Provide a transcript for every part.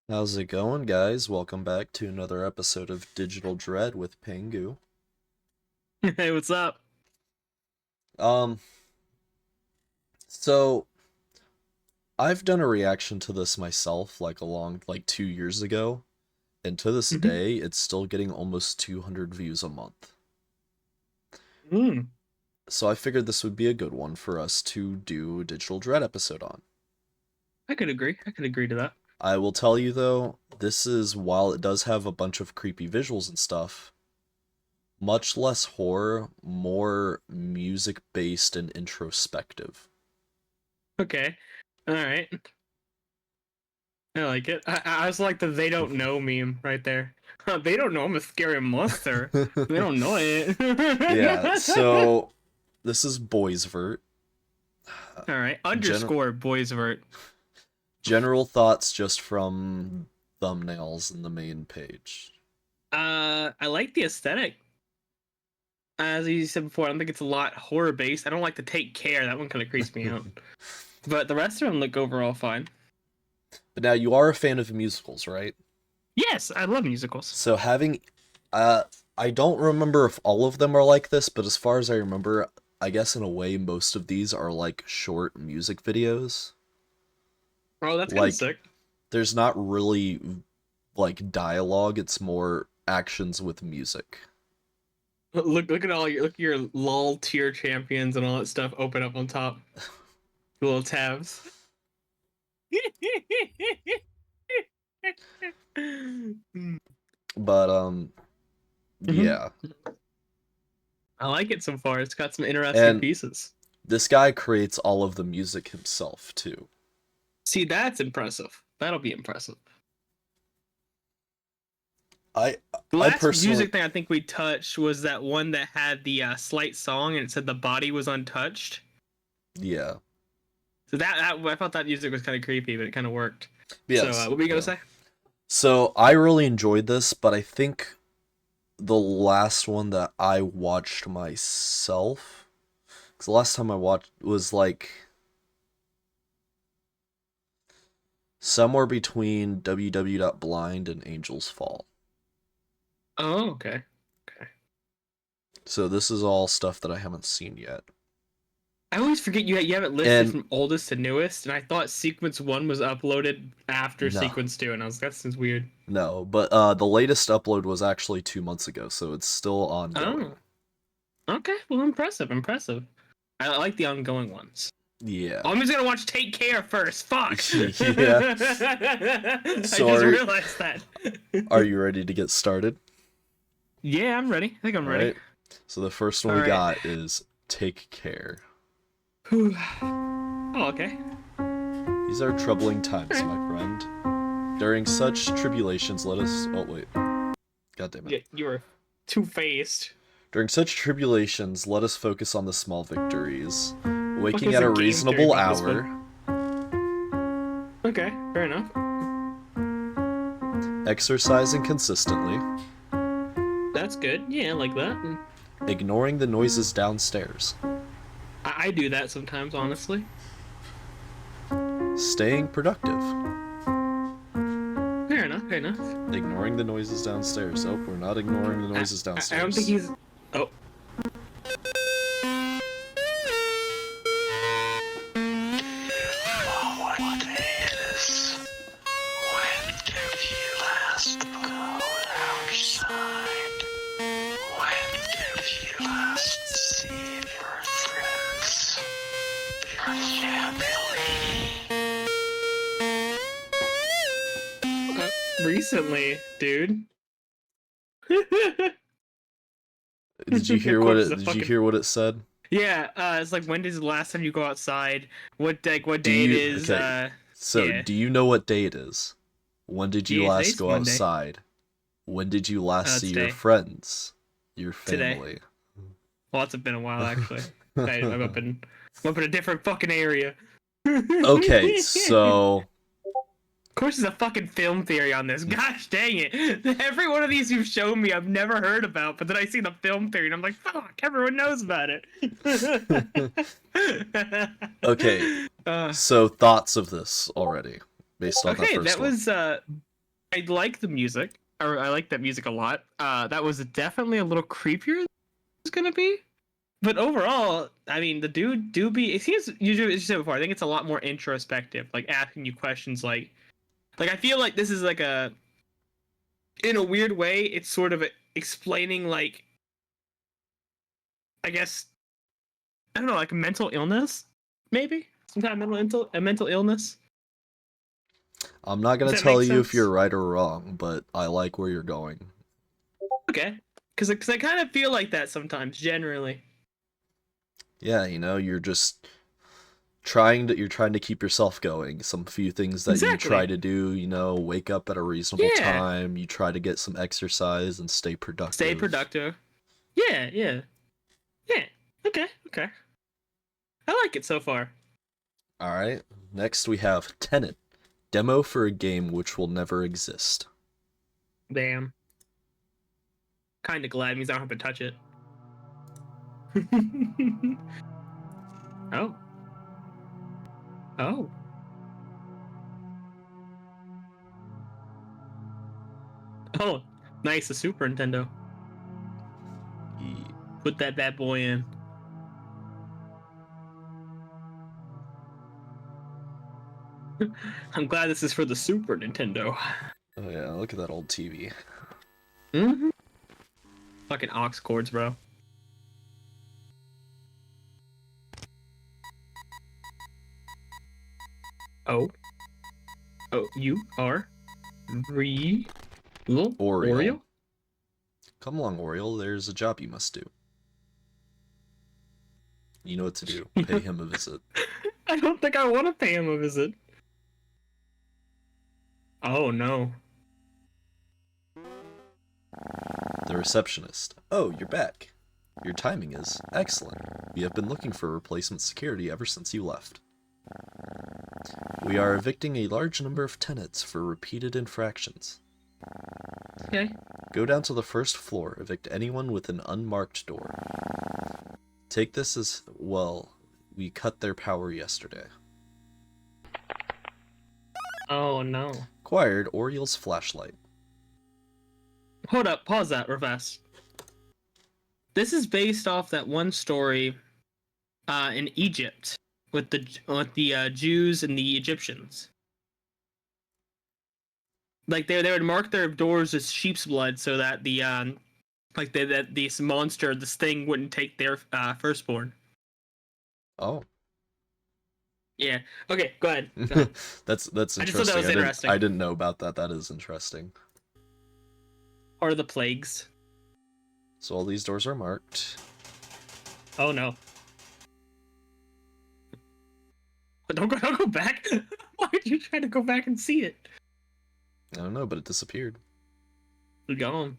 How's it going, guys? Welcome back to another episode of Digital Dread with Pengu. Hey, what's up? Um, so I've done a reaction to this myself, like 2 years ago, and to this hmm day, it's still getting almost 200 views a month. Mm, So I figured this would be a good one for us to do a Digital Dread episode on. I could agree. I could agree to that. I will tell you though, while it does have a bunch of creepy visuals and stuff, much less horror, more music based and introspective. Okay. All right. I like it. I was like the "they don't know" meme right there. They don't know I'm a scary monster. They don't know it. Yeah, so this is Boysvert. All right. Gen- Underscore boysvert. General thoughts just from thumbnails in the main page. I like the aesthetic. As you said before, I don't think it's a lot horror based. I don't like to take care. That one kind of creeps me out. But the rest of them look overall fine. But now you are a fan of musicals, right? Yes, I love musicals. So uh I don't remember if all of them are like this, but as far as I remember, I guess in a way most of these are like short music videos. Oh, that's kind of Like sick. there's not really like dialogue, it's more actions with music. Look at look at your lol tier champions and all that stuff open up on top. Little tabs. But Mhm. yeah. I like it so far. It's got some interesting And pieces. this guy creates all of the music himself too. See, that's impressive. That'll be impressive. I The I last personally music thing I think we touched was that one that had the slight song and it said the body was untouched. yeah. So that I thought that music was kind of creepy, but it kind of worked. So Yes. what were you gonna Yeah. say? So I really enjoyed this, but I think the last one that I watched myself, because the last time I watched was like somewhere between www.blind and Angel's Fall. Oh, okay. Okay. So this is all stuff that I haven't seen yet. I always forget you have it listed And from oldest to newest, and I thought sequence one was uploaded after no, sequence two, and I was that seems weird. no, but the latest upload was actually 2 months ago, so it's still ongoing. Oh, okay. Well, impressive, impressive. I like the ongoing ones. Yeah. Oh, I'm just gonna watch Take Care first. Fuck. Yeah. I So just realized that. are you ready to get started? Yeah, I'm ready. I think I'm All ready. right. So the first one All we right. got is Take Care. Whew. Oh, okay. These are troubling times, All my friend. During such tribulations, let us. Oh, wait. God damn it. Yeah, you were two-faced. During such tribulations, let us focus on the small victories. Fuck Waking is at the a game theory reasonable about this one? hour, Okay, fair enough. exercising consistently, That's good. Yeah, I like that. ignoring the noises downstairs, I do that sometimes, honestly. staying productive, Fair enough. Fair enough. ignoring the noises downstairs. Oh, we're not ignoring the noises I don't think downstairs. he's. Oh, What is? When did you last go outside? When did you last see your friends? Your family? recently, dude. Did you Of hear what course, it? the Did you fucking hear what it said? yeah. It's like when is the last time you go outside? What Do day it you? is? Okay. So, Yeah. do you know what day it is? When did you Yeah. last Today's go Monday. outside? When did you last see your Today. friends? Your Today. family? Well, it's been a while actually. I'm up in a different fucking area. Okay, so Of course, there's a fucking film theory on this. Gosh dang it. Every one of these you've shown me, I've never heard about, but then I see the film theory and I'm like, fuck, everyone knows about it. okay, uh, so thoughts of this already based on the okay, first that one. was I like the music. Or I like that music a lot. That was definitely a little creepier than it was gonna be. But overall, I mean, the dude do be. It seems usually, as you said before, I think it's a lot more introspective, like asking you questions, like I feel like this is like a, in a weird way, it's sort of explaining like, I guess, I don't know, like mental illness, maybe some kind of mental illness. I'm not Does gonna that tell make you if sense? you're right or wrong, but I like where you're going. Okay, because I kind of feel like that sometimes, generally. Yeah, you're just you're trying to keep yourself going. Some few things that you try Exactly. to do, wake up at a reasonable Yeah. time, you try to get some exercise and stay Stay productive. productive. Yeah, yeah, yeah. Okay, okay. I like it so far. All right. Next we have Tenet, demo for a game which will never exist. Damn. Kind of glad means I don't have to touch it. Oh. Oh. Oh. Nice, a Super Nintendo. Ye- Put that bad boy in. I'm glad this is for the Super Nintendo. Oh yeah, look at that old TV. Mm-hmm. Fucking aux cords, bro. Oh. Oh, you are real Oriole. Oreo? Come along, Oriole, there's a job you must do. You know what to do. Pay him a visit. I don't think I want to pay him a visit. Oh no. The receptionist. Oh, you're back. Your timing is excellent. We have been looking for replacement security ever since you left. We are evicting a large number of tenants for repeated infractions. Okay. Go down to the first floor, evict anyone with an unmarked door. Take this as, well, we cut their power yesterday. Oh no. Acquired Oriole's flashlight. Hold up, pause that real fast. This is based off that one story in Egypt with the Jews and the Egyptians. Like they would mark their doors as sheep's blood so that that this monster, this thing, wouldn't take their firstborn. Oh. Yeah. Okay, go ahead. Go ahead. That's I just thought that interesting. was interesting. I didn't know about that. That is interesting. Or the plagues. So all these doors are marked. Oh no. But don't go back. Why are you trying to go back and see it? I don't know, but it disappeared. It's gone.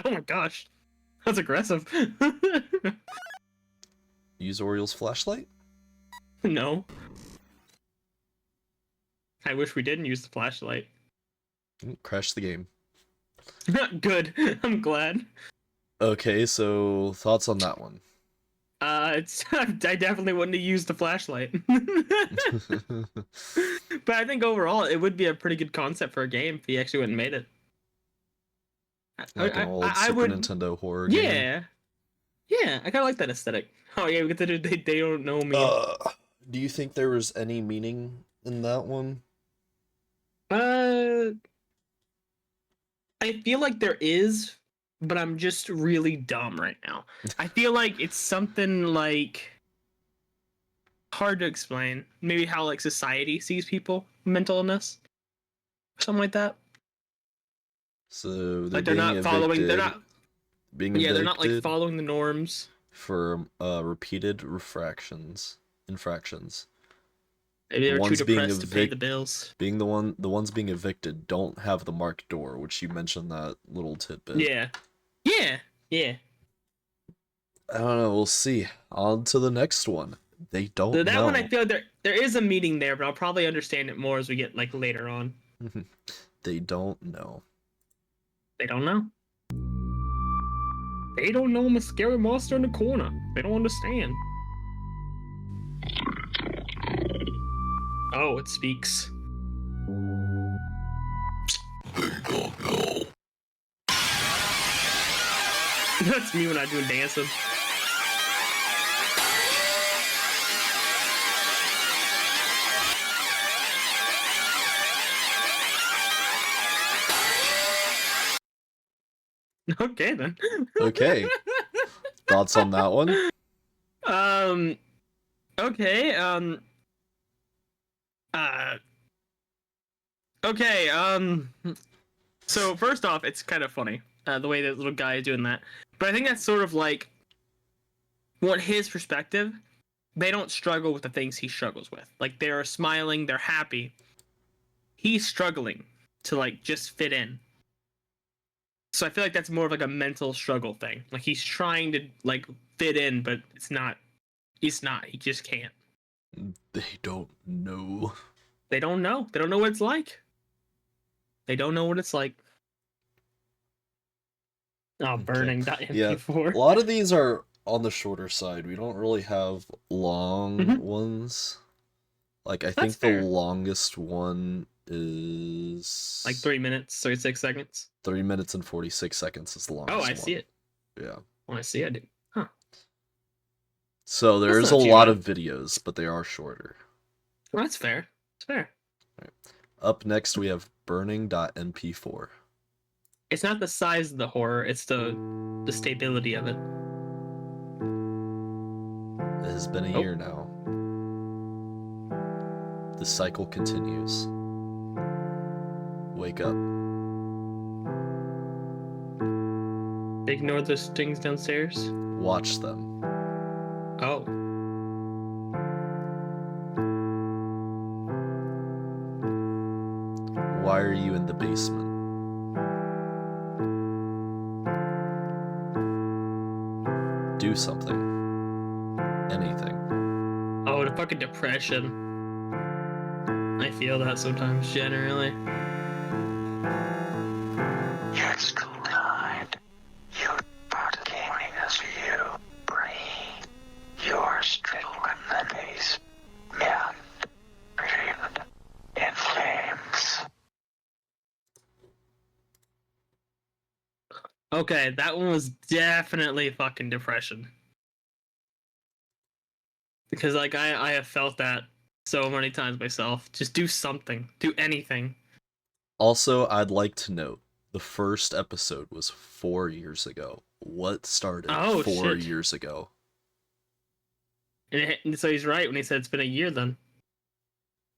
Oh my gosh. That's aggressive. Use Oriole's flashlight? No. I wish we didn't use the flashlight. Crash the game. Good. I'm glad. Okay, so thoughts on that one? It's I definitely wouldn't have used the flashlight. But I think overall it would be a pretty good concept for a game if he actually went and made it. Like an old I Super would, Nintendo horror game. yeah, yeah. I kind of like that aesthetic. Oh yeah, we get to do they don't know me. Do you think there was any meaning in that one? I feel like there is, but I'm just really dumb right now. I feel like it's something like hard to explain. Maybe how like society sees people with mental illness, something like that. So they're Like they're being not following. They're evicted, not. being Yeah, they're not like evicted following the norms. for repeated infractions. Maybe The they're too ones being depressed to pay the bills. being the ones being evicted don't have the marked door, which you mentioned that little tidbit. Yeah, yeah, yeah. I don't know. We'll see. On to the next one. They don't So that know. one, I feel there is a meaning there, but I'll probably understand it more as we get like later on. They don't know. They don't know. They don't know I'm a scary monster in the corner. They don't understand. Oh, it speaks. That's me when I do dancing. Okay then. Okay. Thoughts on that one? Um. Okay. Uh. Okay. So first off, it's kind of funny the way that little guy is doing that, but I think that's sort of like what his perspective. They don't struggle with the things he struggles with. Like they're smiling, they're happy. He's struggling to like just fit in. So I feel like that's more of like a mental struggle thing. Like he's trying to like fit in, but it's not. He's not. He just can't. They don't know. They don't know. They don't know what it's like. They don't know what it's like. Oh, burning Yeah, .mp4. a lot of these are on the shorter side. We don't really have long Mhm. ones. Like, I That's think the fair. longest one is Like 3 minutes, 36 seconds. 3 minutes and 46 seconds is the longest Oh, one. I see it. Yeah. Oh, I see. I do. Huh. So That's there's a not too lot bad. of videos, but they are shorter. Well, that's fair. It's fair. Up next, we have burning.mp4. It's not the size of the horror. It's the stability of it. It has been a Oh. year now. The cycle continues. Wake up. Ignore those things downstairs. Watch them. Oh. Why are you in the basement? Do something. Anything. Oh, the fucking depression. I feel that sometimes, generally. You're too kind. You fucking as you breathe. You're still in the base. Yeah. Breathed in flames. Okay, that one was definitely fucking depression. Because like I have felt that so many times myself. Just do something. Do anything. Also, I'd like to note the first episode was 4 years ago. What started Oh, 4 shit. years ago? And so he's right when he said it's been a year then.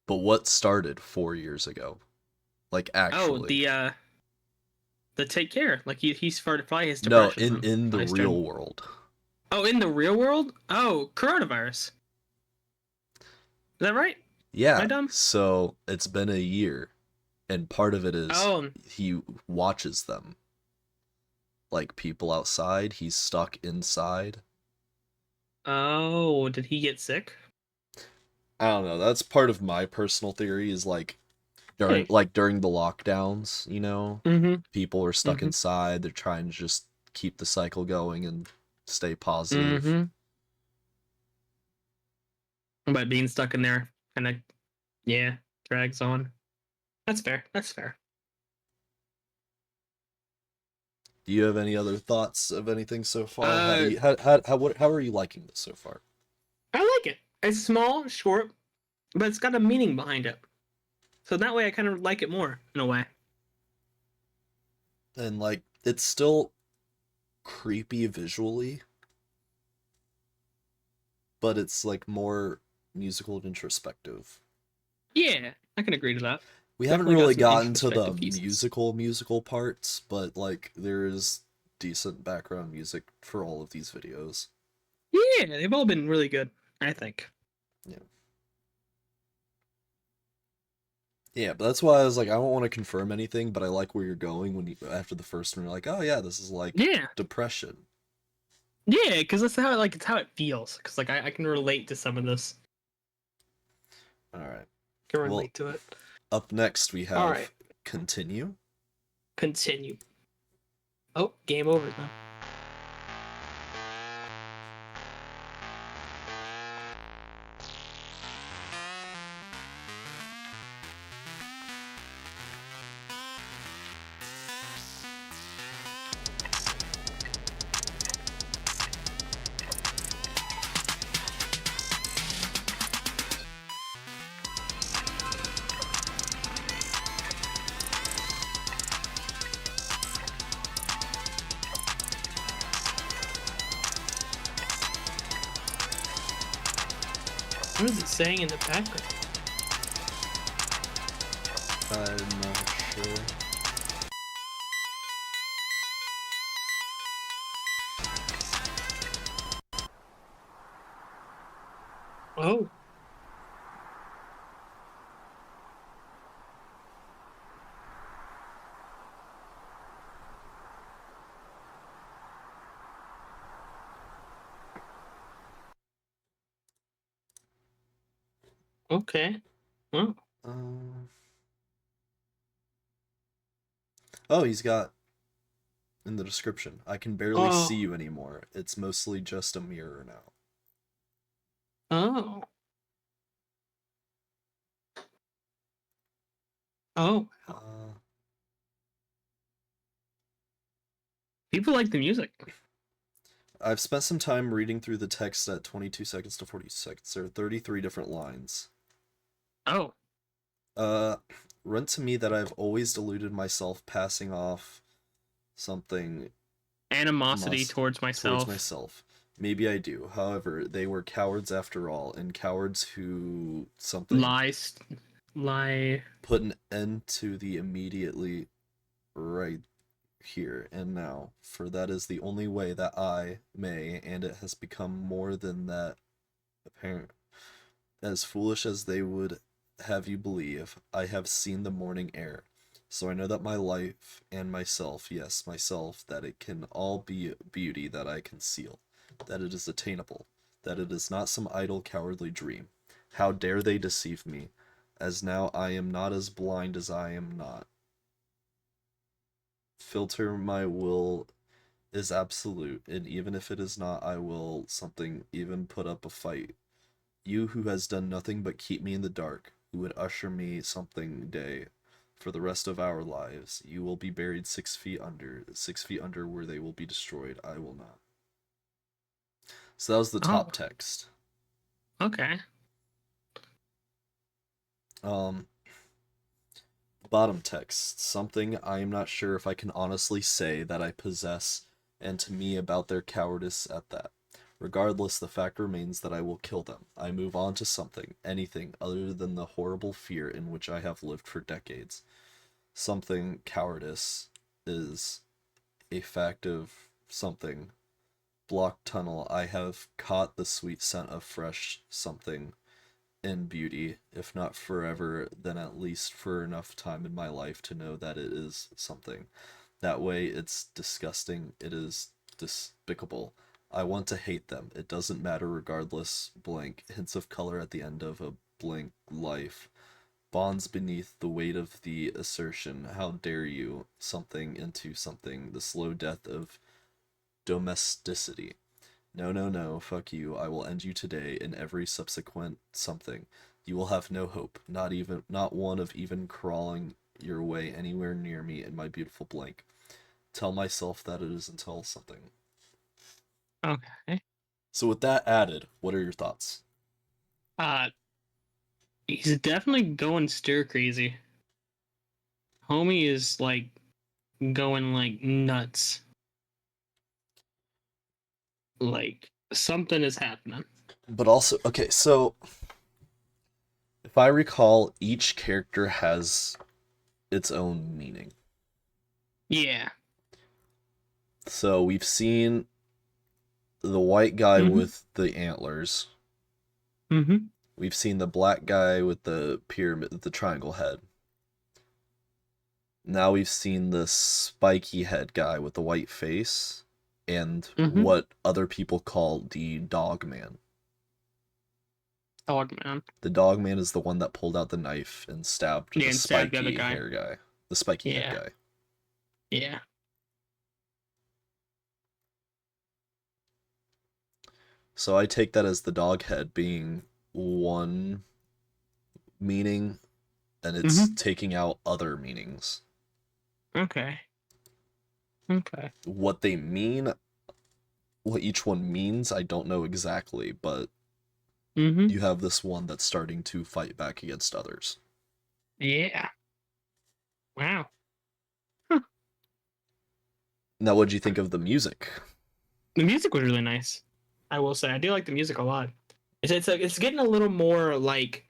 But what started 4 years ago? Like, Oh, actually. the take care. Like he started probably his No, depression. in the I started- real world. Oh, in the real world? Oh, coronavirus. Is that right? Yeah. Am I dumb? So it's been a year, and part of it is Oh, he watches them. Like people outside, he's stuck inside. oh, did he get sick? I don't know. That's part of my personal theory is during Hey. during the lockdowns, you know, Mm-hmm. people are stuck Mhm. inside. They're trying to just keep the cycle going and stay positive. Mm-hmm. But being stuck in there kind of, yeah, drags on. That's fair. That's fair. Do you have any other thoughts of anything so far? How do Uh, you how are you liking this so far? I like it. It's small, short, but it's got a meaning behind it. So that way I kind of like it more in a way. And like it's still creepy visually, but it's like more musical and introspective. Yeah, I can agree to that. We haven't Definitely got really some gotten to the introspective pieces. musical parts, but like there is decent background music for all of these videos. Yeah, they've all been really good, I think. Yeah. Yeah, but that's why I was like, I don't want to confirm anything, but I like where you're going when you after the first one, you're like, oh yeah, this is like Yeah, depression. yeah, because that's how it's how it feels. Because like I can relate to some of this. All right. Can Well, relate to it. up next we have All right. Continue. Continue. Oh, game over now. What is it saying in the background? I'm not sure. Oh. Okay. Well, Um, oh, he's got in the description. I can barely see oh, you anymore. It's mostly just a mirror now. oh, oh. Uh, People like the music. I've spent some time reading through the text at 22 seconds to 40 seconds. There are 33 different lines. Oh, Uh, Run to me that I've always deluded myself, passing off something animosity towards towards myself. myself. Maybe I do. However, they were cowards after all, and cowards who something Lies, lie. put an end to the immediately right here and now, for that is the only way that I may, and it has become more than that apparent. As foolish as they would have you believe, I have seen the morning air. So I know that my life and myself, yes, myself, that it can all be beauty that I conceal, that it is attainable, that it is not some idle cowardly dream. How dare they deceive me, as now I am not as blind as I am not. Filter my will is absolute, and even if it is not, I will something even put up a fight. You who has done nothing but keep me in the dark, who would usher me something day for the rest of our lives, you will be buried 6 feet under where they will be destroyed. I will not. So that was the Oh, top text. okay. Um, Bottom text. Something I am not sure if I can honestly say that I possess, and to me about their cowardice at that. Regardless, the fact remains that I will kill them. I move on to something, anything, other than the horrible fear in which I have lived for decades. Something cowardice is a fact of something. Block tunnel, I have caught the sweet scent of fresh something in beauty, if not forever, then at least for enough time in my life to know that it is something. That way, it's disgusting, it is despicable. I want to hate them. It doesn't matter regardless. Blank. Hints of color at the end of a blank life. Bonds beneath the weight of the assertion. How dare you? Something into something. The slow death of domesticity. No, no, no, fuck you. I will end you today in every subsequent something. You will have no hope, not one of even crawling your way anywhere near me in my beautiful blank. Tell myself that it is until something. Okay. So with that added, what are your thoughts? Uh, he's definitely going stir crazy. Homie is like going like nuts. Like something is happening. But also, okay, so if I recall, each character has its own meaning. Yeah. So we've seen the white guy Mm-hmm. with the antlers. Mm-hmm. We've seen the black guy with the pyramid, the triangle head. Now we've seen the spiky head guy with the white face and Mm-hmm. what other people call the dog man. Dog man. The dog man is the one that pulled out the knife and stabbed Yeah, the and stab the other spiky guy. hair guy. The spiky head Yeah. guy. Yeah. So I take that as the dog head being one meaning and it's Mm-hmm. taking out other meanings. Okay. Okay. What they mean, what each one means, I don't know exactly, but Mm-hmm. you have this one that's starting to fight back against others. Yeah. Wow. Now, what do you think of the music? The music was really nice. I will say, I do like the music a lot. It's getting a little more like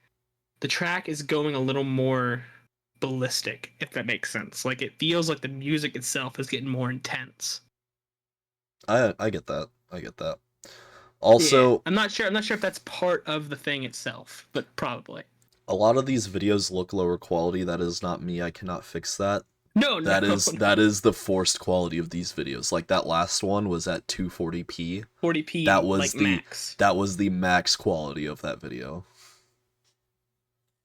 the track is going a little more ballistic, if that makes sense. Like it feels like the music itself is getting more intense. I get that. I get that. Yeah, Also, I'm not sure. I'm not sure if that's part of the thing itself, but probably. a lot of these videos look lower quality. That is not me. I cannot fix that. No, no, That is the forced quality of these videos. Like that last one was at 240p. 40p That was like max. the max quality of that video.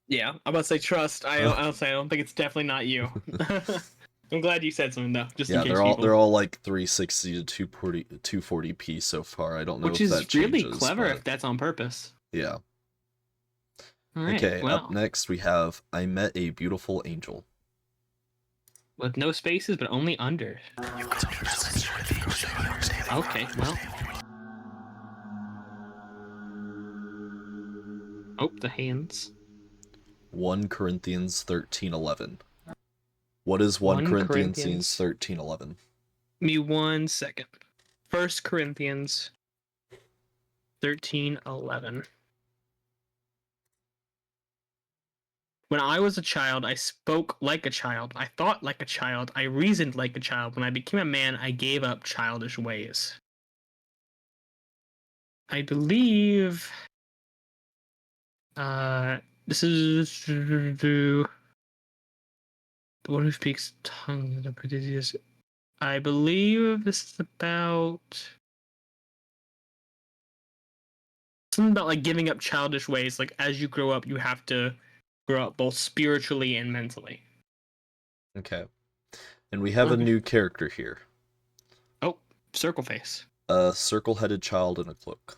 Yeah, I'm about to say trust. I don't think it's definitely not you. I'm glad you said something though, just in Yeah, case they're people. all like 360 to 240p so far. I don't know Which if is that really changes, clever but if that's on purpose. yeah. All right. Okay, up Well, next we have I Met a Beautiful Angel. with no spaces, but only under. Okay. Well. Oh, the hands. 1 Corinthians 13:11. What is 1 1 Corinthians Corinthians. 13:11? Me 1 second. 1 Corinthians 13:11. When I was a child, I spoke like a child. I thought like a child. I reasoned like a child. When I became a man, I gave up childish ways. I believe. This is the one who speaks tongues. The prodigious. I believe this is about something about like giving up childish ways. Like as you grow up, you have to grow up both spiritually and mentally. Okay. And we have a Okay. new character here. Oh, circle face. A circle-headed child in a cloak.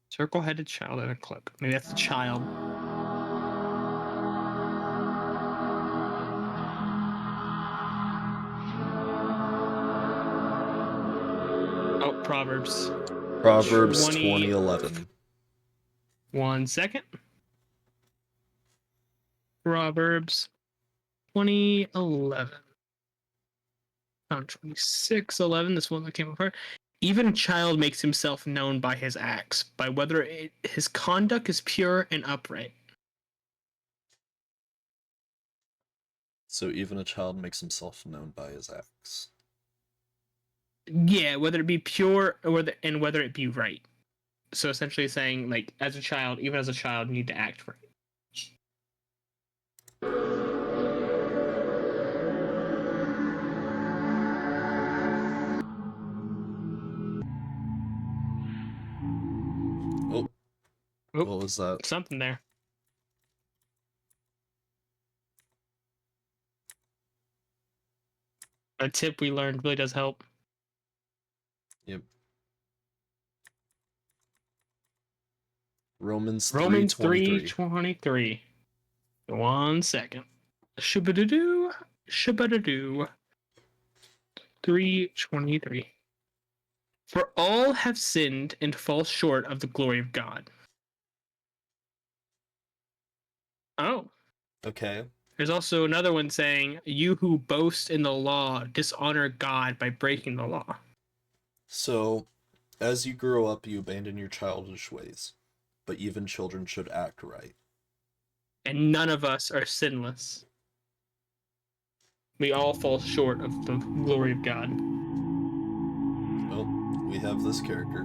Circle-headed child in a cloak. Maybe that's the child. Oh, Proverbs. Proverbs 20 20:11. 1 second. Proverbs 20:11. 26:11. This one that came apart. Even a child makes himself known by his acts, by whether his conduct is pure and upright. So even a child makes himself known by his acts. Yeah, whether it be pure or whether it be right. So essentially saying, like, as a child, even as a child, you need to act right. Oh, Oh, what was that? something there. A tip we learned really does help. Yep. Romans Romans 3:23. 3:23. 1 second. Shabadadoo. Shabadadoo. 3:23. For all have sinned and fall short of the glory of God. Oh. Okay. There's also another one saying, you who boast in the law dishonor God by breaking the law. So, as you grow up, you abandon your childish ways, but even children should act right. And none of us are sinless. We all fall short of the glory of God. Well, we have this character.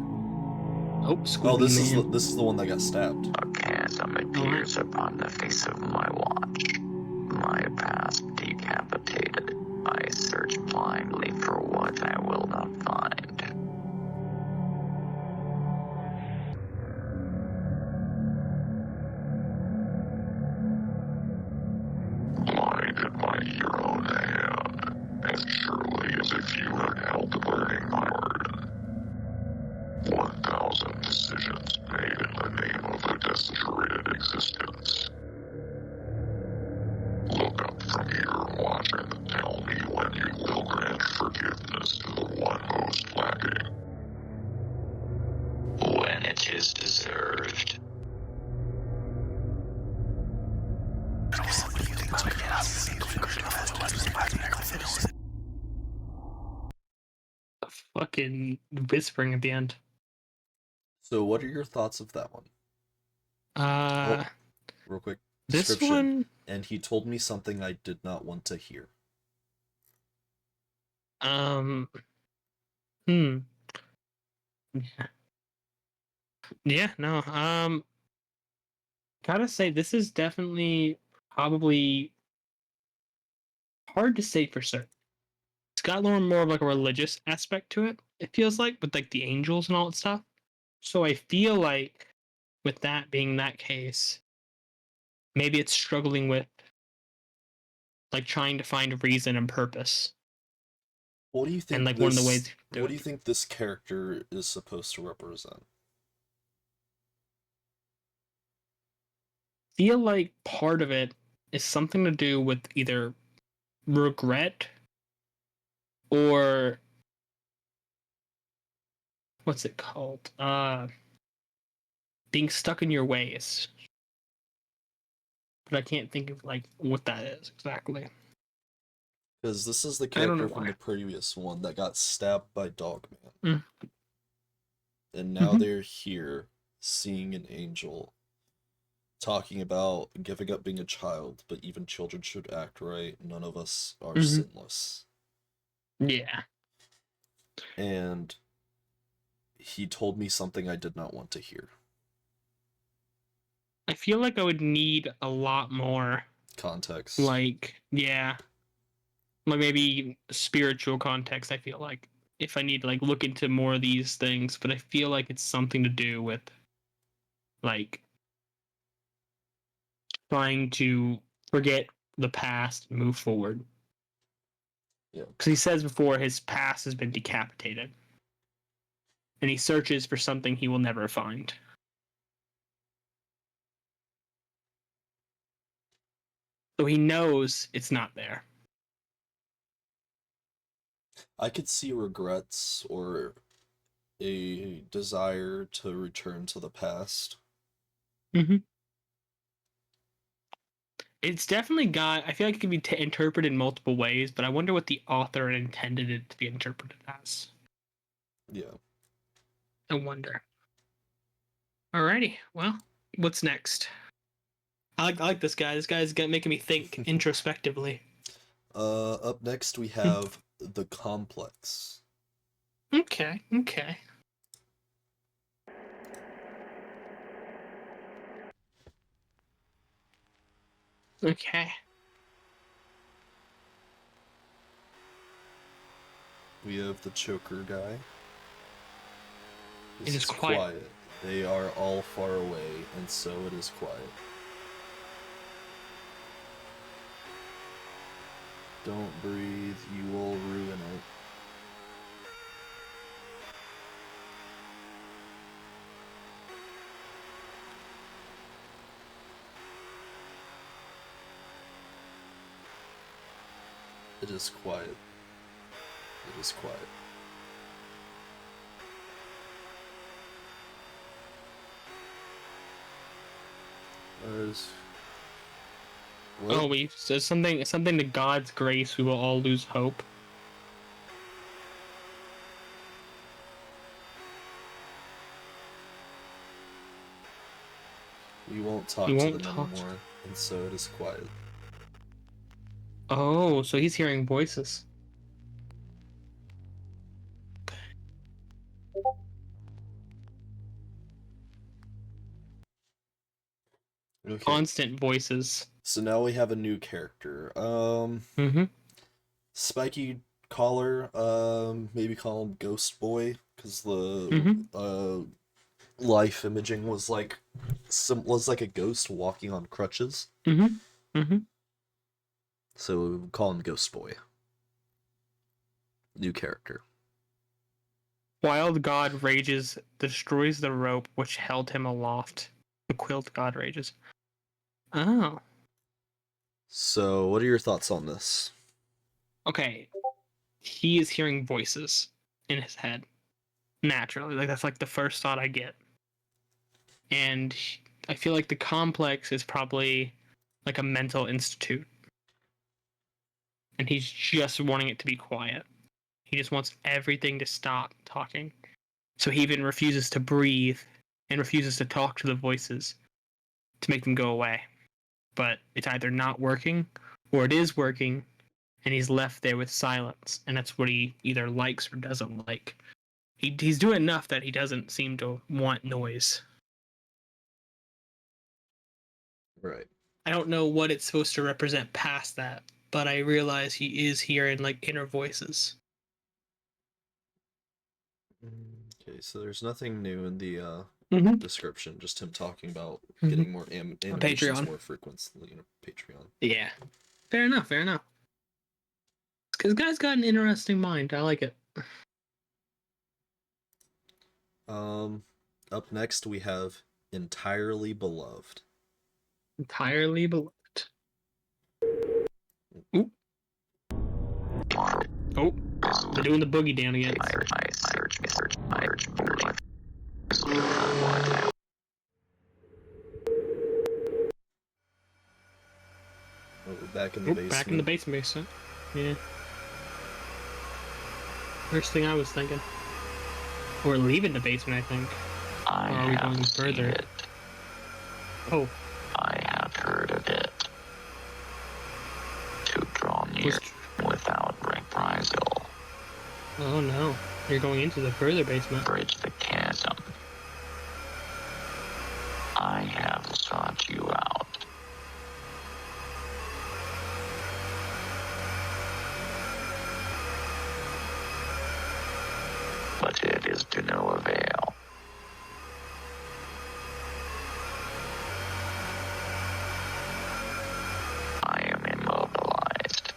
Oh, Squibby This Man. is the one that got stabbed. A chasm appears upon the face of my watch. My past decapitated. I search blindly for what I will not find. Blinded by your own hand, as surely as if you had held the burning iron. 1,000 decisions made in the name of a desecrated existence. Look up from your watch and tell me when you will grant forgiveness to the one most lacking. When it is deserved. Fucking whispering at the end. So, what are your thoughts of that one? Uh, Oh, real quick this description. one, And he told me something I did not want to hear. um, hmm, yeah, no, gotta say this is definitely probably hard to say for certain. It's got a little more of like a religious aspect to it. It feels like with like the angels and all that stuff. So I feel like with that being that case, maybe it's struggling with like trying to find reason and purpose. What do you And think like one of the this ways to do what do you it. think this character is supposed to represent? Feel like part of it is something to do with either regret or what's it called? Being stuck in your ways. But I can't think of like what that is exactly. Because this is the I don't know character from why. the previous one that got stabbed by Dogman. Mm. And now Mm-hmm. they're here seeing an angel talking about giving up being a child, but even children should act right. None of us are Mm-hmm. sinless. Yeah. And he told me something I did not want to hear. I feel like I would need a lot more Context. like yeah. Like maybe spiritual context, I feel like. If I need to like look into more of these things, but I feel like it's something to do with like trying to forget the past, move forward. Yeah. Because he says before his past has been decapitated, and he searches for something he will never find. So he knows it's not there. I could see regrets or a desire to return to the past. Mm-hmm. It's definitely got. I feel like it can be interpreted in multiple ways, but I wonder what the author intended it to be interpreted as. Yeah. I wonder. Alrighty. Well, what's next? I like this guy. This guy's making me think introspectively. Up next we have the complex. Okay. Okay. Okay. We have the choker guy. It This is is quiet. quiet. They are all far away, and so it is quiet. Don't breathe, you will ruin it. It is quiet. It is quiet. There's what? Oh, we says something to God's grace. We will all lose hope. We won't We talk to won't them talk. anymore, and so it is quiet. Oh, so he's hearing voices. Okay, Constant voices. so now we have a new character. Mm-hmm. Spiky collar. Maybe call him Ghost Boy, because the Mm-hmm. life imaging was like was like a ghost walking on crutches. Mm-hmm. Mm-hmm. So we would call him Ghost Boy. New character. Wild God rages, destroys the rope which held him aloft. The quilt God rages. Oh. So, what are your thoughts on this? Okay. He is hearing voices in his head. Naturally. Like that's like the first thought I get. And I feel like the complex is probably like a mental institute. And he's just wanting it to be quiet. He just wants everything to stop talking. So he even refuses to breathe and refuses to talk to the voices to make them go away. But it's either not working or it is working and he's left there with silence. And that's what he either likes or doesn't like. He's doing enough that he doesn't seem to want noise. Right. I don't know what it's supposed to represent past that, but I realize he is hearing like inner voices. Okay, so there's nothing new in the description, just him talking about getting more animations Patreon. more frequently on Patreon. Yeah. Fair enough, fair enough. Because guy's got an interesting mind. I like it. Up next we have Entirely Beloved. Entirely beloved. Oop. Oh, they're doing the boogie down again. Oh, we're back in the basement. Back in the basement. Yeah. First thing I was thinking. We're leaving the basement, I think. Or are we going further? It. Oh. I have heard of it. To draw near without reprisal. Oh no. You're going into the further basement. Bridge the chasm. I have sought you out. But it is to no avail. I am immobilized.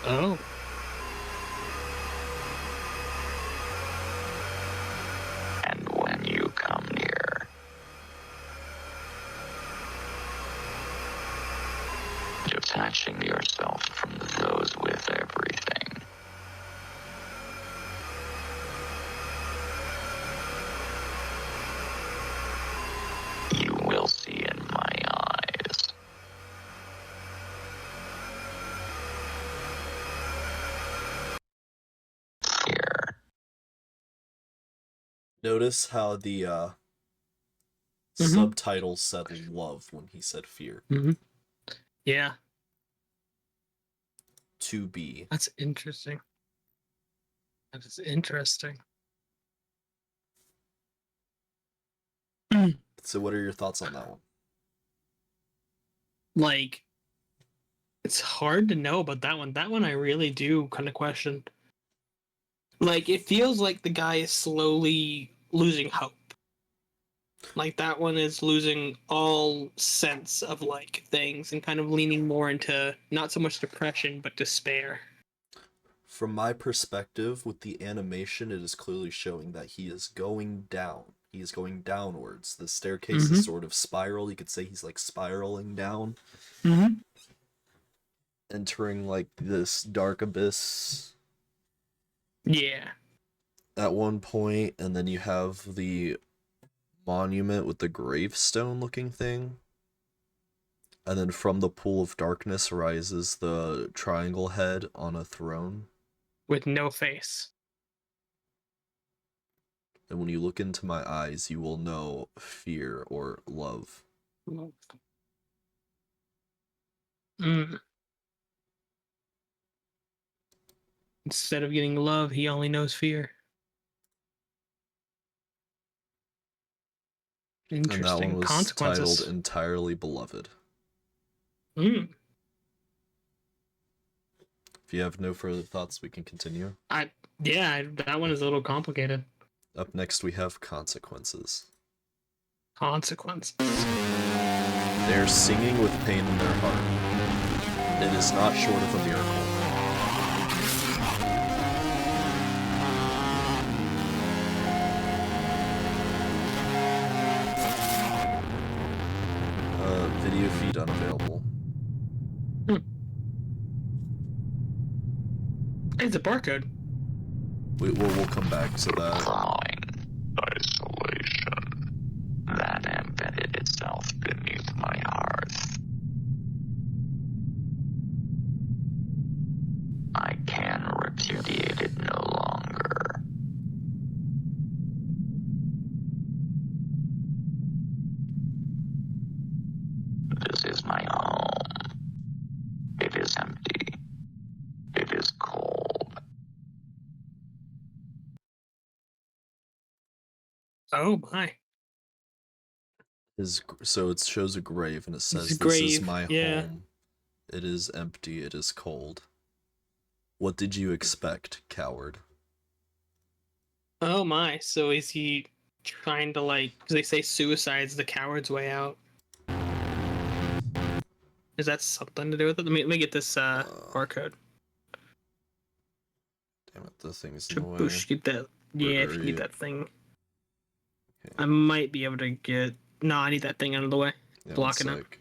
Oh. And when you come near, detaching yourself from those with everything, you will see in my eyes fear. Notice how the subtitles said love when he said fear. Yeah. To be. That's interesting. That is interesting. So what are your thoughts on that one? Like, it's hard to know about that one. That one I really do kind of question. Like, it feels like the guy is slowly losing hope. Like, that one is losing all sense of, like, things and kind of leaning more into not so much depression, but despair. From my perspective, with the animation, it is clearly showing that he is going down. He is going downwards. The staircase is sort of spiral. You could say he's like spiraling down. Entering like this dark abyss. Yeah. At one point, and then you have the monument with the gravestone looking thing. And then from the pool of darkness rises the triangle head on a throne. With no face. And when you look into my eyes, you will know fear or love. Instead of getting love, he only knows fear. Interesting. And that one was consequences. titled Entirely Beloved. If you have no further thoughts, we can continue. That one is a little complicated. Up next, we have Consequences. Consequences. They are singing with pain in their heart. It is not short of a miracle. Video feed unavailable. It's a barcode. We'll come back to that. Clawing isolation that embedded itself beneath my hearth. I can repudiate it no longer. Oh my. So it shows a grave and it It's says, "This is grave. my Yeah. home. It is empty. It is cold. What did you expect, coward?" Oh my. So is he trying to like? Because they say suicide's the coward's way out. Is that something to do with it? Let me get this barcode. Damn it, the thing's in the way. Shabush, get that. Where Yeah, if are you need you? that thing. Okay. I might be able to get. No, I need that thing out of the way. Yeah, Blocking one it. sec.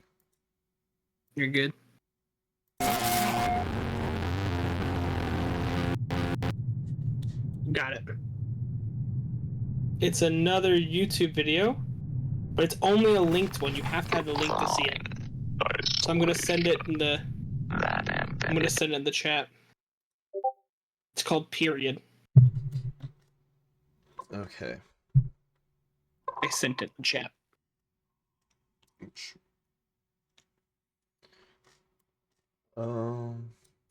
You're good. Got it. It's another YouTube video, but it's only a linked one. You have to have the link to see it. So I'm gonna send it in the. I'm gonna send it in the chat. It's called Period. Okay. I sent it in the chat.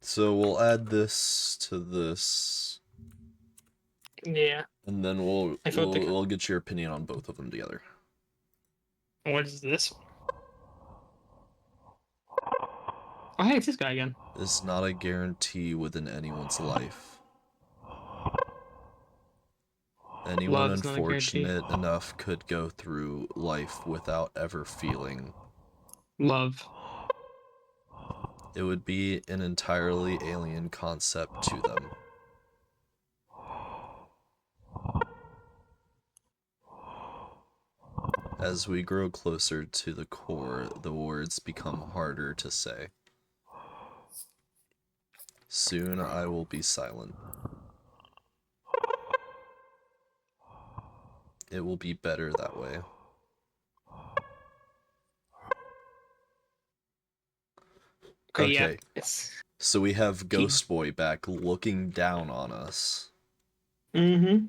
So we'll add this to this, Yeah. and then we'll I felt we'll get your opinion on both of them together. What is this? Oh, hey, it's this guy again. It's not a guarantee within anyone's life. Anyone Love's not a guarantee. unfortunate enough could go through life without ever feeling. Love. It would be an entirely alien concept to them. As we grow closer to the core, the words become harder to say. Soon I will be silent. It will be better that way. Okay. Yeah. It's... So we have Ghost Boy back looking down on us. Mm-hmm.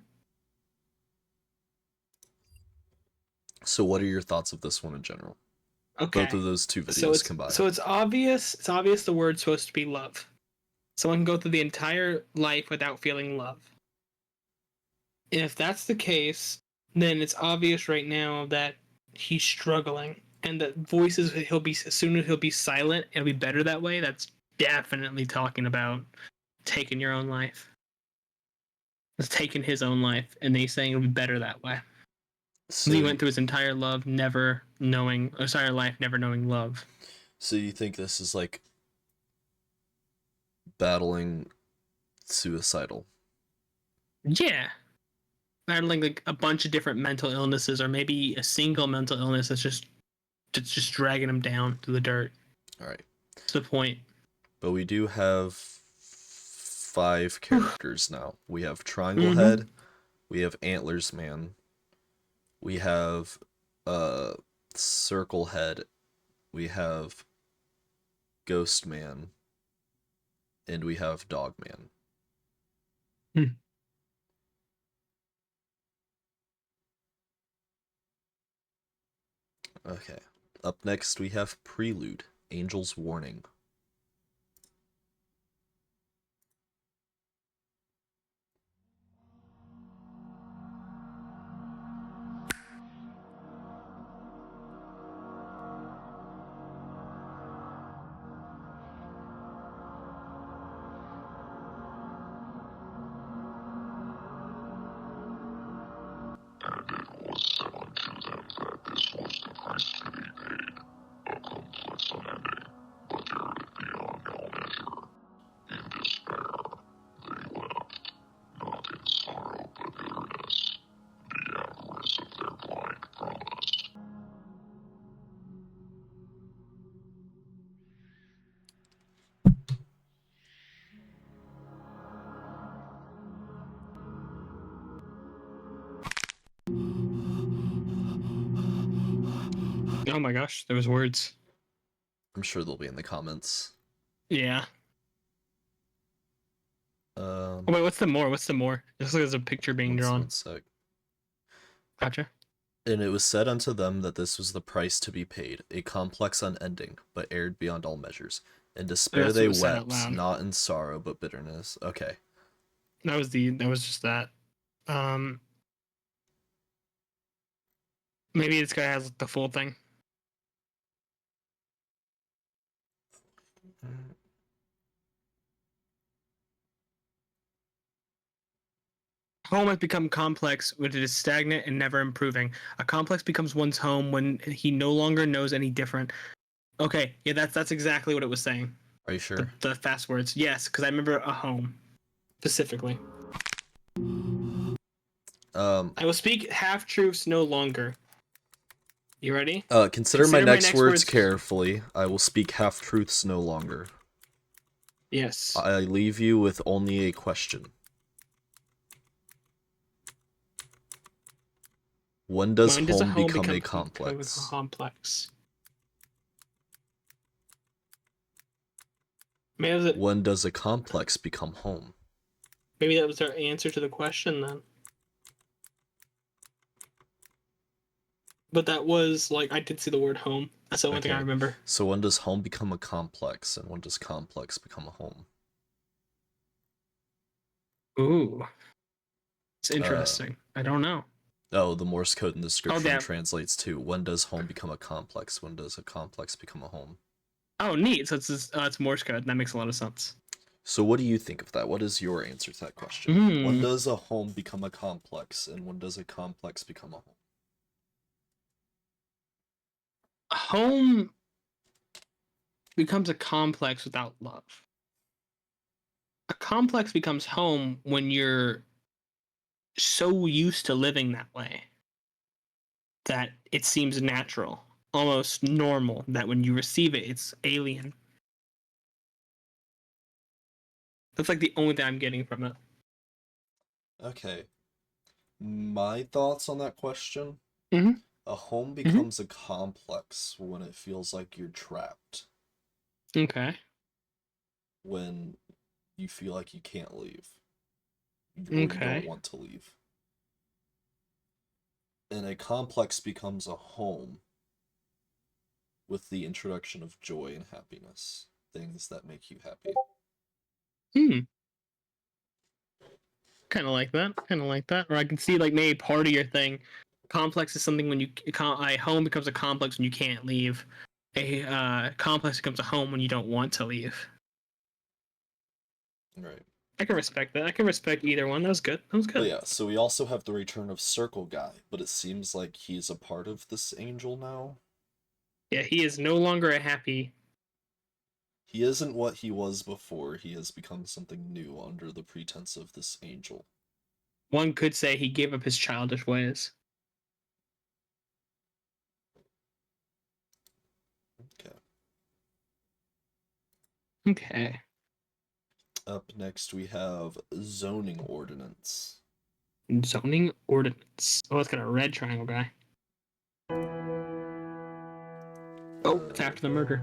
So what are your thoughts of this one in general? Okay. Both of those two videos combined. So it's obvious. It's obvious the word's supposed to be love. Someone can go through the entire life without feeling love. And if that's the case, then it's obvious right now that he's struggling, and that voices he'll be as soon as he'll be silent, it'll be better that way. That's definitely talking about taking your own life. It's taking his own life, and he's saying it'll be better that way. So he went through his entire life never knowing love. So you think this is like battling suicidal? Yeah. Battling like a bunch of different mental illnesses, or maybe a single mental illness that's just dragging him down to the dirt. All right. That's the point. But we do have 5 characters now. We have Triangle Head, we have Antlers Man, we have Circle Head, we have Ghost Man, and we have Dog Man. Okay. Up next we have Prelude, Angel's Warning. Oh my gosh, there was words. I'm sure they'll be in the comments. Yeah. Oh wait, what's the more? What's the more? Just like there's a picture being drawn. 1 sec. Gotcha. And it was said unto them that this was the price to be paid, a complex unending, but erred beyond all measures. In despair they wept, not in sorrow, but bitterness. Okay. That was just that. Maybe this guy has the full thing. Home has become complex when it is stagnant and never improving. A complex becomes one's home when he no longer knows any different. Okay, yeah, that's exactly what it was saying. Are you sure? The fast words, yes, because I remember a home specifically. I will speak half truths no longer. You ready? Consider my next words carefully. I will speak half truths no longer. Yes. I leave you with only a question. When does home become a complex? Complex. When does a complex become home? Maybe that was our answer to the question then. But that was like I did see the word home. That's the only thing I remember. So when does home become a complex, and when does complex become a home? Ooh, it's interesting. I don't know. Oh, the Morse code in the description translates to when does home become a complex? When does a complex become a home? Oh, neat. So it's Morse code. That makes a lot of sense. So what do you think of that? What is your answer to that question? When does a home become a complex, and when does a complex become a home? A home becomes a complex without love. A complex becomes home when you're so used to living that way that it seems natural, almost normal, that when you receive it, it's alien. That's like the only thing I'm getting from it. Okay. My thoughts on that question? Mm-hmm. A home becomes a complex when it feels like you're trapped. Okay. When you feel like you can't leave. Or you don't want to leave. And a complex becomes a home with the introduction of joy and happiness. Things that make you happy. Kind of like that. Or I can see like maybe part of your thing. Complex is something when a home becomes a complex when you can't leave. A complex becomes a home when you don't want to leave. Right. I can respect that. I can respect either one. That was good. But yeah, so we also have the return of Circle Guy, but it seems like he's a part of this angel now. Yeah, he is no longer a happy. He isn't what he was before. He has become something new under the pretense of this angel. One could say he gave up his childish ways. Okay. Up next we have zoning ordinance. Zoning ordinance. Oh, it's got a red triangle guy. Oh, it's after the murder.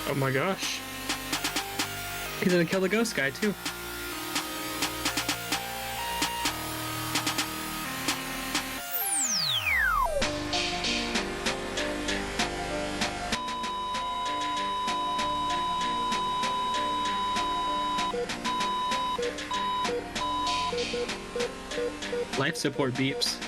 Oh my gosh. He's gonna kill the ghost guy too. Life support beeps.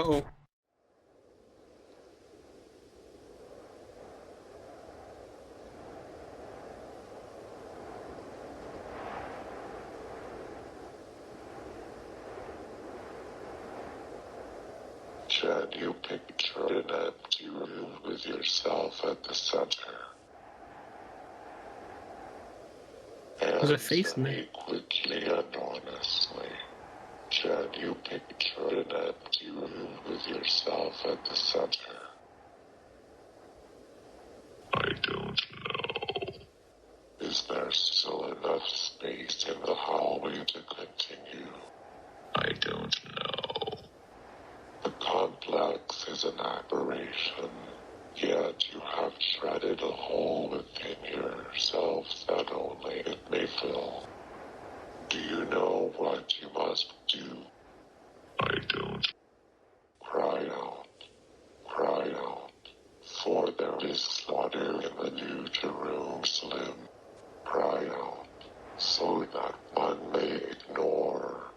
Uh-oh. Can you picture an empty room with yourself at the center? There's a face in Answer there. me quickly and honestly. Can you picture an empty room with yourself at the center? I don't know. Is there still enough space in the hallway to continue? I don't know. The complex is an aberration, yet you have treaded a hole within yourself that only it may fill. Do you know what you must do? I don't. Cry out, cry out, for there is slaughter in the New Jerusalem. Cry out, so that one may ignore.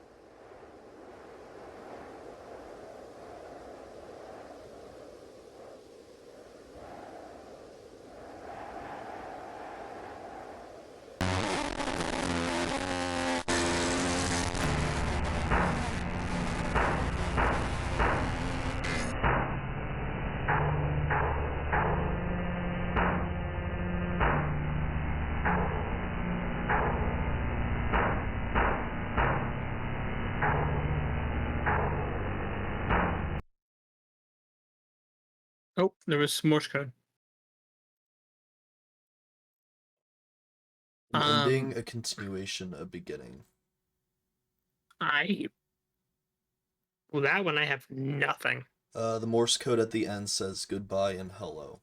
Oh, there was Morse code. An ending, a continuation, a beginning. Well, that one I have nothing. The Morse code at the end says goodbye and hello.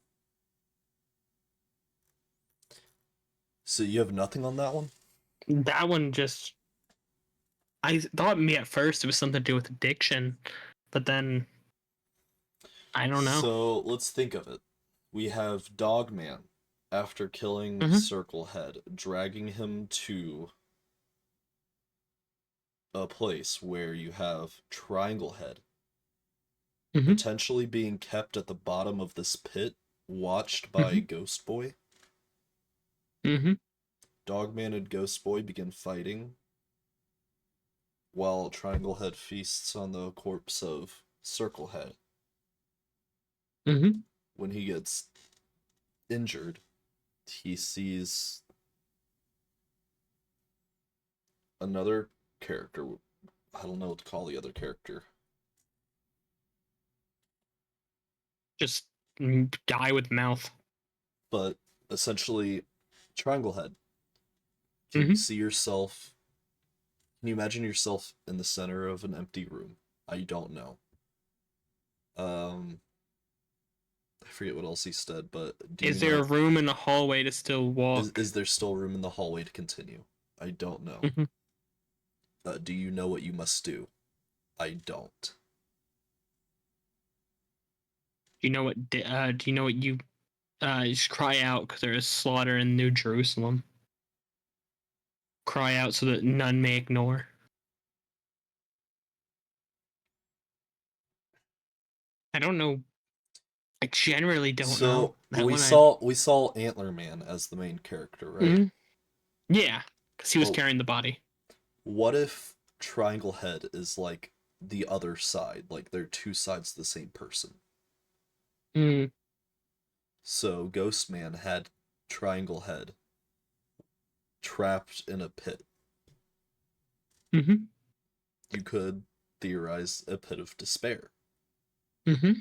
So you have nothing on that one? That one just. I thought me at first it was something to do with addiction, but then I don't know. So let's think of it. We have Dogman, after killing Mhm. Circle Head, dragging him to a place where you have Triangle Head, Mhm. potentially being kept at the bottom of this pit, watched by Ghost Boy. Mm-hmm. Dogman and Ghost Boy begin fighting, while Triangle Head feasts on the corpse of Circle Head. Mm-hmm. When he gets injured, he sees another character. I don't know what to call the other character. Just die with mouth. But essentially, Triangle Head. Can you Mhm. see yourself? Can you imagine yourself in the center of an empty room? I don't know. I forget what else he said, but do Is you there a know? room in the hallway to still walk? Is there still room in the hallway to continue? I don't know. Mhm. Do you know what you must do? I don't. Do you know what? Do you know what you? Just cry out because there is slaughter in New Jerusalem. Cry out so that none may ignore. I don't know. I generally don't know So that one. we saw Antler Man as the main character, right? Mhm. Yeah, because he was But carrying the body. what if Triangle Head is like the other side, like they're two sides of the same person? Mm. So Ghost Man had Triangle Head trapped in a pit. Mm-hmm. You could theorize a pit of despair. Mm-hmm.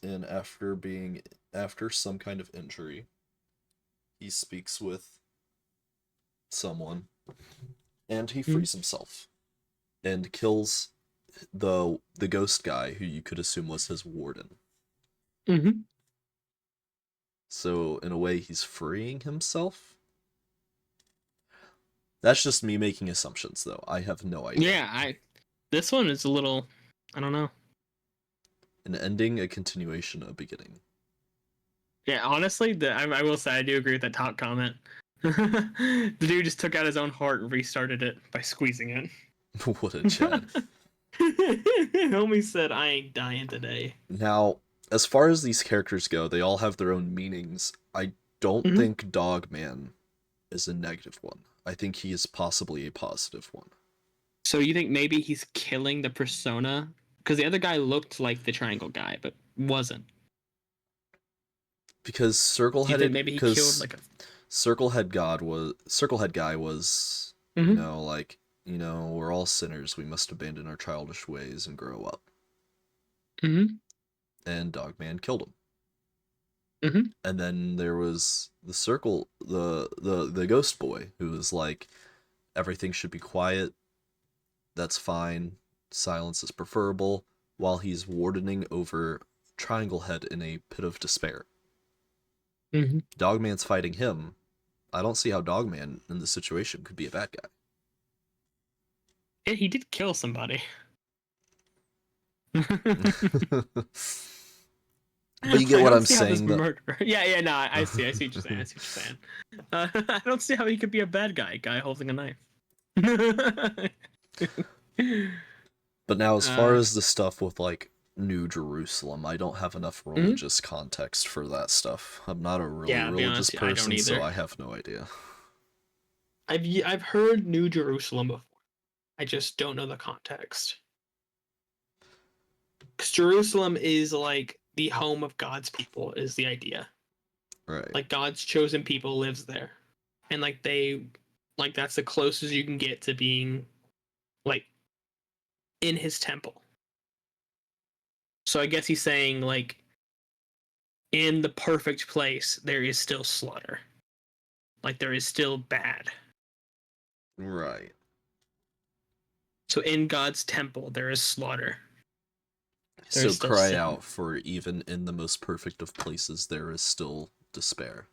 And after some kind of injury, he speaks with someone and he Mm-hmm. frees himself and kills the ghost guy who you could assume was his warden. Mm-hmm. So in a way he's freeing himself. That's just me making assumptions though. I have no idea. Yeah, this one is a little. I don't know. An ending, a continuation, a beginning. Yeah, honestly, I will say I do agree with that top comment. The dude just took out his own heart and restarted it by squeezing it. What a Chad. Homie said, "I ain't dying today." Now, as far as these characters go, they all have their own meanings. I don't Mhm. think Dogman is a negative one. I think he is possibly a positive one. So you think maybe he's killing the persona? Because the other guy looked like the triangle guy, but wasn't. Because Do you think maybe he killed like a? Circle Head guy was, Mhm. like, we're all sinners. We must abandon our childish ways and grow up. Mhm. And Dogman killed him. Mhm. And then there was the Circle, the Ghost Boy, who was like, everything should be quiet. That's fine. Silence is preferable. While he's wardening over Triangle Head in a pit of despair. Mhm. Dogman's fighting him. I don't see how Dogman in this situation could be a bad guy. Yeah, he did kill somebody. But you I get what don't I'm see how this saying, though. murder. Yeah. No, I see. I see what you're saying. I see what you're saying. I don't see how he could be a bad guy holding a knife. But now, as far uh, as the stuff with, like, New Jerusalem, I don't have enough mhm. religious context for that stuff. I'm not a really Yeah, to be religious honest, I don't person, so either. I have no idea. I've heard New Jerusalem before. I just don't know the context. Because Jerusalem is like the home of God's people, is the idea. Right. Like God's chosen people lives there, and like that's the closest you can get to being like in His temple. So I guess he's saying like in the perfect place there is still slaughter, like there is still bad. Right. So in God's temple there is slaughter. There So is still cry sin. out, for even in the most perfect of places there is still despair.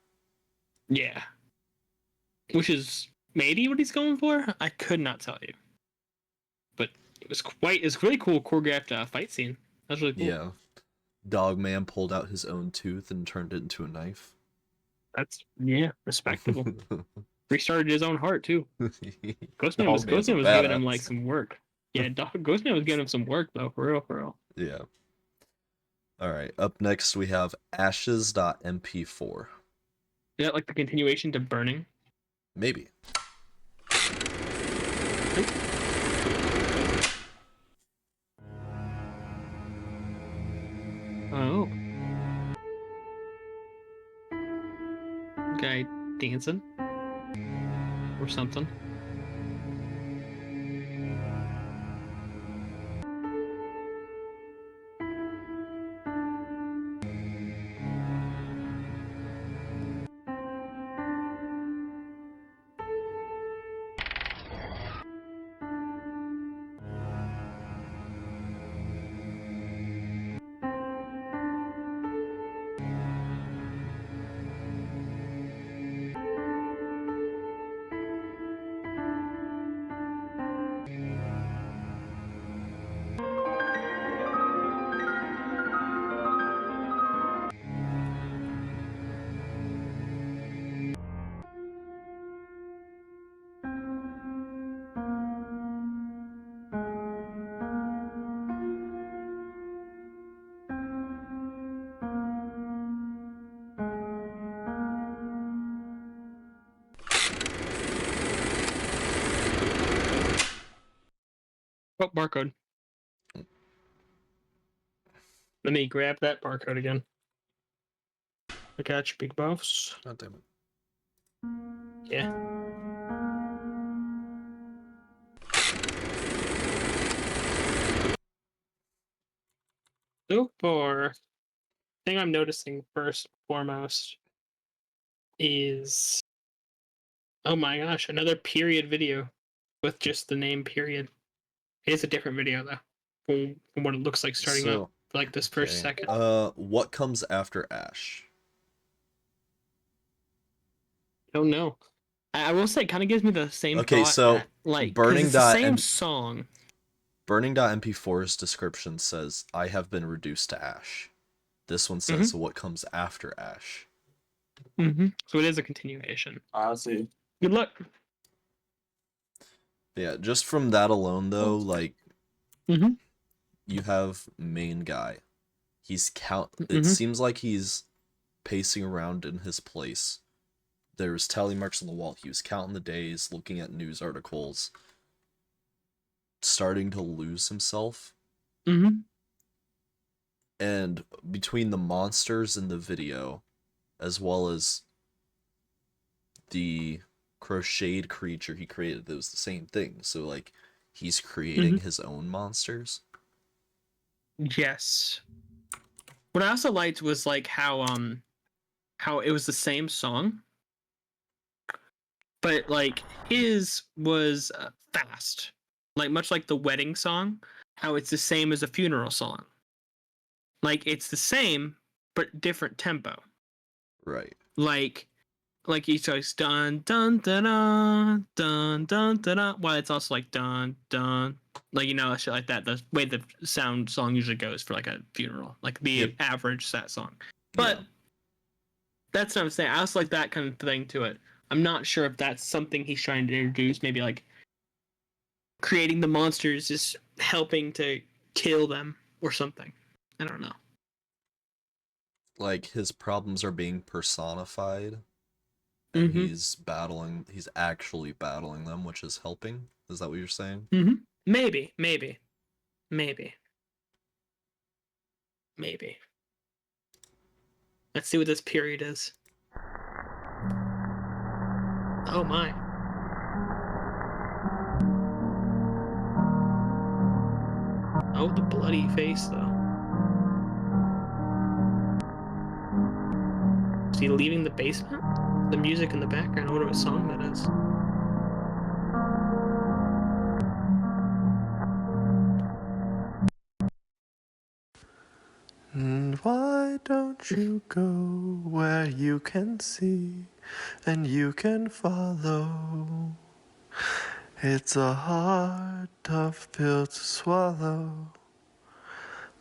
Yeah. Which is maybe what he's going for. I could not tell you, but it's really cool choreographed fight scene. That's really cool. Yeah. Dogman pulled out his own tooth and turned it into a knife. That's respectable. Restarted his own heart too. Dogman's a Ghostman was giving him like badass. some work. Yeah, Ghostman was giving him some work though, for real, for real. Yeah. Alright, up next we have ashes.mp4. Is that like the continuation to Burning? Maybe. Oh, guy dancing or something. Oh, barcode. Let me grab that barcode again. I got you, big boss. God damn it. Yeah. So far, thing I'm noticing first and foremost is, oh my gosh, another period video with just the name period. It's a different video though, from what it looks like starting up So, for like this first okay. second. What comes after Ash? I don't know. I will say, it kind of gives me the same Okay, thought so that like because it's the same burning.m song. burning.mp4's description says, I have been reduced to ash. This one says, Mm-hmm. what comes after Ash? Mm-hmm. So it is a continuation. I see. Good luck. Yeah, just from that alone, though, like, Mm-hmm. You have main guy. It Mm-hmm. seems like he's pacing around in his place. There's tally marks on the wall. He was counting the days, looking at news articles, starting to lose himself. Mm-hmm. And between the monsters in the video, as well as the crocheted creature he created, it was the same thing. So, like, he's Mm-hmm. creating his own monsters. Yes. What I also liked was like how it was the same song, but like his was fast, like much like the wedding song. How it's the same as a funeral song. Like it's the same but different tempo. Right. Like he starts dun dun dun dun dun dun dun dun, while it's also like dun dun, like shit like that. The way the song usually goes for like a funeral, like the Yep. average sad song. Yeah. But that's what I'm saying. I also like that kind of thing to it. I'm not sure if that's something he's trying to introduce. Maybe like creating the monsters is helping to kill them or something. I don't know. Like, his problems are being personified, and Mm-hmm. he's actually battling them, which is helping. Is that what you're saying? Mm-hmm. Maybe. Let's see what this period is. Oh my. Oh, the bloody face though. Is he leaving the basement? The music in the background. I wonder what song that is. And why don't you go where you can see and you can follow? It's a hard, tough pill to swallow,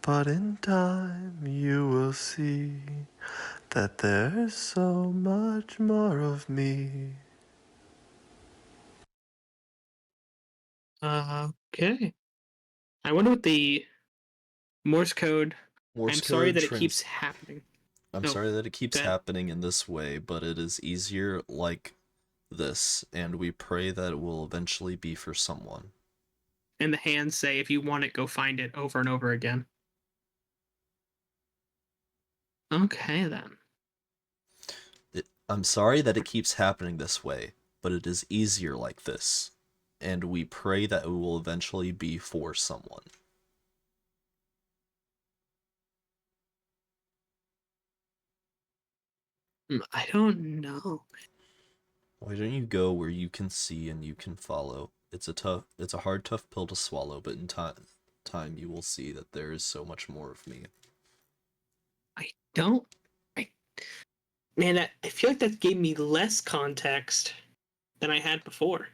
but in time you will see that there's so much more of me. Okay. I wonder what the Morse code. Morse I'm sorry code that it keeps happening. I'm Oh, sorry that it keeps that. happening in this way, but it is easier like this, and we pray that it will eventually be for someone. And the hands say, if you want it, go find it over and over again. Okay, then. I'm sorry that it keeps happening this way, but it is easier like this, and we pray that it will eventually be for someone. I don't know. Why don't you go where you can see and you can follow? It's a hard, tough pill to swallow, but in time you will see that there is so much more of me. I don't. I, man, I feel like that gave me less context than I had before.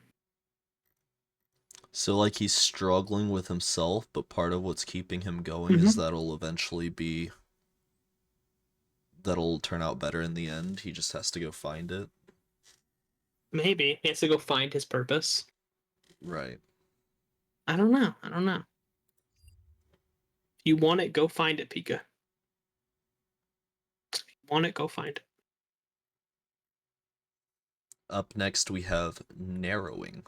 So, like, he's struggling with himself, but part of what's keeping him going is Mm-hmm. that'll turn out better in the end. He just has to go find it. Maybe he has to go find his purpose. Right. I don't know. If you want it, go find it, Pika. If you want it, go find it. Up next, we have narrowing.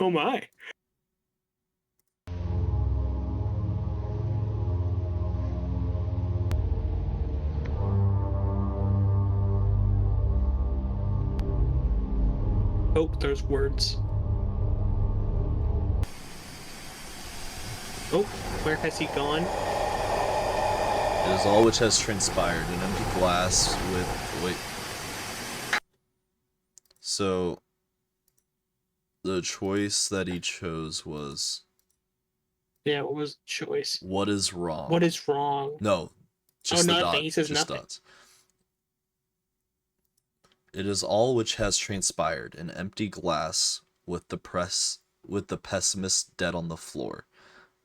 Oh my. Oh, there's words. Oh, where has he gone? It is all which has transpired. An empty glass with... Wait. So, the choice that he chose was... Yeah, what was the choice? What is wrong? What is wrong? No, just the nothing. dot. He says Just nothing. dots. It is all which has transpired. An empty glass with the pessimist dead on the floor.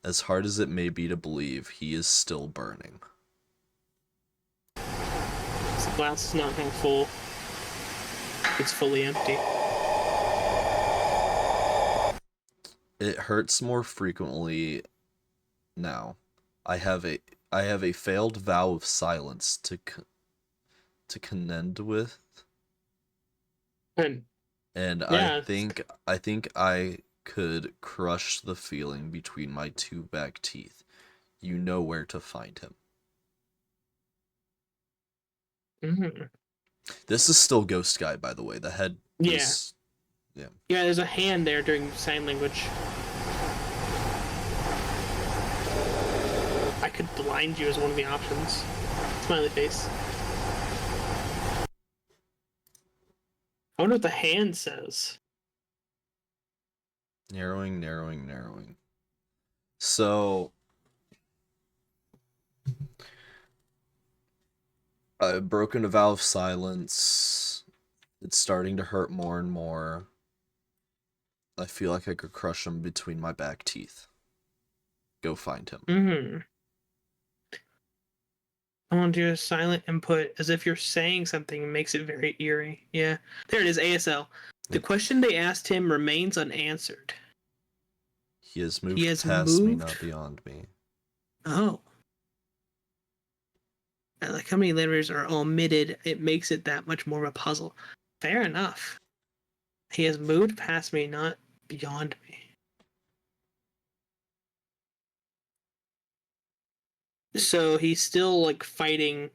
As hard as it may be to believe, he is still burning. The glass is not half full. It's fully empty. It hurts more frequently now. I have a I have a failed vow of silence to contend with, And and yeah, I think I could crush the feeling between my two back teeth. You know where to find him. mhm. This is still Ghost Guy, by the way. The head Yeah, is yeah. yeah. There's a hand there during sign language. I could blind you as one of the options. Smiley face. I wonder what the hand says. Narrowing, narrowing, narrowing. So I've broken a vow of silence. It's starting to hurt more and more. I feel like I could crush him between my back teeth. Go find him. Mm-hmm. I want to do a silent input as if you're saying something and makes it very eerie. Yeah. There it is, ASL. The Yep. question they asked him remains unanswered. He has He moved has past me, moved. not beyond me. Oh. I like how many letters are omitted. It makes it that much more of a puzzle. Fair enough. He has moved past me, not beyond me. So he's still like fighting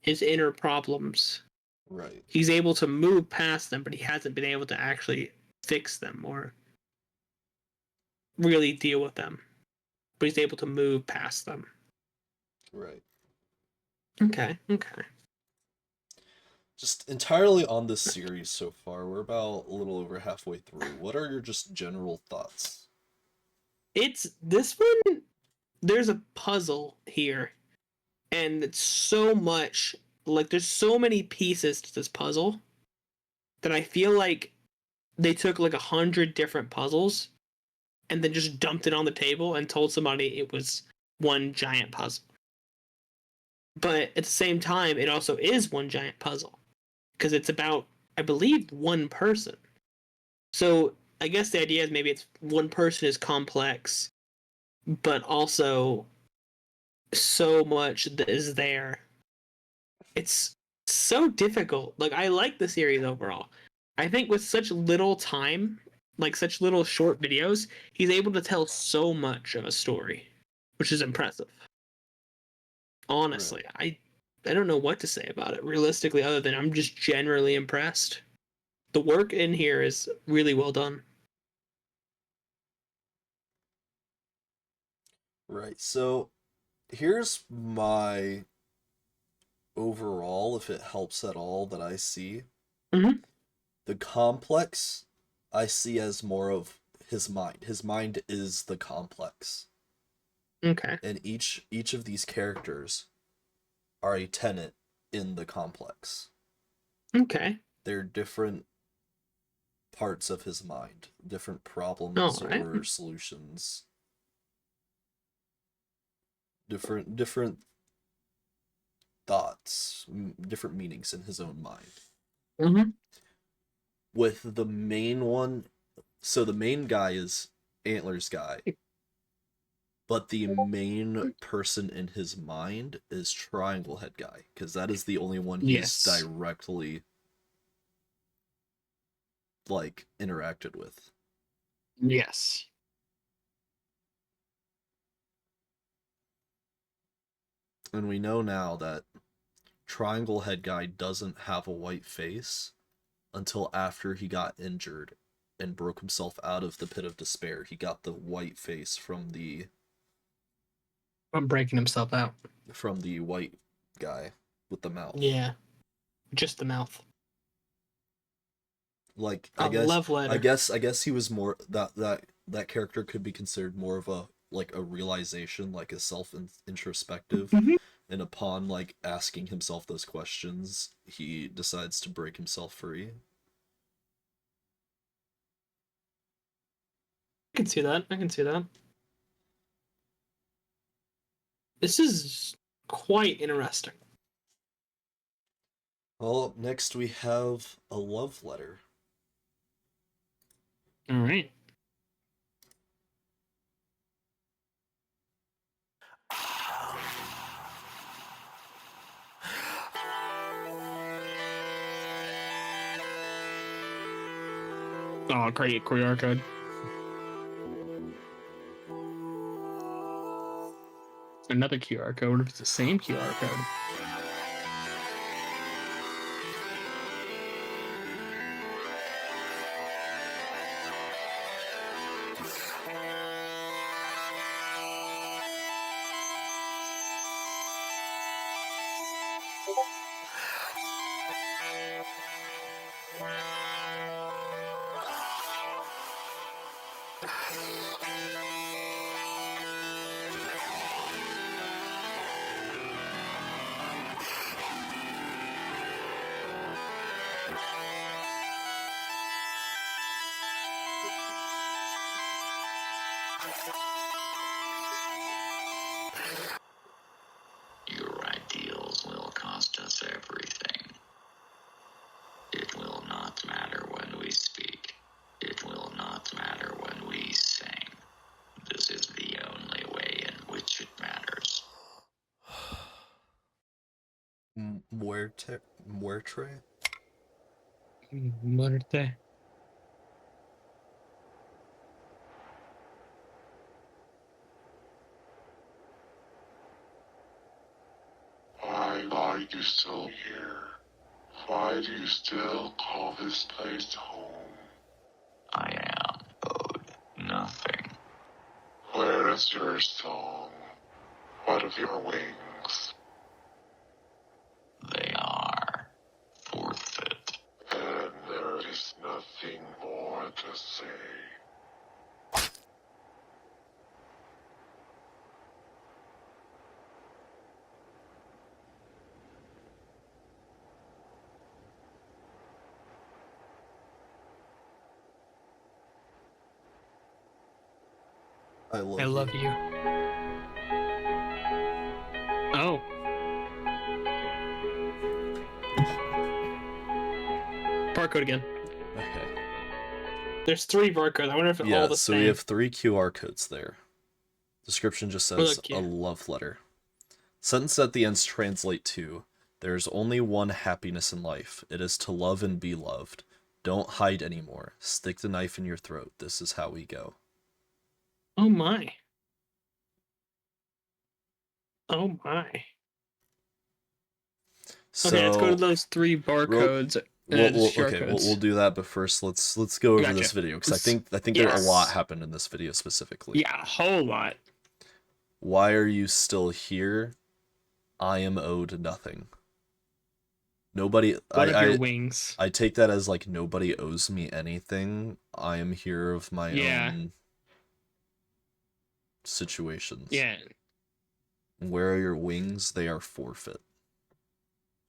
his inner problems. Right. He's able to move past them, but he hasn't been able to actually fix them or really deal with them. But he's able to move past them. Right. Okay, okay. Just entirely on this series so far. We're about a little over halfway through. What are your just general thoughts? It's this one. There's a puzzle here, and it's so much. Like, there's so many pieces to this puzzle that I feel like they took like 100 different puzzles and then just dumped it on the table and told somebody it was one giant puzzle. But at the same time, it also is one giant puzzle because it's about, I believe, one person. So I guess the idea is maybe it's one person is complex, but also so much that is there. It's so difficult. Like, I like the series overall. I think with such little time, like such little short videos, he's able to tell so much of a story, which is impressive. Right. Honestly, I don't know what to say about it realistically other than I'm just generally impressed. The work in here is really well done. Right. So here's my overall, if it helps at all, that I see. Mm-hmm. The complex I see as more of his mind. His mind is the complex. Okay. And each of these characters are a tenant in the complex. Okay. They're different parts of his mind, different All problems right. or solutions, different thoughts, different meanings in his own mind. Mm-hmm. With the main one, so the main guy is Antlers guy, but the main person in his mind is Triangle Head guy, because that is the only one he's Yes. directly like interacted with. Yes. And we know now that Triangle Head guy doesn't have a white face until after he got injured and broke himself out of the pit of despair. He got the white face I'm breaking himself out. from the white guy with the mouth. Yeah. Just the mouth. Like A love letter. I guess he was more that character could be considered more of a like a realization, like a self introspective, Mm-hmm. and upon like asking himself those questions, he decides to break himself free. I can see that. I can see that. This is quite interesting. Well, up next we have a love letter. All right. Oh, great QR code. Another QR code. What if it's the same QR code? Your ideals will cost us everything. It will not matter when we speak. It will not matter when we sing. This is the only way in which it matters. Muerte? Muerte. Why are you still here? Why do you still call this place home? I am owed nothing. Where is your song? What of your wings? They are forfeit. And there is nothing more to say. I love I love you. Oh. Barcode again. Okay. There's 3 barcodes. I wonder if Yeah, all the so same. we have 3 QR codes there. Description just says Look, yeah. a love letter. Sentence at the ends translate to: there's only one happiness in life. It is to love and be loved. Don't hide anymore. Stick the knife in your throat. This is how we go. Oh my. Oh my. So Okay, let's go to those 3 barcodes and QR okay, codes. we'll do that, but first let's go over this Gotcha. video because I think there a Yes. lot happened in this video specifically. Yeah, a whole lot. Why are you still here? I am owed nothing. Nobody. What of your wings? I take that as like nobody owes me anything. I am here of my Yeah. own situations. Yeah. Where are your wings? They are forfeit.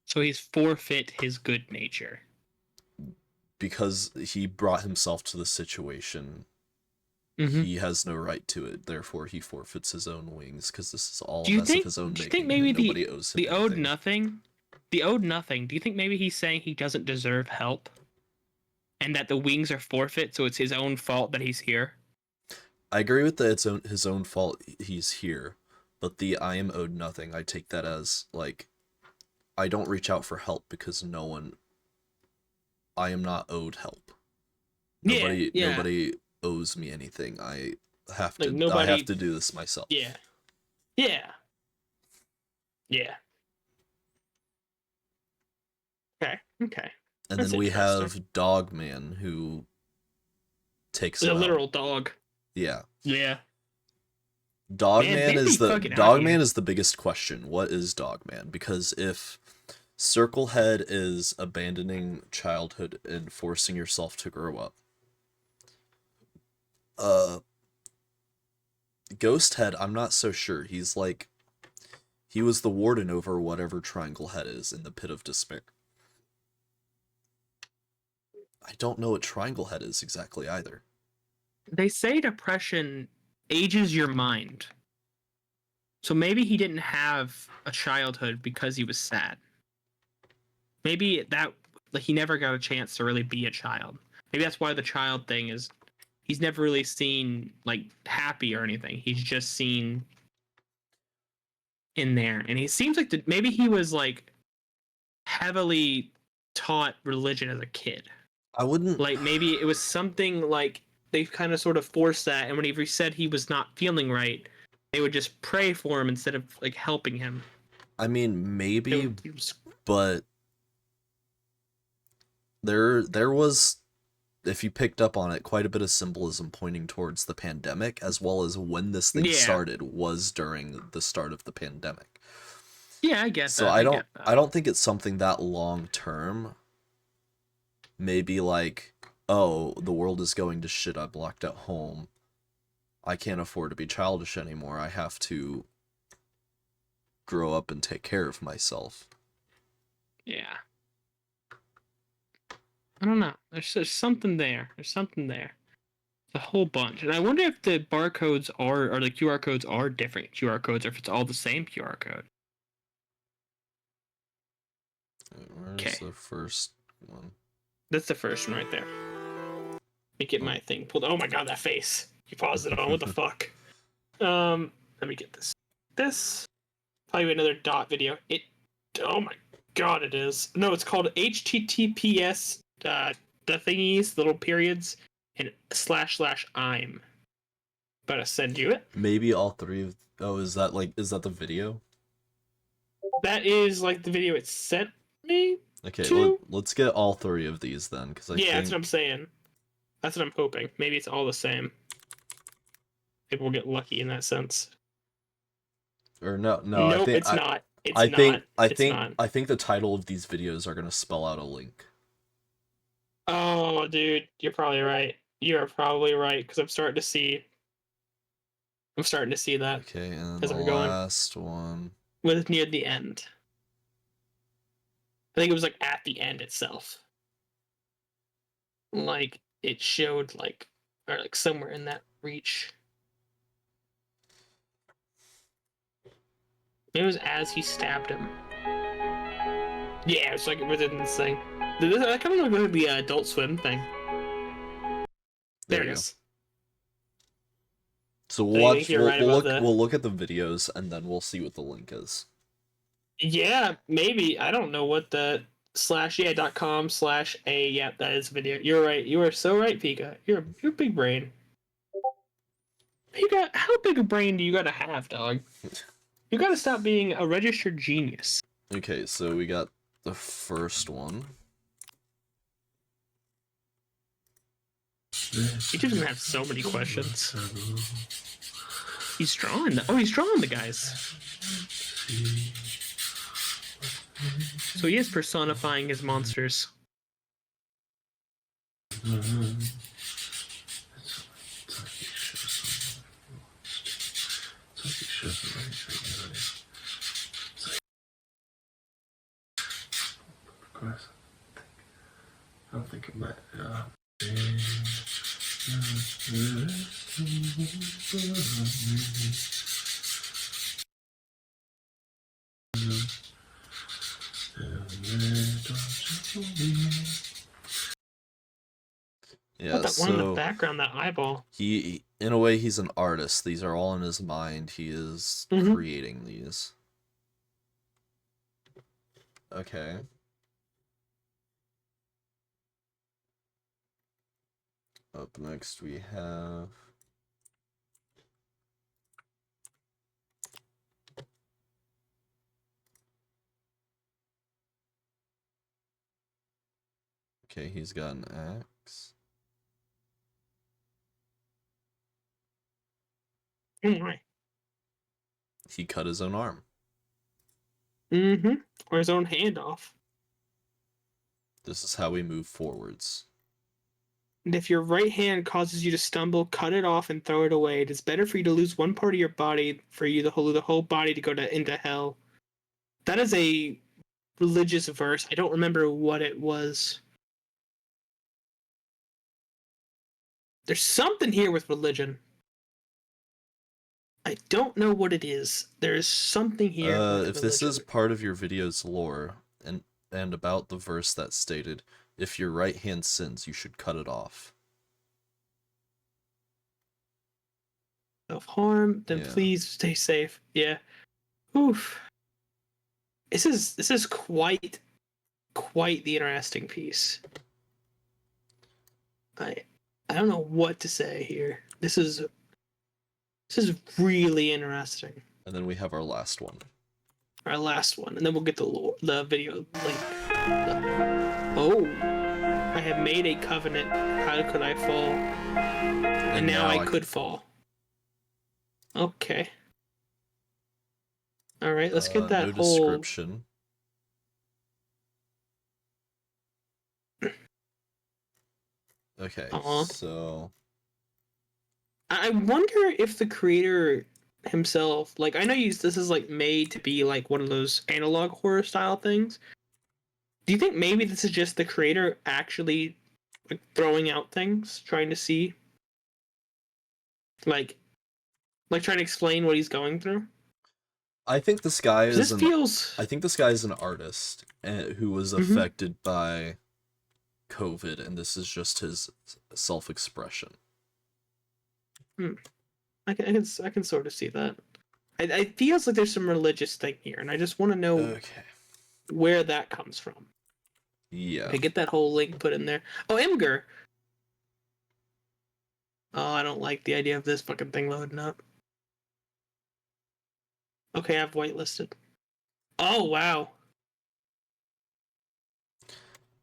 So he's forfeit his good nature. Because he brought himself to the situation, Mm-hmm. he has no right to it. Therefore, he forfeits his own wings because this is all Do you of think? his own Do you making. think maybe and nobody owes him the owed anything. nothing? The owed nothing. Do you think maybe he's saying he doesn't deserve help, and that the wings are forfeit, so it's his own fault that he's here? I agree with that it's his own fault he's here, but the I am owed nothing, I take that as like I don't reach out for help because I am not owed help. Nobody owes me anything. I have Like, to nobody- I have to do this myself. Yeah. Okay. And That's then we interesting. have Dogman who takes The him out. literal dog. Yeah. Yeah. Dogman is the fucking out Dogman here. is the biggest question. What is Dogman? Because if Circlehead is abandoning childhood and forcing yourself to grow up, Ghosthead, I'm not so sure. He's like he was the warden over whatever Triangle Head is in the Pit of Despair. I don't know what Triangle Head is exactly either. They say depression ages your mind. So maybe he didn't have a childhood because he was sad. Maybe that like he never got a chance to really be a child. Maybe that's why the child thing is he's never really seen like happy or anything. He's just seen in there. And he seems like maybe he was like heavily taught religion as a kid. I wouldn't. Like maybe it was something like they kind of sort of forced that, and whenever he said he was not feeling right, they would just pray for him instead of like helping him. I mean, maybe, It was- but there was, if you picked up on it, quite a bit of symbolism pointing towards the pandemic, as well as when this thing Yeah. started was during the start of the pandemic. Yeah, I get So that. I get that. I don't think it's something that long term. Maybe like, oh, the world is going to shit. I'm locked at home. I can't afford to be childish anymore. I have to grow up and take care of myself. Yeah. I don't know. There's something there. There's something there. A whole bunch. And I wonder if the barcodes are, or the QR codes are different QR codes, or if it's all the same QR code. Where's Okay. the first one? That's the first one right there. Let me get my thing pulled. Oh my god, that face. You paused it on. What the fuck? Let me get this. This probably another dot video. It. Oh my god, it is. No, it's called HTTPS. The thingies, the little periods, and / I'm. About to send you it. Maybe all three of. Oh, is that the video? That is like the video it sent me. Okay, Two? let's get all three of these then, because I Yeah, think. that's what I'm saying. That's what I'm hoping. Maybe it's all the same. Maybe we'll get lucky in that sense. Or no, Nope, it's not. I think the title of these videos are gonna spell out a link. Oh, dude, you're probably right. You are probably right because I'm starting to see. I'm starting to see that Okay, and as the we're going last one. with near the end. I think it was like at the end itself. Like it showed like or like somewhere in that reach. It was as he stabbed him. Yeah, it's like within this thing. That kind of looked like the Adult Swim thing. There it you is. So we'll So you watch. think you're right about the- We'll look at the videos and then we'll see what the link is. Yeah, maybe. I don't know what the /yeah.com/a. Yeah, that is video. You're right. You are so right, Pika. You're big brain. Pika, how big a brain do you gotta have, dog? You gotta stop being a registered genius. Okay, so we got the first one. He just gonna have so many questions. He's drawing. He's drawing the guys. So he is personifying his monsters. I don't think it might. Yeah, That one in the so background, that eyeball. he, in a way, he's an artist. These are all in his mind. He is Mhm. creating these. Okay. Up next we have. Okay, he's got an axe. Oh my. He cut his own arm. Mm-hmm. Or his own hand off. This is how we move forwards. And if your right hand causes you to stumble, cut it off and throw it away. It is better for you to lose one part of your body for you the whole body to go into hell. That is a religious verse. I don't remember what it was. There's something here with religion. I don't know what it is. There's something here with If this is religion. part of your video's lore and about the verse that stated, if your right hand sins, you should cut it off. Self-harm, then Yeah. please stay safe. Yeah. Oof. This is quite the interesting piece. I I don't know what to say here. This is really interesting. And then we have our last one. Our last one, and then we'll get the video link. Oh, I have made a covenant. How could I fall? And now I could fall. Okay. All right, let's get that no whole. description. Okay, so I wonder if the creator himself, like, I know this is like made to be like one of those analog horror style things. Do you think maybe this is just the creator actually like throwing out things, trying to see, like trying to explain what he's going through? I think this guy is I think this guy is an artist who was affected by COVID, and this is just his self-expression. I can sort of see that. I feels like there's some religious thing here, and I just want to know where that comes from. Yeah. Okay, get that whole link put in there. Oh, Imgur. Oh, I don't like the idea of this fucking thing loading up. Okay, I've whitelisted. Oh, wow.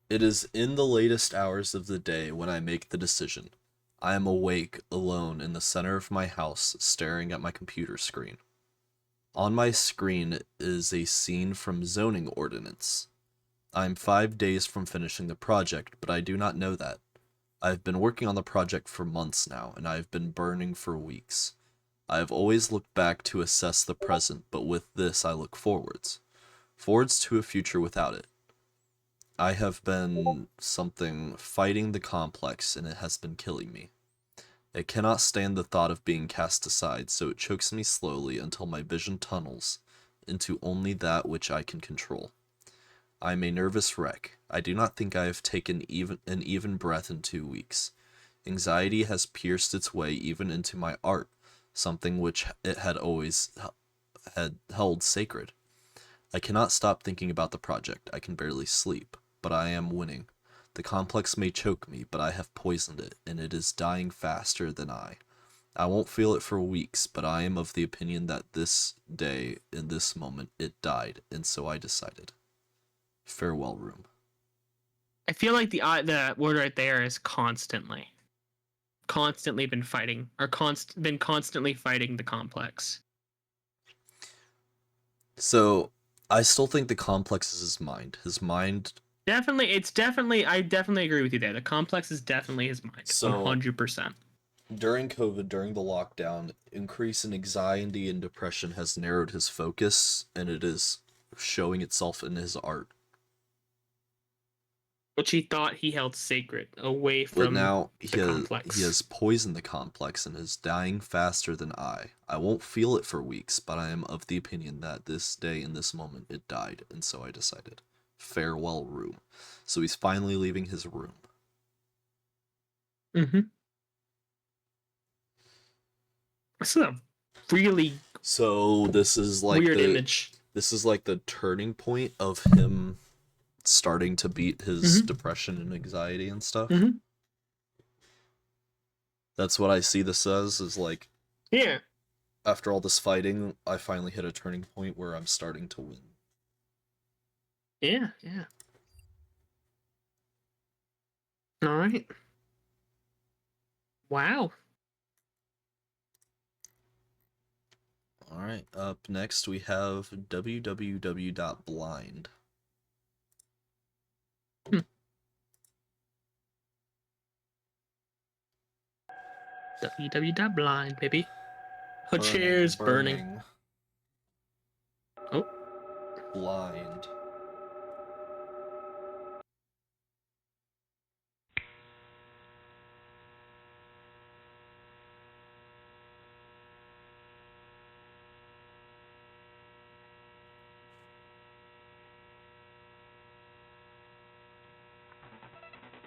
It is in the latest hours of the day when I make the decision. I am awake, alone, in the center of my house, staring at my computer screen. On my screen is a scene from Zoning Ordinance. I am 5 days from finishing the project, but I do not know that. I have been working on the project for months now, and I have been burning for weeks. I have always looked back to assess the present, but with this I look forwards. Forwards to a future without it. I have been fighting the complex, and it has been killing me. It cannot stand the thought of being cast aside, so it chokes me slowly until my vision tunnels into only that which I can control. I am a nervous wreck. I do not think I have taken an even breath in 2 weeks. Anxiety has pierced its way even into my art, something which it had always held sacred. I cannot stop thinking about the project. I can barely sleep, but I am winning. The complex may choke me, but I have poisoned it, and it is dying faster than I. I won't feel it for weeks, but I am of the opinion that this day, in this moment, it died, and so I decided. Farewell, room. I feel like the word right there is constantly. Constantly been fighting, or been constantly fighting the complex. So, I still think the complex is his mind. His mind... Definitely, I definitely agree with you there. The complex is definitely his mind, So, 100%. During COVID, during the lockdown, increase in anxiety and depression has narrowed his focus, and it is showing itself in his art. Which he thought he held sacred, away from But now the complex. He has poisoned the complex and is dying faster than I. I won't feel it for weeks, but I am of the opinion that this day in this moment it died, and so I decided. Farewell, room. So he's finally leaving his room. Mm-hmm. This is a really this is like weird image. This is like the turning point of him starting to beat his depression and anxiety and stuff. That's what I see this as, is like, yeah, after all this fighting, I finally hit a turning point where I'm starting to win. Yeah. All right. Wow. Alright, up next we have www.blind. www.blind, baby. Her chair's burning. Oh. Blind.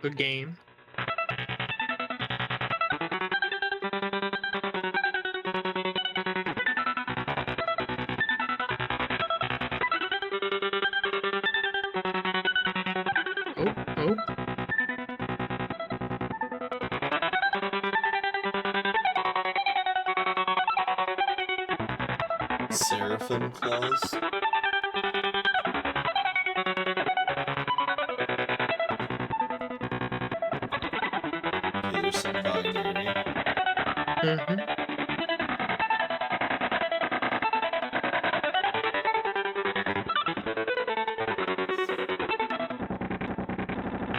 Good game. Oh. Seraphim claws. Okay, there's some binary. Mm-hmm.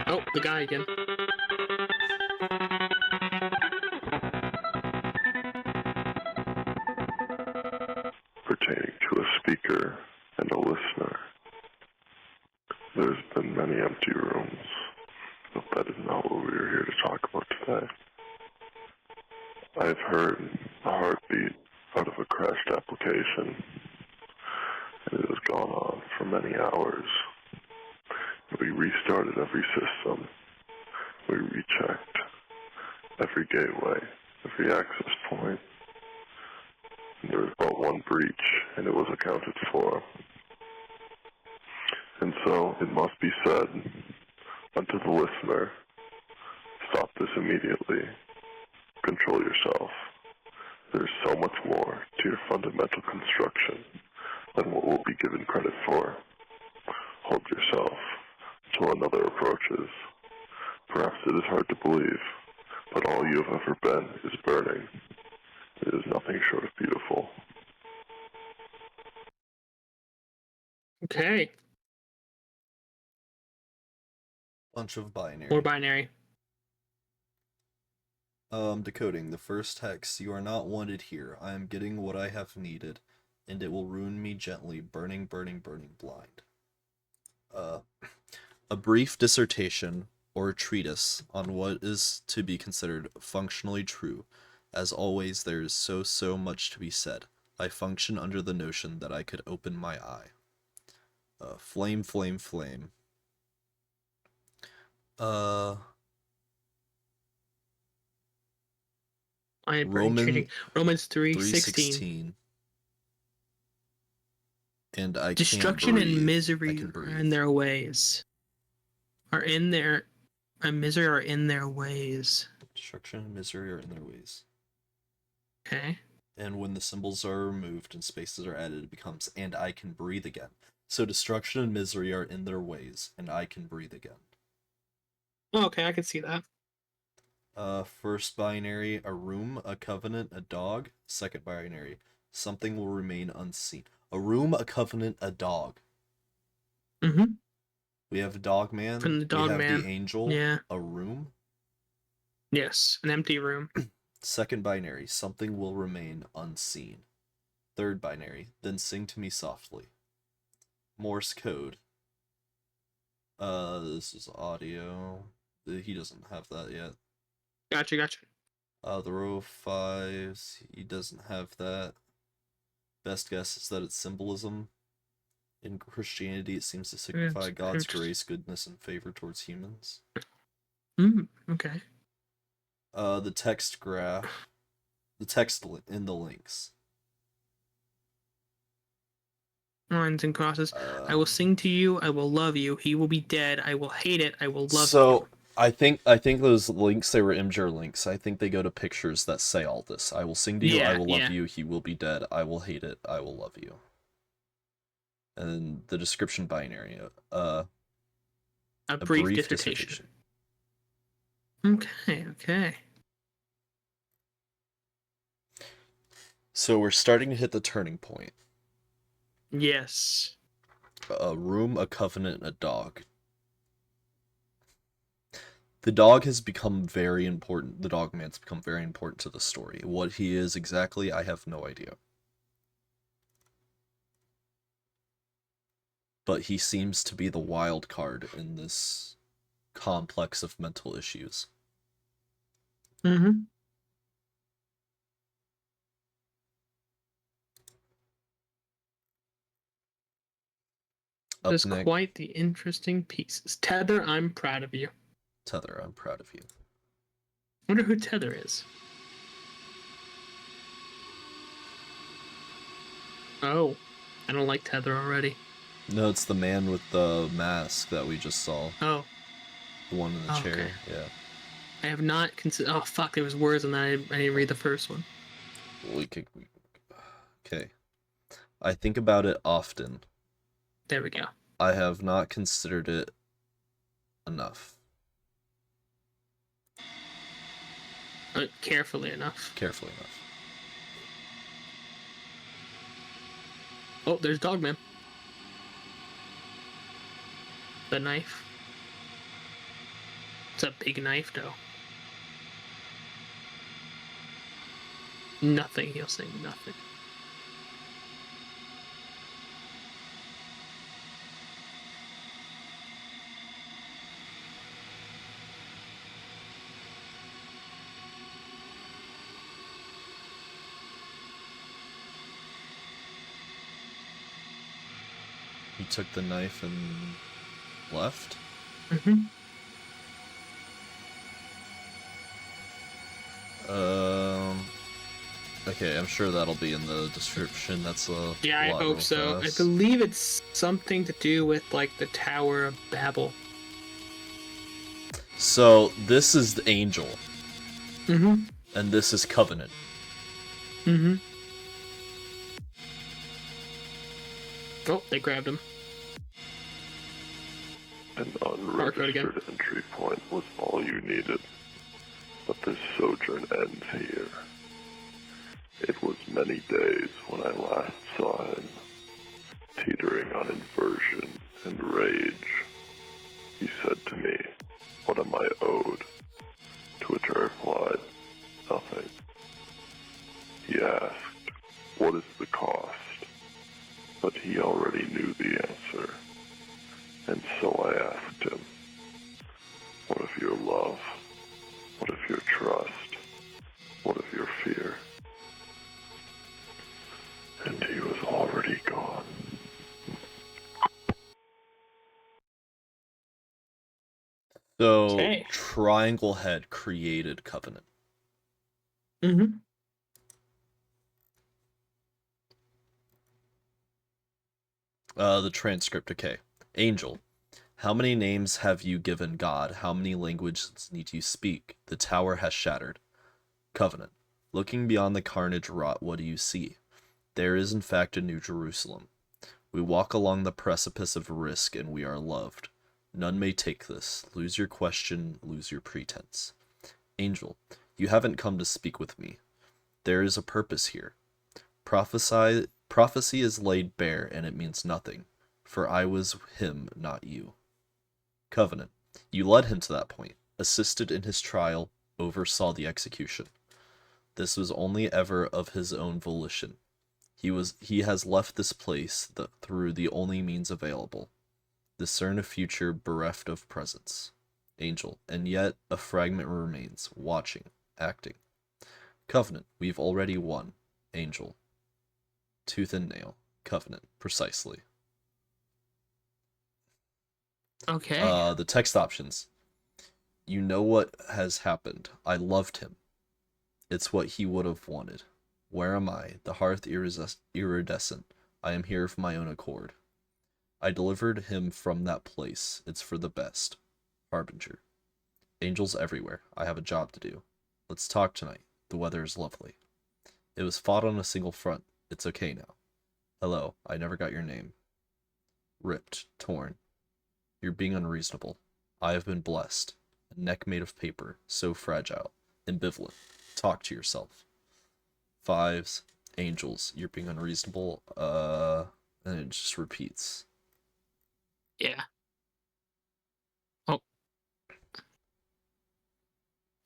Oh, the guy again. Pertaining to a speaker and a listener, there's been many empty rooms, but that is not what we are here to talk about today. I've heard a heartbeat out of a crashed application, and it has gone on for many hours. We restarted every system. We rechecked every gateway, every access point. And there was but one breach, and it was accounted for. And so it must be said unto the listener, stop this immediately. Control yourself. There's so much more to your fundamental construction than what will be given credit for. Hold yourself till another approaches. Perhaps it is hard to believe, but all you have ever been is burning. It is nothing short of beautiful. Okay. Bunch of binary. More binary. Decoding the first hex. You are not wanted here. I am getting what I have needed, and it will ruin me gently, burning, burning, burning blind. A brief dissertation or a treatise on what is to be considered functionally true. As always, there is so much to be said. I function under the notion that I could open my eye. Flame, flame, flame. I am burning, changing. Romans 3:16. 3:16. And I Destruction can't breathe. and misery I can are breathe. in their ways. Are in their and misery are in their ways. Destruction and misery are in their ways. Okay. And when the symbols are removed and spaces are added, it becomes, and I can breathe again. So destruction and misery are in their ways, and I can breathe again. Oh, okay, I can see that. First binary, a room, a covenant, a dog. Second binary, something will remain unseen. A room, a covenant, a dog. Mm-hmm. We have a dog man. From the dog we have man. the angel. Yeah. A room. Yes, an empty room. Second binary, something will remain unseen. Third binary, then sing to me softly. Morse code. This is audio. He doesn't have that yet. Gotcha. The row of fives, he doesn't have that. Best guess is that it's symbolism. In Christianity, it seems to signify God's grace, goodness, and favor towards humans. Okay. The text graph. The text in the links. Lines and crosses. I will sing to you. I will love you. He will be dead. I will hate it. I will love you. So I think those links, they were Imgur links. I think they go to pictures that say all this. I will sing to you. I will love you. He will be dead. I will hate it. I will love you. And the description binary. A brief dissertation. Okay. So we're starting to hit the turning point. Yes. A room, a covenant, a dog. The dog has become very important. The dog man's become very important to the story. What he is exactly, I have no idea. But he seems to be the wild card in this complex of mental issues. Mm-hmm. That's quite the interesting pieces. Tether, I'm proud of you. Tether, I'm proud of you. I wonder who Tether is. Oh, I don't like Tether already. No, it's the man with the mask that we just saw. Oh. The one in the chair, okay. Yeah. I have not considered. Oh, fuck, there was words on that. I didn't read the first one. We could... Okay. I think about it often. There we go. I have not considered it enough. Carefully enough. Carefully enough. Oh, there's Dogman. The knife. It's a big knife, though. Nothing, he'll say nothing. He took the knife and left? Mm-hmm. Okay, I'm sure that'll be in the description. That's a Yeah, I lot hope real so. fast. I believe it's something to do with, like, the Tower of Babel. So, this is the Angel, Mm-hmm. and this is Covenant. Mm-hmm. Oh, they grabbed him. An Mark out again. unregistered entry point was all you needed. But this sojourn ends here. It was many days when I last saw him, teetering on inversion and rage. He said to me, "What am I owed?" To which I replied, "Nothing." He asked, "What is the cost?" But he already knew the answer. And so I asked him, "What of your love? What of your trust? What of your fear?" And he was already gone. So, Okay. Triangle Head created Covenant. Mm-hmm. The transcript, okay. Angel, how many names have you given God? How many languages need you speak? The tower has shattered. Covenant, looking beyond the carnage wrought, what do you see? There is in fact a new Jerusalem. We walk along the precipice of risk, and we are loved. None may take this. Lose your question, lose your pretense. Angel, you haven't come to speak with me. There is a purpose here. Prophecy is laid bare, and it means nothing, for I was him, not you. Covenant, you led him to that point, assisted in his trial, oversaw the execution. This was only ever of his own volition. He has left this place through the only means available. Discern a future bereft of presence. Angel, and yet a fragment remains, watching, acting. Covenant, we've already won. Angel, tooth and nail. Covenant, precisely. Okay. The text options. You know what has happened. I loved him. It's what he would have wanted. Where am I? The hearth iridescent. I am here of my own accord. I delivered him from that place. It's for the best. Harbinger. Angels everywhere. I have a job to do. Let's talk tonight. The weather is lovely. It was fought on a single front. It's okay now. Hello. I never got your name. Ripped. Torn. You're being unreasonable. I have been blessed. A neck made of paper. So fragile. Ambivalent. Talk to yourself. Fives. Angels. You're being unreasonable. And it just repeats. Yeah. Oh.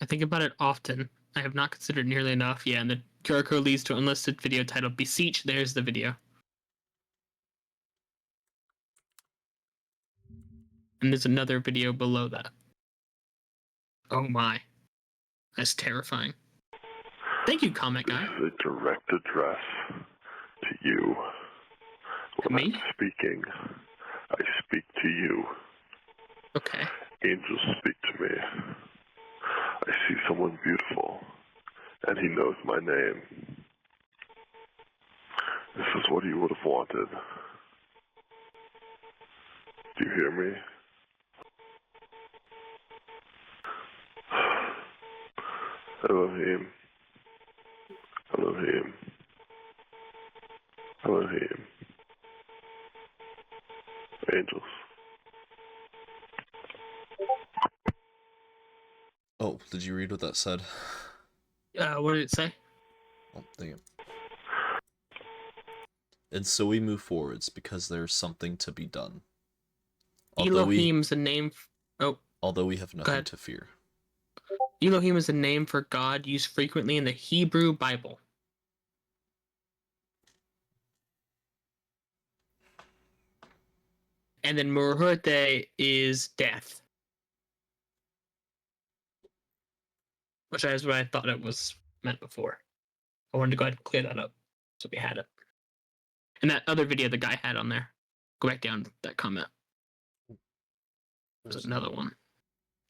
I think about it often. I have not considered nearly enough. Yeah, and the QR code leads to an unlisted video titled Beseech. There's the video. And there's another video below that. Oh my. That's terrifying. Thank you, comment This guy. is a direct address to you. When Me? I'm speaking, I speak to you. Okay. Angels speak to me. I see someone beautiful, and he knows my name. This is what he would have wanted. Do you hear me? Elohim. Elohim. Elohim. angels. Oh, did you read what that said? What did it say? Oh, dang it. And so we move forwards because there's something to be done. Elohim's a name. Although we have Go nothing ahead. to fear. Elohim is a name for God used frequently in the Hebrew Bible. And then Muerte is death. Which is what I thought it was meant before. I wanted to go ahead and clear that up. So we had it. And that other video the guy had on there. Go back down to that comment. There's another one.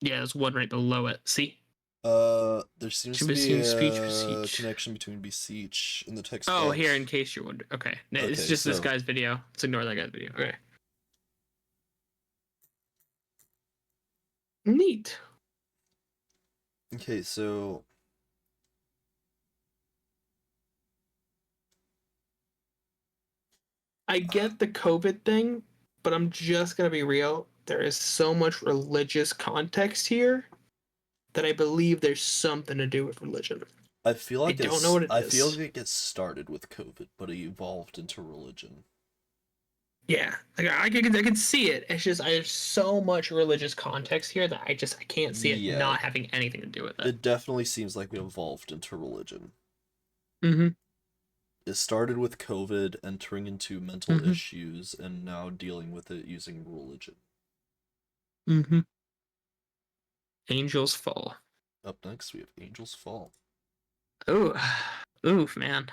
Yeah, there's one right below it. See? There seems to be Speech a beseech. connection between beseech in the text Oh, box. here, in case you're wondering. Okay. No, it's Okay, just this so- guy's video. Let's ignore that guy's video. Okay. Neat. Okay, so I get the COVID thing, but I'm just gonna be real. There is so much religious context here that I believe there's something to do with religion. I feel like I don't know what it I feel is. like it started with COVID, but it evolved into religion. Yeah, I can see it. It's just there's so much religious context here that I can't see it Yeah. not having anything to do with it. It definitely seems like it evolved into religion. Mm-hmm. It started with COVID entering into mental issues and now dealing with it using religion. Mm-hmm. Angels Fall. Up next, we have Angels Fall. Oh, oof, man.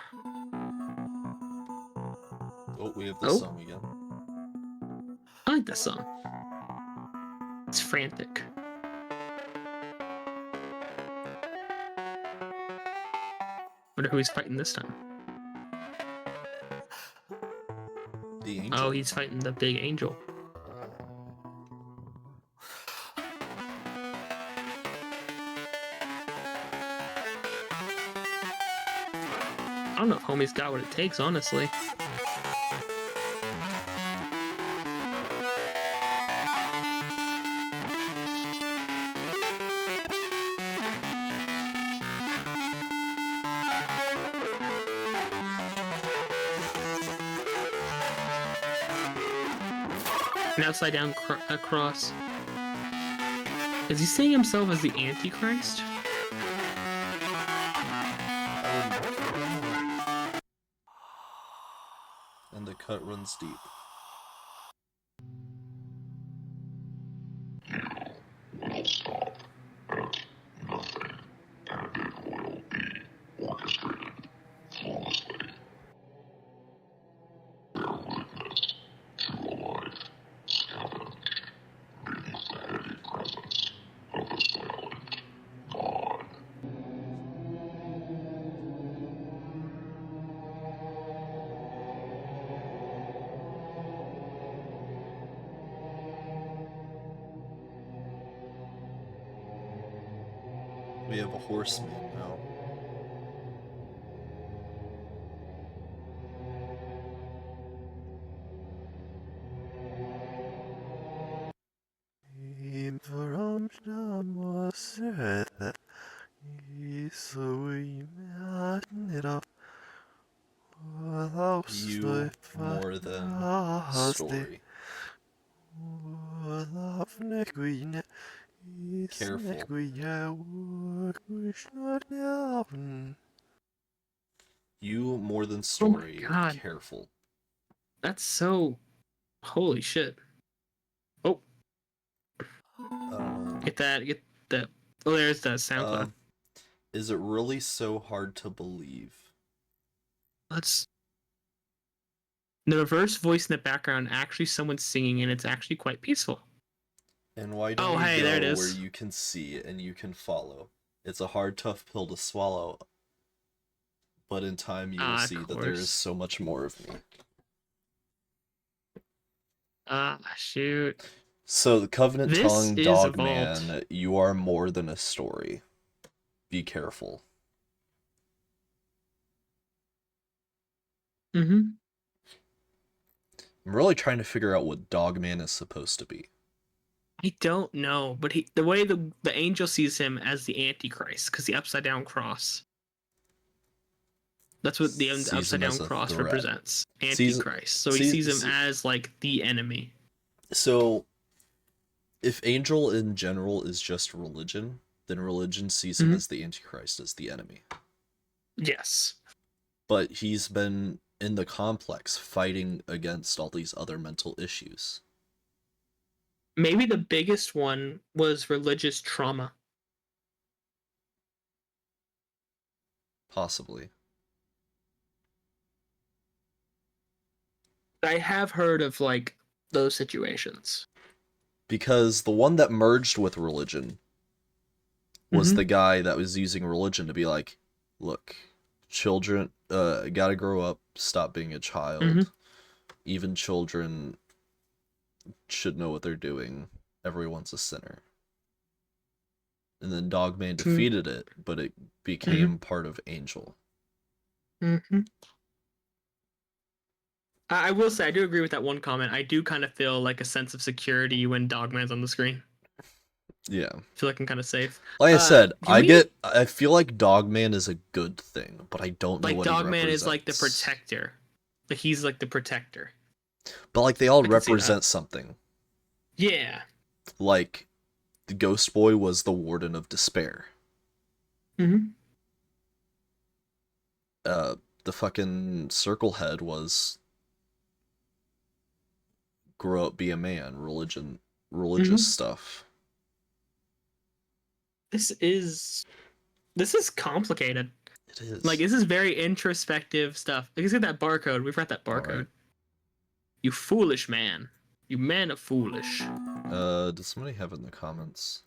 Oh, we have this song again. I like this song. It's frantic. Wonder who he's fighting this time. The Angel. Oh, he's fighting the big angel. I don't know if homie's got what it takes, honestly. An upside down cross. Is he seeing himself as the Antichrist? And the cut runs deep. You will stop at nothing, and it will be orchestrated flawlessly. Bear witness to a life scavenged beneath the heavy presence of the silent God. We have a horseman now. You more than story. Careful. You more than story. Oh my God. Careful. That's so... Holy shit. Oh. Get that. Oh, there's that SoundCloud. Is it really so hard to believe? Let's... The reverse voice in the background, actually someone singing, and it's actually quite peaceful. And why don't you hey, go there it is. where you can see and you can follow? It's a hard, tough pill to swallow, but in time you will see that there is so much more of me. Shoot. So the Covenant This Tongue is Dog a vault. Man, you are more than a story. Be careful. Mm-hmm. I'm really trying to figure out what Dogman is supposed to be. I don't know, but the way the angel sees him as the Antichrist, because the upside down cross. That's what the Sees upside him as down a cross threat. represents. Sees Antichrist. So he sees sees him as like the enemy. so if angel in general is just religion, then religion sees him Mhm. as the Antichrist, as the enemy. Yes. But he's been in the complex fighting against all these other mental issues. Maybe the biggest one was religious trauma. Possibly. I have heard of like those situations. Because the one that merged with religion was Mhm. the guy that was using religion to be like, look, children gotta grow up, stop being a child. Mhm. Even children should know what they're doing. Everyone's a sinner. And then Dogman defeated it, but it became part of Angel. Mm-hmm. I will say I do agree with that one comment. I do kind of feel like a sense of security when Dogman's on the screen. Yeah. I feel like I'm kind of safe. Like I said, can I feel like Dogman is a good thing, but I don't know like what he Dogman represents. is like the protector. Like he's like the protector. But like they all I can see represent that. something. Yeah. Like the Ghost Boy was the Warden of Despair. Mm-hmm. The fucking Circle Head was grow up, be a man, religious stuff. This is complicated. It is. Like this is very introspective stuff. Like, look at that barcode. We forgot that barcode. Right. You foolish man. You man of foolish. Does somebody have it in the comments?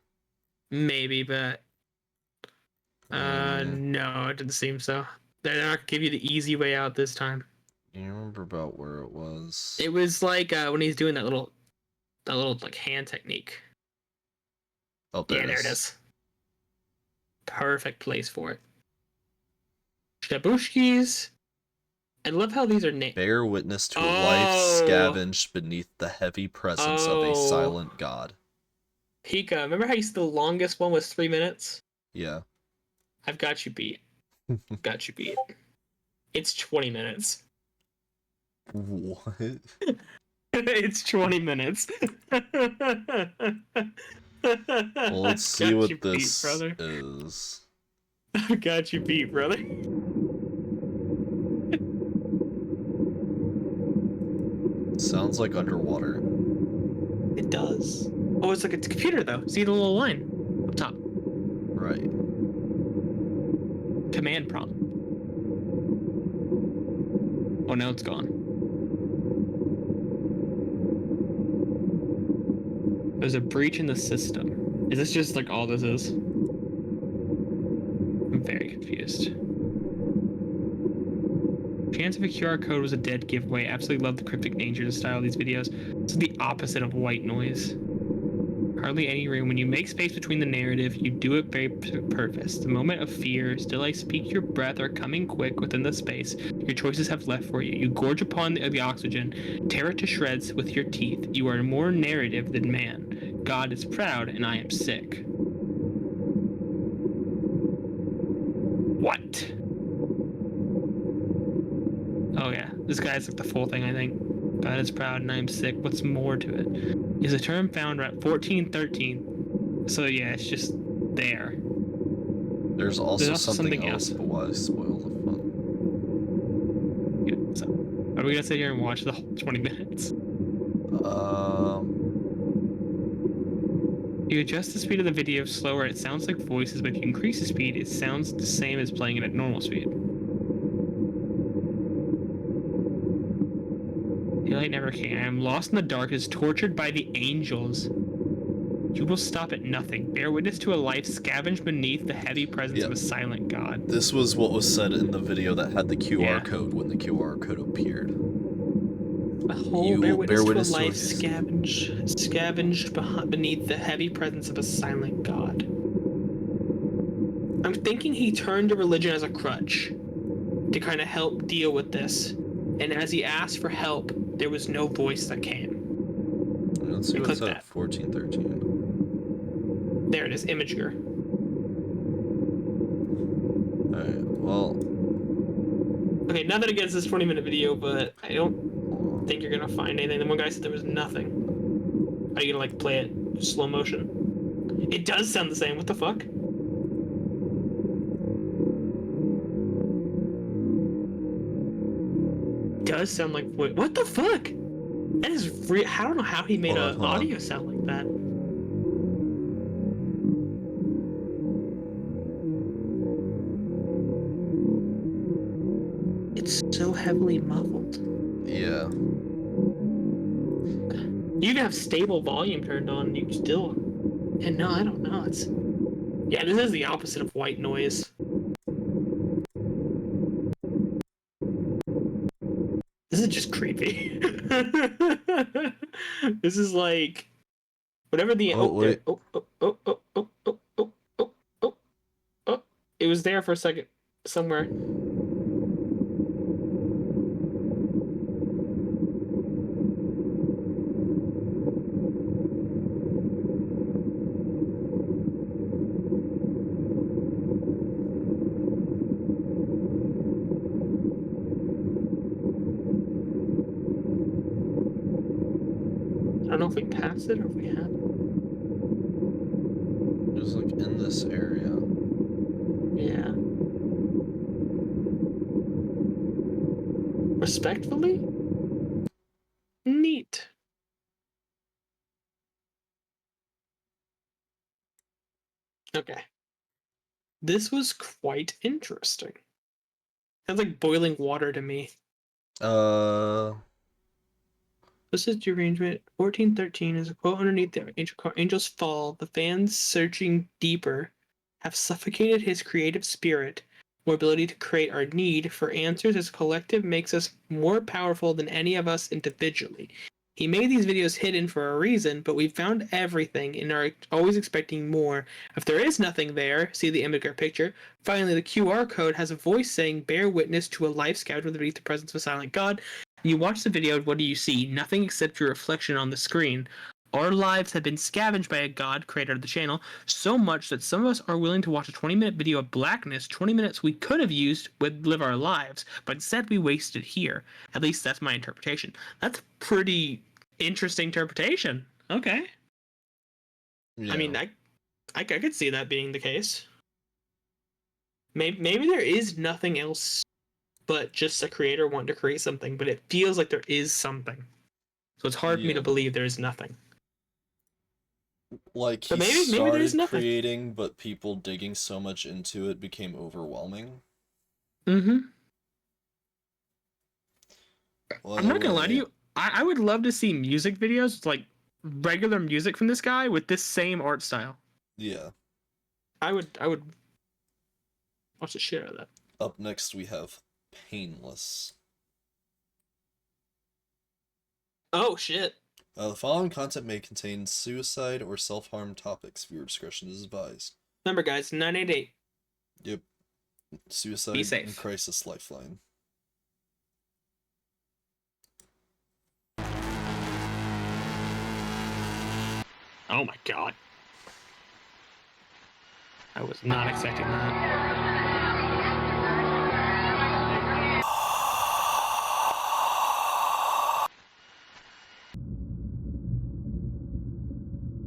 Maybe, but no, it didn't seem so. They're not gonna give you the easy way out this time. You remember about where it was? It was like when he's doing that little like hand technique. Oh, there There it is. Perfect place for it. Shabushkis. I love how these are named. Bear witness to a life scavenged beneath the heavy presence of a silent god. Pika, remember how you said the longest one was 3 minutes? Yeah. I've got you beat. Got you beat. It's 20 minutes. What? It's 20 minutes. Well, let's see what this brother. is. I got you beat, brother. Sounds like underwater. It does. Oh, it's like a computer though. See the little line up top. Right. Command prompt. Oh, now it's gone. There's a breach in the system. Is this just like all this is? I'm very confused. Chance of a QR code was a dead giveaway. Absolutely love the cryptic nature to style these videos. This is the opposite of white noise. Hardly any room. When you make space between the narrative, you do it very purpose. The moment of fear, still I speak your breath, are coming quick within the space your choices have left for you. You gorge upon the oxygen, tear it to shreds with your teeth. You are more narrative than man. God is proud, and I am sick. What? Oh yeah, this guy's like the full thing, I think. God is proud and I am sick. What's more to it? Is a term found at 1413. So yeah, it's just there. There's also something else, but why spoil the fun? Yeah, so are we gonna sit here and watch the whole 20 minutes? If you adjust the speed of the video slower, it sounds like voices, but if you increase the speed, it sounds the same as playing it at normal speed. Daylight never came. I am lost in the darkness, tortured by the angels. You will stop at nothing. Bear witness to a life scavenged beneath the heavy presence of a silent god. This was what was said in the video that had the QR code when the QR code appeared. A whole bear witness to a life scavenged beneath the heavy presence of a silent god. I'm thinking he turned to religion as a crutch to kind of help deal with this. And as he asked for help, there was no voice that came. Let's see And what's click at that. 1413. There it is, Imager. Alright, well, Okay, nothing against this 20-minute video, but I don't think you're gonna find anything. The one guy said there was nothing. Are you gonna like play it slow motion? It does sound the same. What the fuck? It does sound like what the fuck? That is real. I don't know how he made hold an on, hold audio on. sound like that. It's so heavily muffled. Yeah. You can have stable volume turned on, you still. And no, I don't know. It's yeah, this is the opposite of white noise. This is just creepy. This is like whatever the Oh, there wait. oh. It was there for a second somewhere. I don't know if we passed it or if we had. It was like in this area. Yeah. Respectfully? Neat. Okay. This was quite interesting. Sounds like boiling water to me. Uh, This is the arrangement. 1413 is a quote underneath the Angel's Fall. The fans searching deeper have suffocated his creative spirit. Our ability to create our need for answers as a collective makes us more powerful than any of us individually. He made these videos hidden for a reason, but we've found everything and are always expecting more. If there is nothing there, see the image or picture. Finally, the QR code has a voice saying, bear witness to a life scattered beneath the presence of a silent God. You watch the video, what do you see? Nothing except your reflection on the screen. Our lives have been scavenged by a god, creator of the channel, so much that some of us are willing to watch a 20-minute video of blackness, 20 minutes we could have used would live our lives, but instead we wasted here. At least that's my interpretation. That's pretty interesting interpretation. Okay. yeah. I mean, I could see that being the case. Maybe there is nothing else but just a creator wanting to create something, but it feels like there is something. So it's hard for me to Yeah. believe there is nothing. Like, But he maybe there is started nothing. creating, but people digging so much into it became overwhelming. Mm-hmm. I'm Well, not gonna lie to wait. you. I would love to see music videos, like regular music from this guy with this same art style. Yeah. I would watch the shit out of that. Up next, we have Painless. Oh shit. The following content may contain suicide or self-harm topics. Viewer discretion is advised. Remember, guys, 988. Yep. Be Suicide safe. and Crisis Lifeline. Oh my god. I was not expecting that.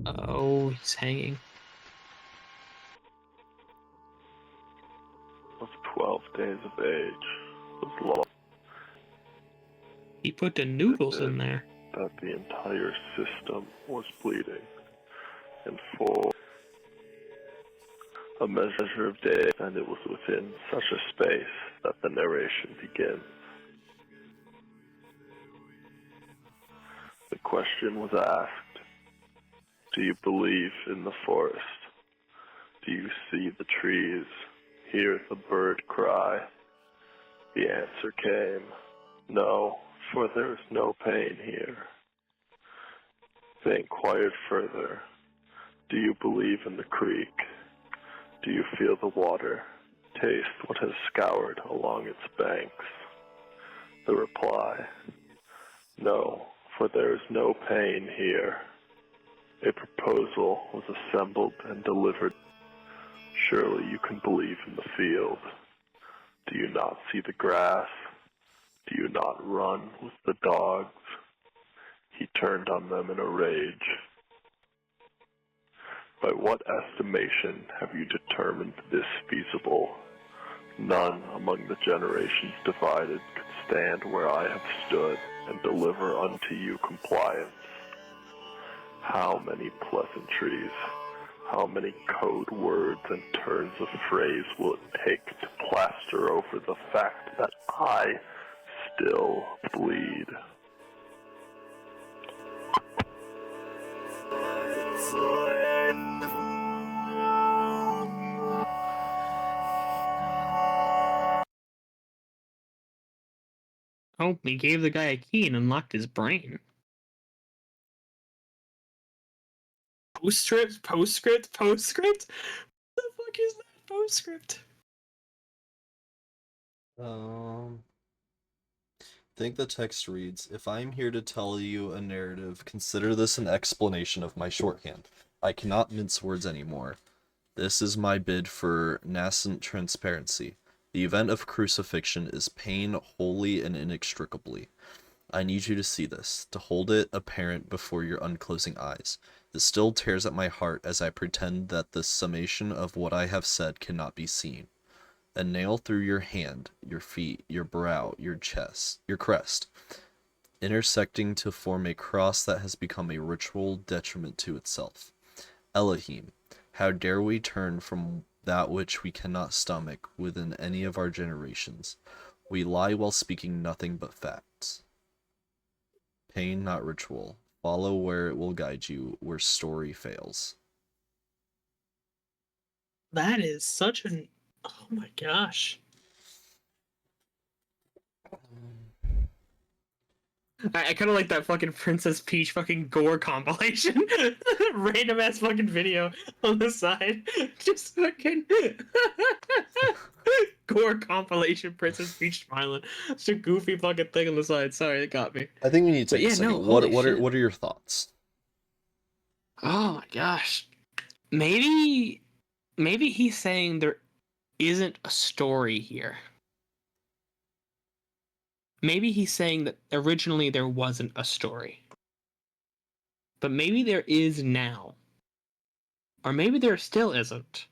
Oh, he's hanging. Of 12 days of age was lost He put the noodles in there. that the entire system was bleeding in full. A measure of days, and it was within such a space that the narration begins. The question was asked, do you believe in the forest? Do you see the trees, hear the bird cry? The answer came, no, for there is no pain here. They inquired further, do you believe in the creek? Do you feel the water, taste what has scoured along its banks? The reply, No, for there is no pain here. A proposal was assembled and delivered. Surely you can believe in the field. Do you not see the grass? Do you not run with the dogs? He turned on them in a rage. By what estimation have you determined this feasible? None among the generations divided could stand where I have stood and deliver unto you compliance. How many pleasantries, how many code words and turns of phrase will it take to plaster over the fact that I still bleed? Oh, he gave the guy a key and unlocked his brain. Postscript? Postscript? Postscript? What the fuck is that postscript? I think the text reads, "If I am here to tell you a narrative, consider this an explanation of my shorthand. I cannot mince words anymore. This is my bid for nascent transparency. The event of crucifixion is pain wholly and inextricably. I need you to see this, to hold it apparent before your unclosing eyes. It still tears at my heart as I pretend that the summation of what I have said cannot be seen. A nail through your hand, your feet, your brow, your chest, your crest, intersecting to form a cross that has become a ritual detriment to itself. Elohim, how dare we turn from that which we cannot stomach within any of our generations? We lie while speaking nothing but facts. Pain, not ritual. Follow where it will guide you, where story fails." That is such an... Oh my gosh. I kind of like that fucking Princess Peach fucking gore compilation. Random ass fucking video on the side. Just fucking gore compilation Princess Peach smiling. It's a goofy fucking thing on the side. Sorry, it got me. I think we need to But take a yeah, second. no, What holy shit. what are your thoughts? Oh my gosh. Maybe he's saying there isn't a story here. Maybe he's saying that originally there wasn't a story. But maybe there is now. Or maybe there still isn't.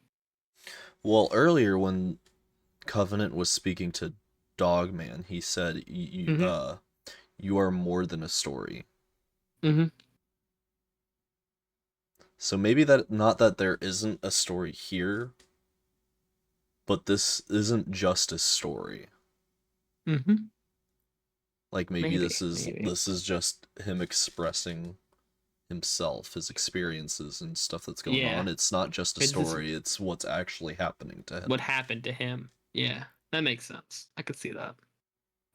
Well, earlier when Covenant was speaking to Dogman, he said, you are more than a story." Mm-hmm. So maybe that, not that there isn't a story here, but this isn't just a story. Mm-hmm. Like maybe Maybe. this is just him expressing himself, his experiences and stuff that's going on. It's not just a story, it's what's actually happening to him. What happened to him. Yeah, that makes sense. I could see that.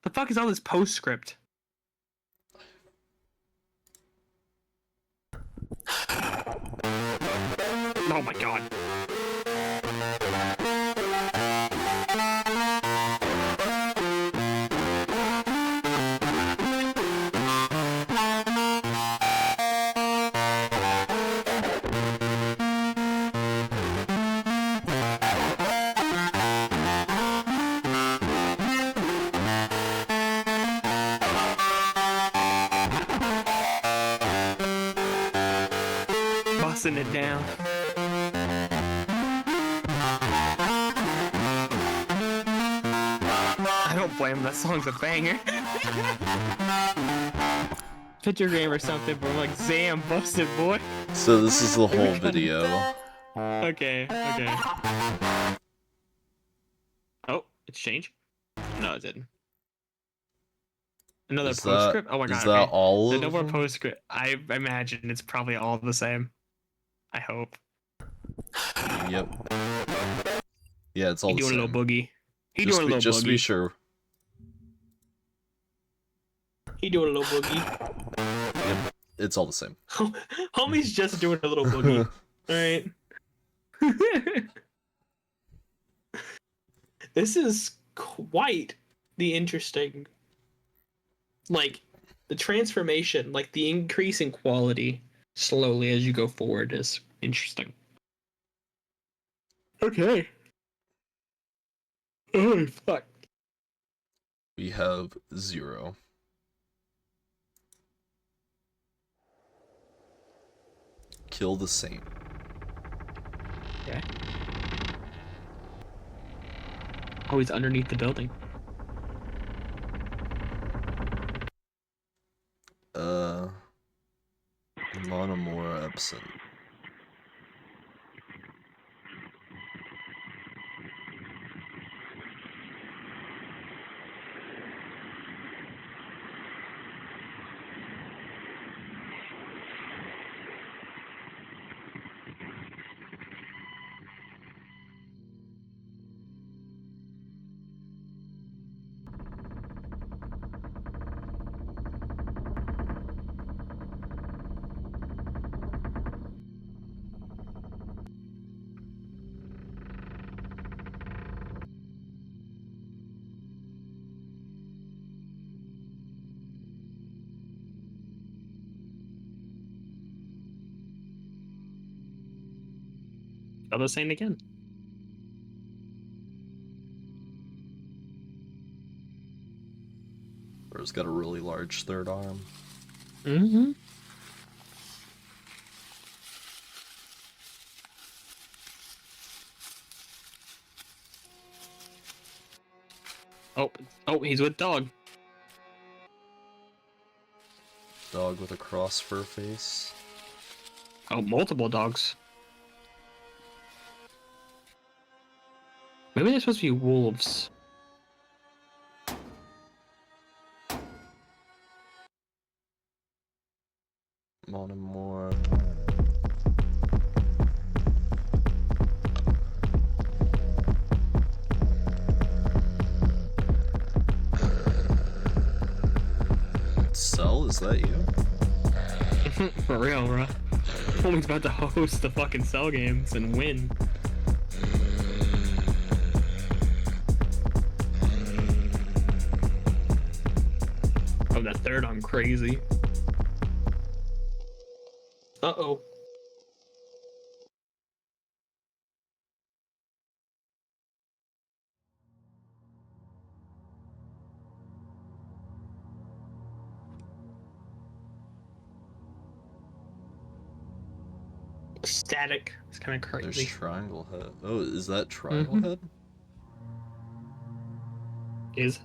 The fuck is all this postscript? Oh my god. Busting it down. I don't blame him, that song's a banger. Picture game or something, but I'm like, Zam, busted boy. So this is the whole video. Okay. Oh, it's changed? No, it didn't. Another Is postscript? Oh my god, is that okay. all There's of no more them? postscript. I imagine it's probably all the same. I hope. Yep. Yeah, it's all He the doing same. a little boogie. He doing a little Just to be boogie. sure. He doing a little boogie. Yep, it's all the same. Homie's just doing a little boogie. Alright. This is quite the interesting, like, the transformation, like the increase in quality slowly as you go forward, is interesting. Okay. Oh fuck. We have 0. Kill the Saint. Okay. Oh, he's underneath the building. Monomora absent. Oh, the same again. Or it's got a really large third arm. Mm-hmm. Oh, he's with dog. Dog with a cross fur face. Oh, multiple dogs. Maybe they're supposed to be wolves. Monomora. Cell, is that you? For real, bro. Homie's about to host the fucking cell games and win. Oh, that third arm crazy. Uh-oh. Static. It's kind of There's crazy. Triangle Head. Oh, is that Triangle Mhm. Head? Is.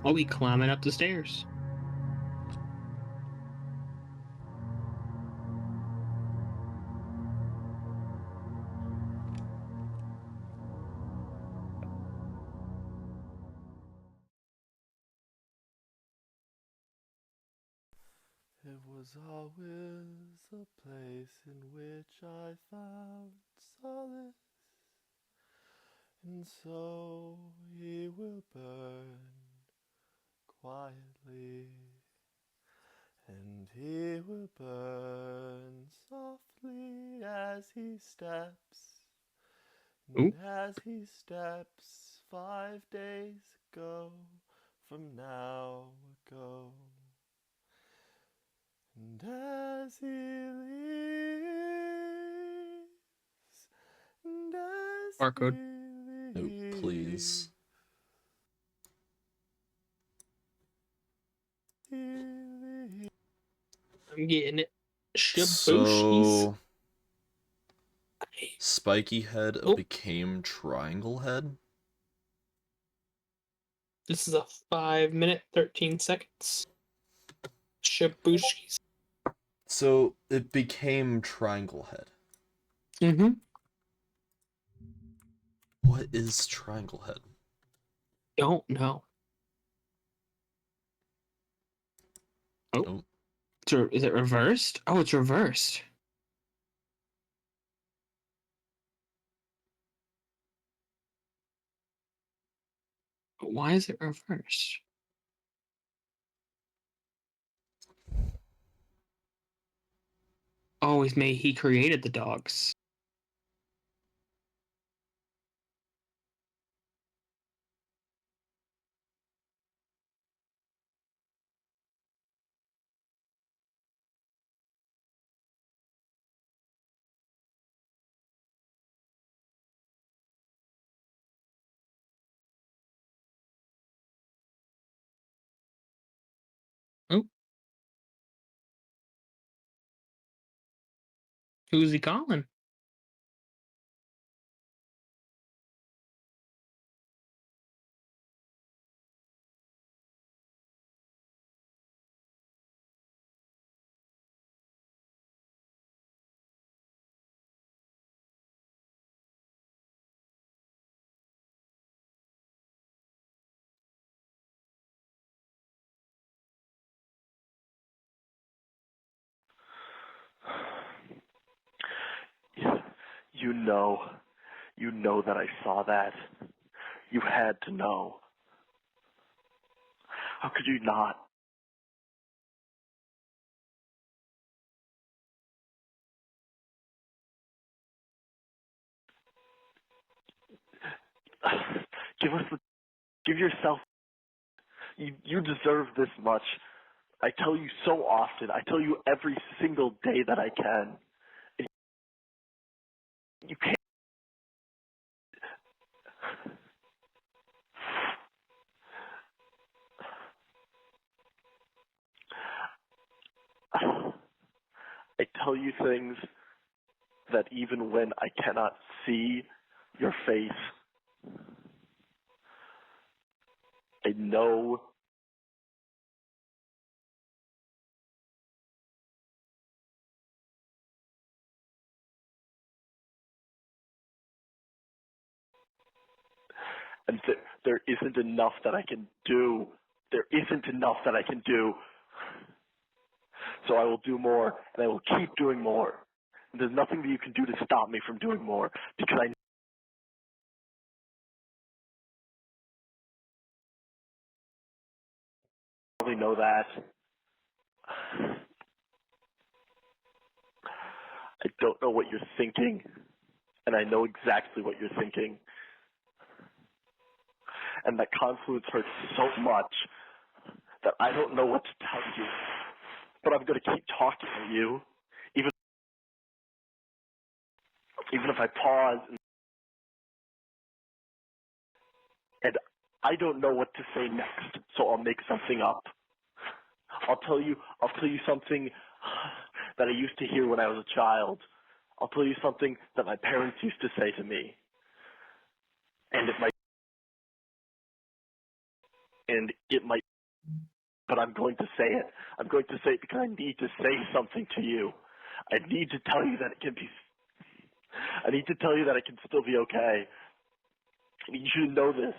Oh, he climbing up the stairs. It was always a place in which I found solace, and so he will burn quietly, and he will burn softly as he steps, Ooh. and as he steps 5 days ago from now ago. And as he leaves, and as Barcode. he No, leaves, please. he leaves. I'm getting it. Shabushis. So, Spiky Head Oh, became Triangle Head? this is a 5 minute, 13 seconds. Shabushis. So, it became Triangle Head. Mm-hmm. What is Triangle Head? Don't know. Oh, Oh, is it reversed? Oh, it's reversed. But why is it reversed? Oh, he created the dogs. Who's he calling? You know, you know that I saw that. You had to know. How could you not? Give yourself, you deserve this much. I tell you so often, I tell you every single day that I can. And you can't. I tell you things that even when I cannot see your face, I know. And there isn't enough that I can do. There isn't enough that I can do. So I will do more, and I will keep doing more. And there's nothing that you can do to stop me from doing more, because I probably know that. I don't know what you're thinking, and I know exactly what you're thinking. And that confluence hurts so much that I don't know what to tell you. But I'm going to keep talking to you, even if I pause. And I don't know what to say next, so I'll make something up. I'll tell you something that I used to hear when I was a child. I'll tell you something that my parents used to say to me. And it might, but I'm going to say it. I'm going to say it because I need to say something to you. I need to tell you that I need to tell you that it can still be okay. I need you to know this,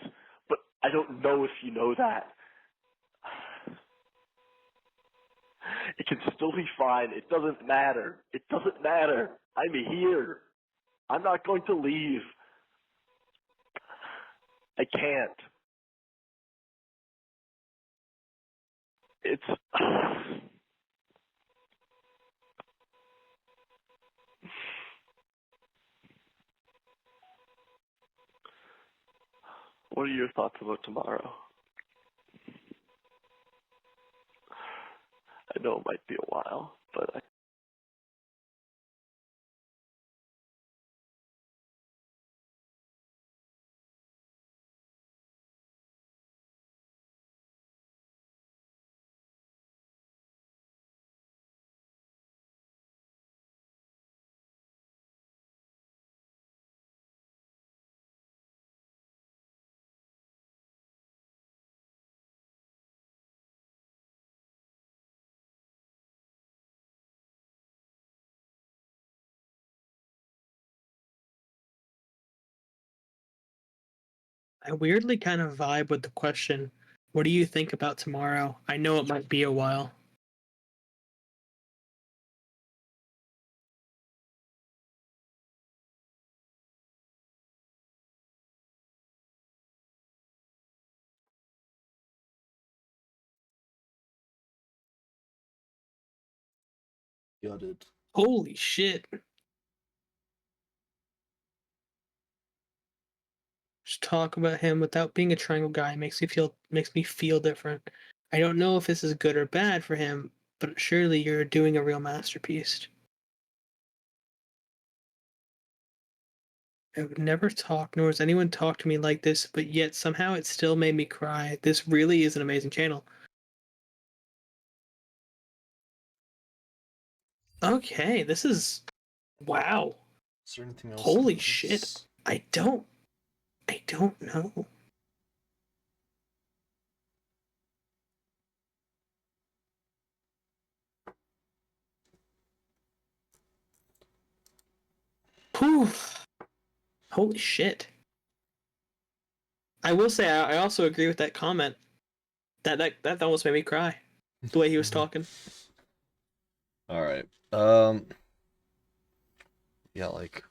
but I don't know if you know that. It can still be fine. It doesn't matter. It doesn't matter. I'm here. I'm not going to leave. I can't. It's... What are your thoughts about tomorrow? I know it might be a while, but I weirdly kind of vibe with the question, what do you think about tomorrow? I know it might be a while. Gutted. Holy shit. Just talk about him without being a triangle guy makes me feel different. I don't know if this is good or bad for him, but surely you're doing a real masterpiece. I would never talk, nor has anyone talked to me like this, but yet somehow it still made me cry. This really is an amazing channel. Okay, this is Wow. Is there anything else? Holy in this? shit. I don't know. Poof. Holy shit. I will say I also agree with that comment. That almost made me cry. The way he was talking. All right. Yeah, like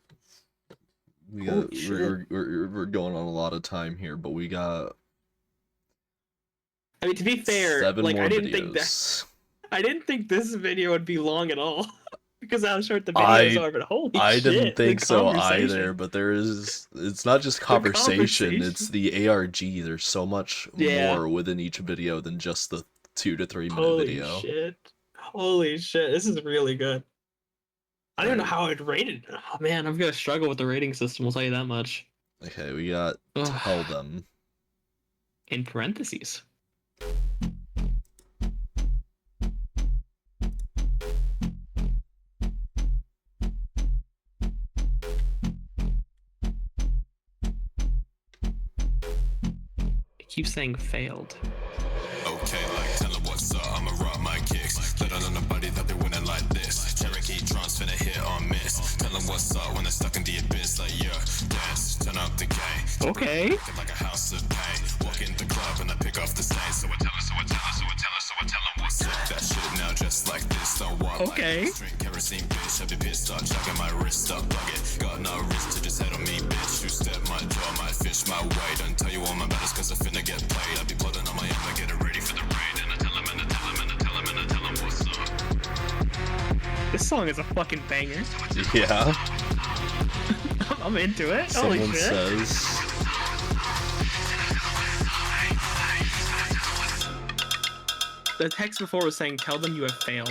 we got Holy shit. we're going on a lot of time here, but we got I mean, to be fair, 7 like more I didn't videos. think this video would be long at all because of how short the videos I are. But holy I didn't shit, the think so either, conversation. but it's not just The conversation, it's conversation. the ARG. There's so much Yeah. more within each video than just the 2 to 3 minute Holy video. shit. Holy shit. This is really good. I don't even know Alright. how I'd rate it. Oh man, I'm gonna struggle with the rating system, I'll tell you that much. Okay, we got Ugh. Tell Them. In parentheses. It keeps saying failed. Okay, like tell them what's up, I'ma rock my kicks. Let on nobody that they winning like this. Cherokee drums finna hit or miss. Tell them what's up when they're stuck in the abyss. Like yeah, dance, turn up the game. Okay. Like a house of pain. Walk in the club and I pick off the stain. So I tell her, so I tell her, so I tell her, so I tell them what's up. That shit now just like this. Don't want Okay. like drink kerosene, bitch. Have your pissed, start chugging my wrist up, plug it. Got no wrist to just head on me, bitch. You step my jaw, might fish my way. Don't tell you all my battles cause I finna get played. I be plotting on my own, I get it ready for the raid. And I tell him, and I tell him, and I tell him, and I tell him what's up. This song is a fucking banger. Yeah. I'm into it. Holy Someone shit. says The text before was saying, tell them you have failed.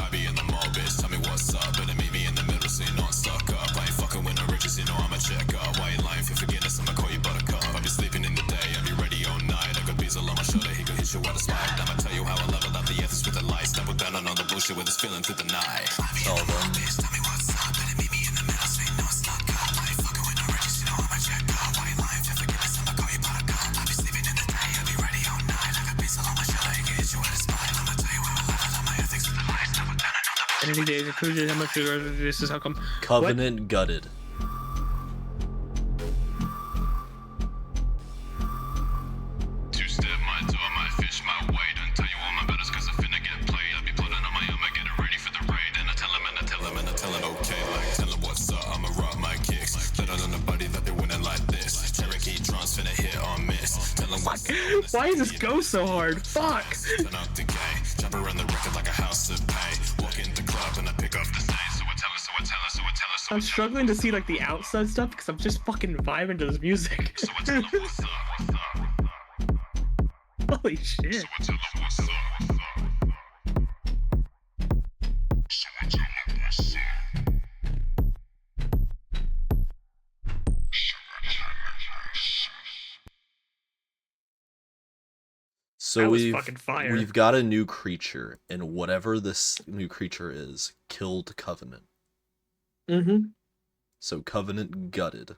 I be in the mall, bitch. Tell me what's up. Better meet me in the middle so you're not stuck up. I ain't fucking with no riches, you know I'm a check up. Why you lying for forgiveness? I'ma call you buttercup. I be sleeping in the day, I be ready all night. I got bees all on my shoulder, he gon' hit you with a spike. I'ma tell you how I level up the ethics with the lights. Double down on all the bullshit with this feeling through the night. Tell Them. Bitch, tell me what's up. Better meet me in the middle so you're not stuck up. I ain't fucking with no riches, you know I'm a check up. Why you lying for forgiveness? I'ma call you buttercup. I be sleeping in the day, I be ready all night. I got bees all on my shoulder, he gon' hit you with a spike. I'ma tell you how I level up my ethics with the lights. Double down on all the Anything days included, how much this is how come. Covenant Gutted. Two-step my door, my fish my way. Don't tell you all my battles cause I finna get played. I be plotting on my own, I get it ready for the raid. And I tell him, and I tell him, and I tell him, okay, like tell him what's up, I'ma rock my kicks. Let on nobody that they winning like this. Cherokee drums finna hit or miss. Tell him what's up. Why does this go so hard? Fuck! Turn up the game, jump around the record like a house of pain. Walk in the club and I pick off the stain. So I tell her, so I tell her, so I tell her, so I I'm tell her. struggling to see like the outside stuff because I'm just fucking vibing to this music. So I tell her what's up, what's up. Holy shit. So I tell her what's up, what's up. So I tell her what's up. So That was fucking fire. we've got a new creature, and whatever this new creature is, killed Covenant. Mm-hmm. So Covenant gutted.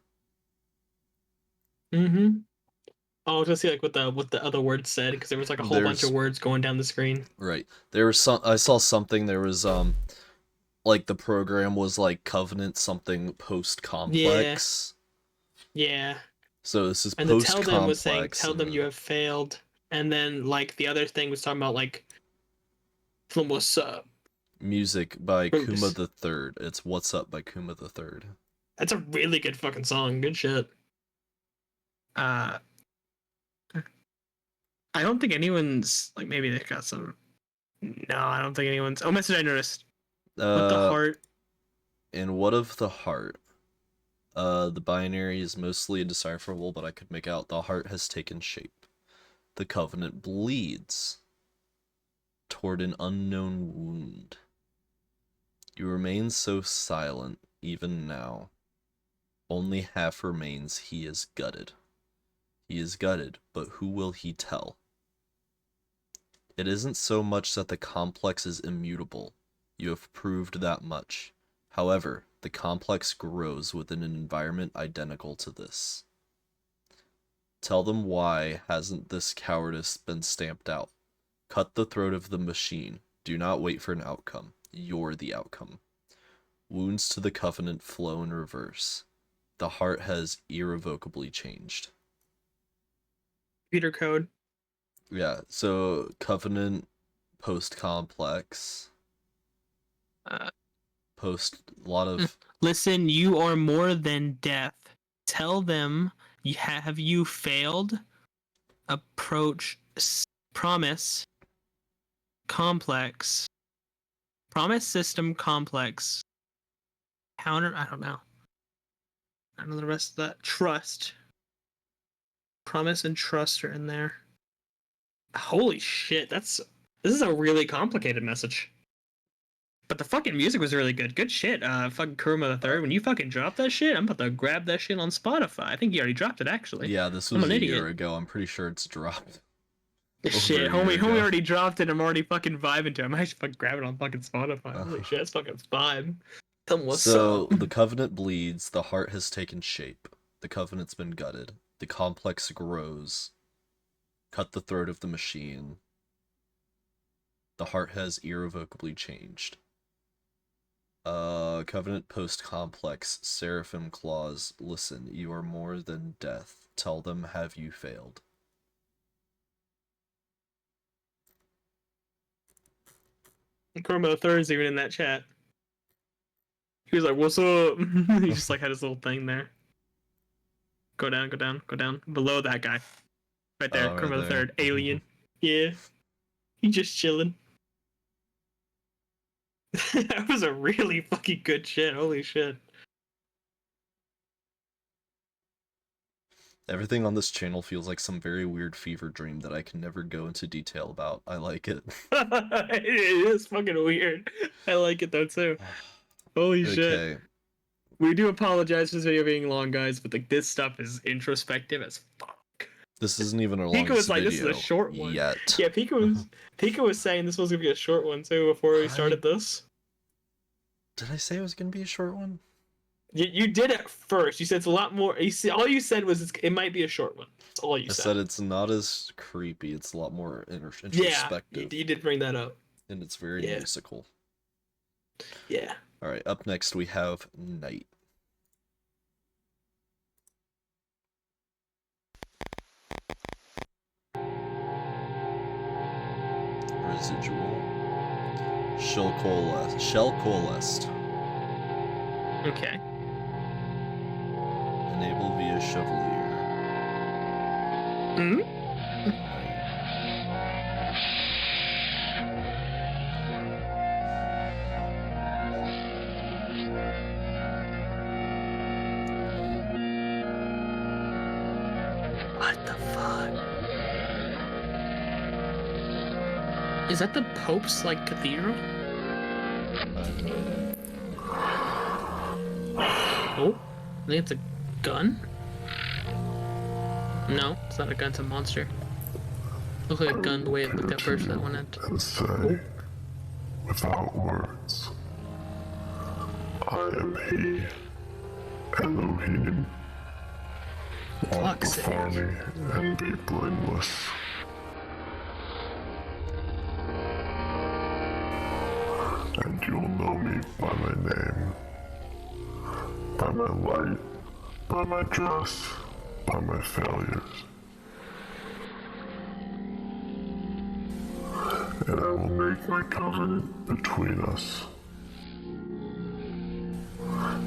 Mm-hmm. Oh, I was gonna see like what the other words said because there was like a whole bunch There's- of words going down the screen. Right. There was I saw something, there was like the program was like Covenant something post complex. Yeah. So this is And the post tell complex. them was saying tell them you have failed. And then like the other thing was talking about like tell them what's up. Music by Bruce. Kuma the Third. It's What's Up by Kuma the Third. That's a really good fucking song. Good shit. I don't think anyone's like maybe they got some. No, I don't think anyone's. Oh, message I noticed. What the heart? And What of the Heart? The binary is mostly indecipherable, but I could make out the heart has taken shape. The Covenant bleeds toward an unknown wound. You remain so silent, even now. Only half remains. He is gutted. He is gutted, but who will he tell? It isn't so much that the complex is immutable. You have proved that much. However, The complex grows within an environment identical to this. Tell them why hasn't this cowardice been stamped out? Cut the throat of the machine. Do not wait for an outcome. You're the outcome. Wounds to the Covenant flow in reverse. The heart has irrevocably changed. Computer code. Yeah, so Covenant, post-complex, Uh, post, a lot of... Listen, you are more than death. Tell them, have you failed? Approach, promise, complex. Promise system complex. Counter, I don't know. I don't know the rest of that. Trust. Promise and trust are in there. Holy shit, this is a really complicated message. But the fucking music was really good. Good shit. Fucking Kuruma the Third. When you fucking drop that shit, I'm about to grab that shit on Spotify. I think you already dropped it actually. Yeah, this I'm was an a idiot. year ago. I'm pretty sure it's dropped. Shit, over a year homie ago. already dropped it. I'm already fucking vibing to it. I might just fucking grab it on fucking Spotify. Holy shit, it's fucking vibe. Tell them what's So, up. the Covenant bleeds, the heart has taken shape. The Covenant's been gutted. The complex grows. Cut the throat of the machine. The heart has irrevocably changed. Covenant post-complex, Seraphim clause. Listen, you are more than death. Tell them, have you failed? Kuruma the Third's even in that chat. He was like, "What's up?" He just like had his little thing there. Go down, go down, go down. Below that guy, right there. Oh, right Kuruma the there. Third, alien. Yeah, he just chilling. That was a really fucking good shit. Holy shit. Everything on this channel feels like some very weird fever dream that I can never go into detail about. I like it. It is fucking weird. I like it though too. Holy shit. Okay. We do apologize for this video being long, guys, but like this stuff is introspective as fuck. This isn't even our Pika longest was like, video "This is a short one." yet. Yeah, Pika was saying this was gonna be a short one too before we started this. Did I say it was gonna be a short one? You did it first. You said it's a lot more. All you said was it might be a short one. That's all you I said. said it's not as creepy. It's a lot more Yeah, introspective. you did bring that up. And it's very Yeah. musical. Yeah. Alright, up next we have Night. Residual. Shell coalesced. Okay. Enable via Chevalier. Hmm. What the fuck? Is that the Pope's like cathedral? Oh, I think it's a gun. No, it's not a gun. It's a monster. Looks like a gun the way it looked at first. That one end. And say, without words, I am he, Elohim. Walk Fuck's before sake. me and be blameless. And you'll know me by my name, by my light, by my dress, by my failures. And I will make my covenant between us,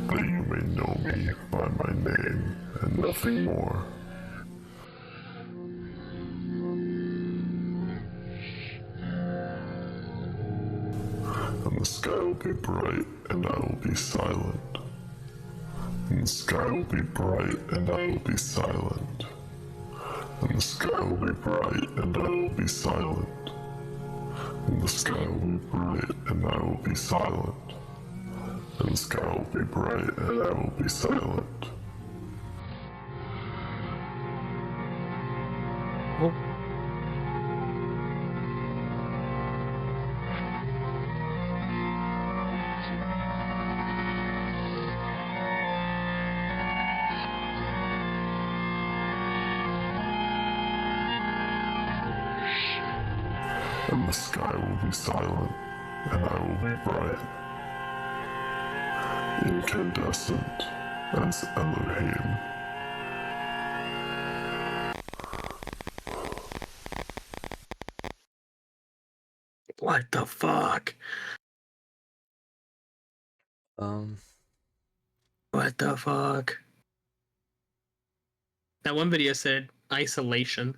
that you may know me by my name and nothing more. And the sky will be bright and I will be silent. And the sky will be bright and I will be silent. And the sky will be bright and I will be silent. And the sky will be bright and I will be silent. And the sky will be bright and I will be silent. Oh. and the sky will be silent, and I will be bright, incandescent as Elohim. What the fuck? Um, What the fuck? That one video said isolation.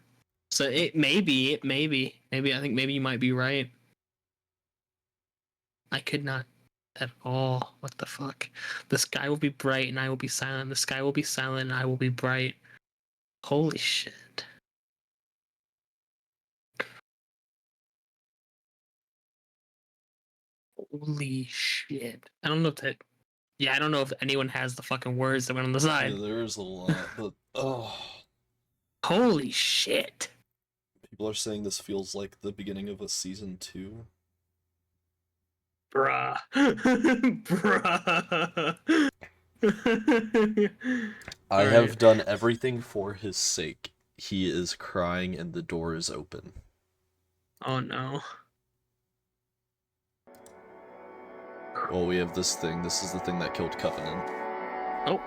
So maybe. I think maybe you might be right. I could not at all. What the fuck? The sky will be bright and I will be silent. The sky will be silent and I will be bright. Holy shit. Holy shit. I don't know if that. Yeah, I don't know if anyone has the fucking words that went on the yeah, side. there's a lot, but oh, Holy shit. people are saying this feels like the beginning of a season 2. Bruh. Bruh. I have Alright. done everything for his sake. He is crying and the door is open. Oh no. Well, we have this thing. This is the thing that killed Covenant. Oh.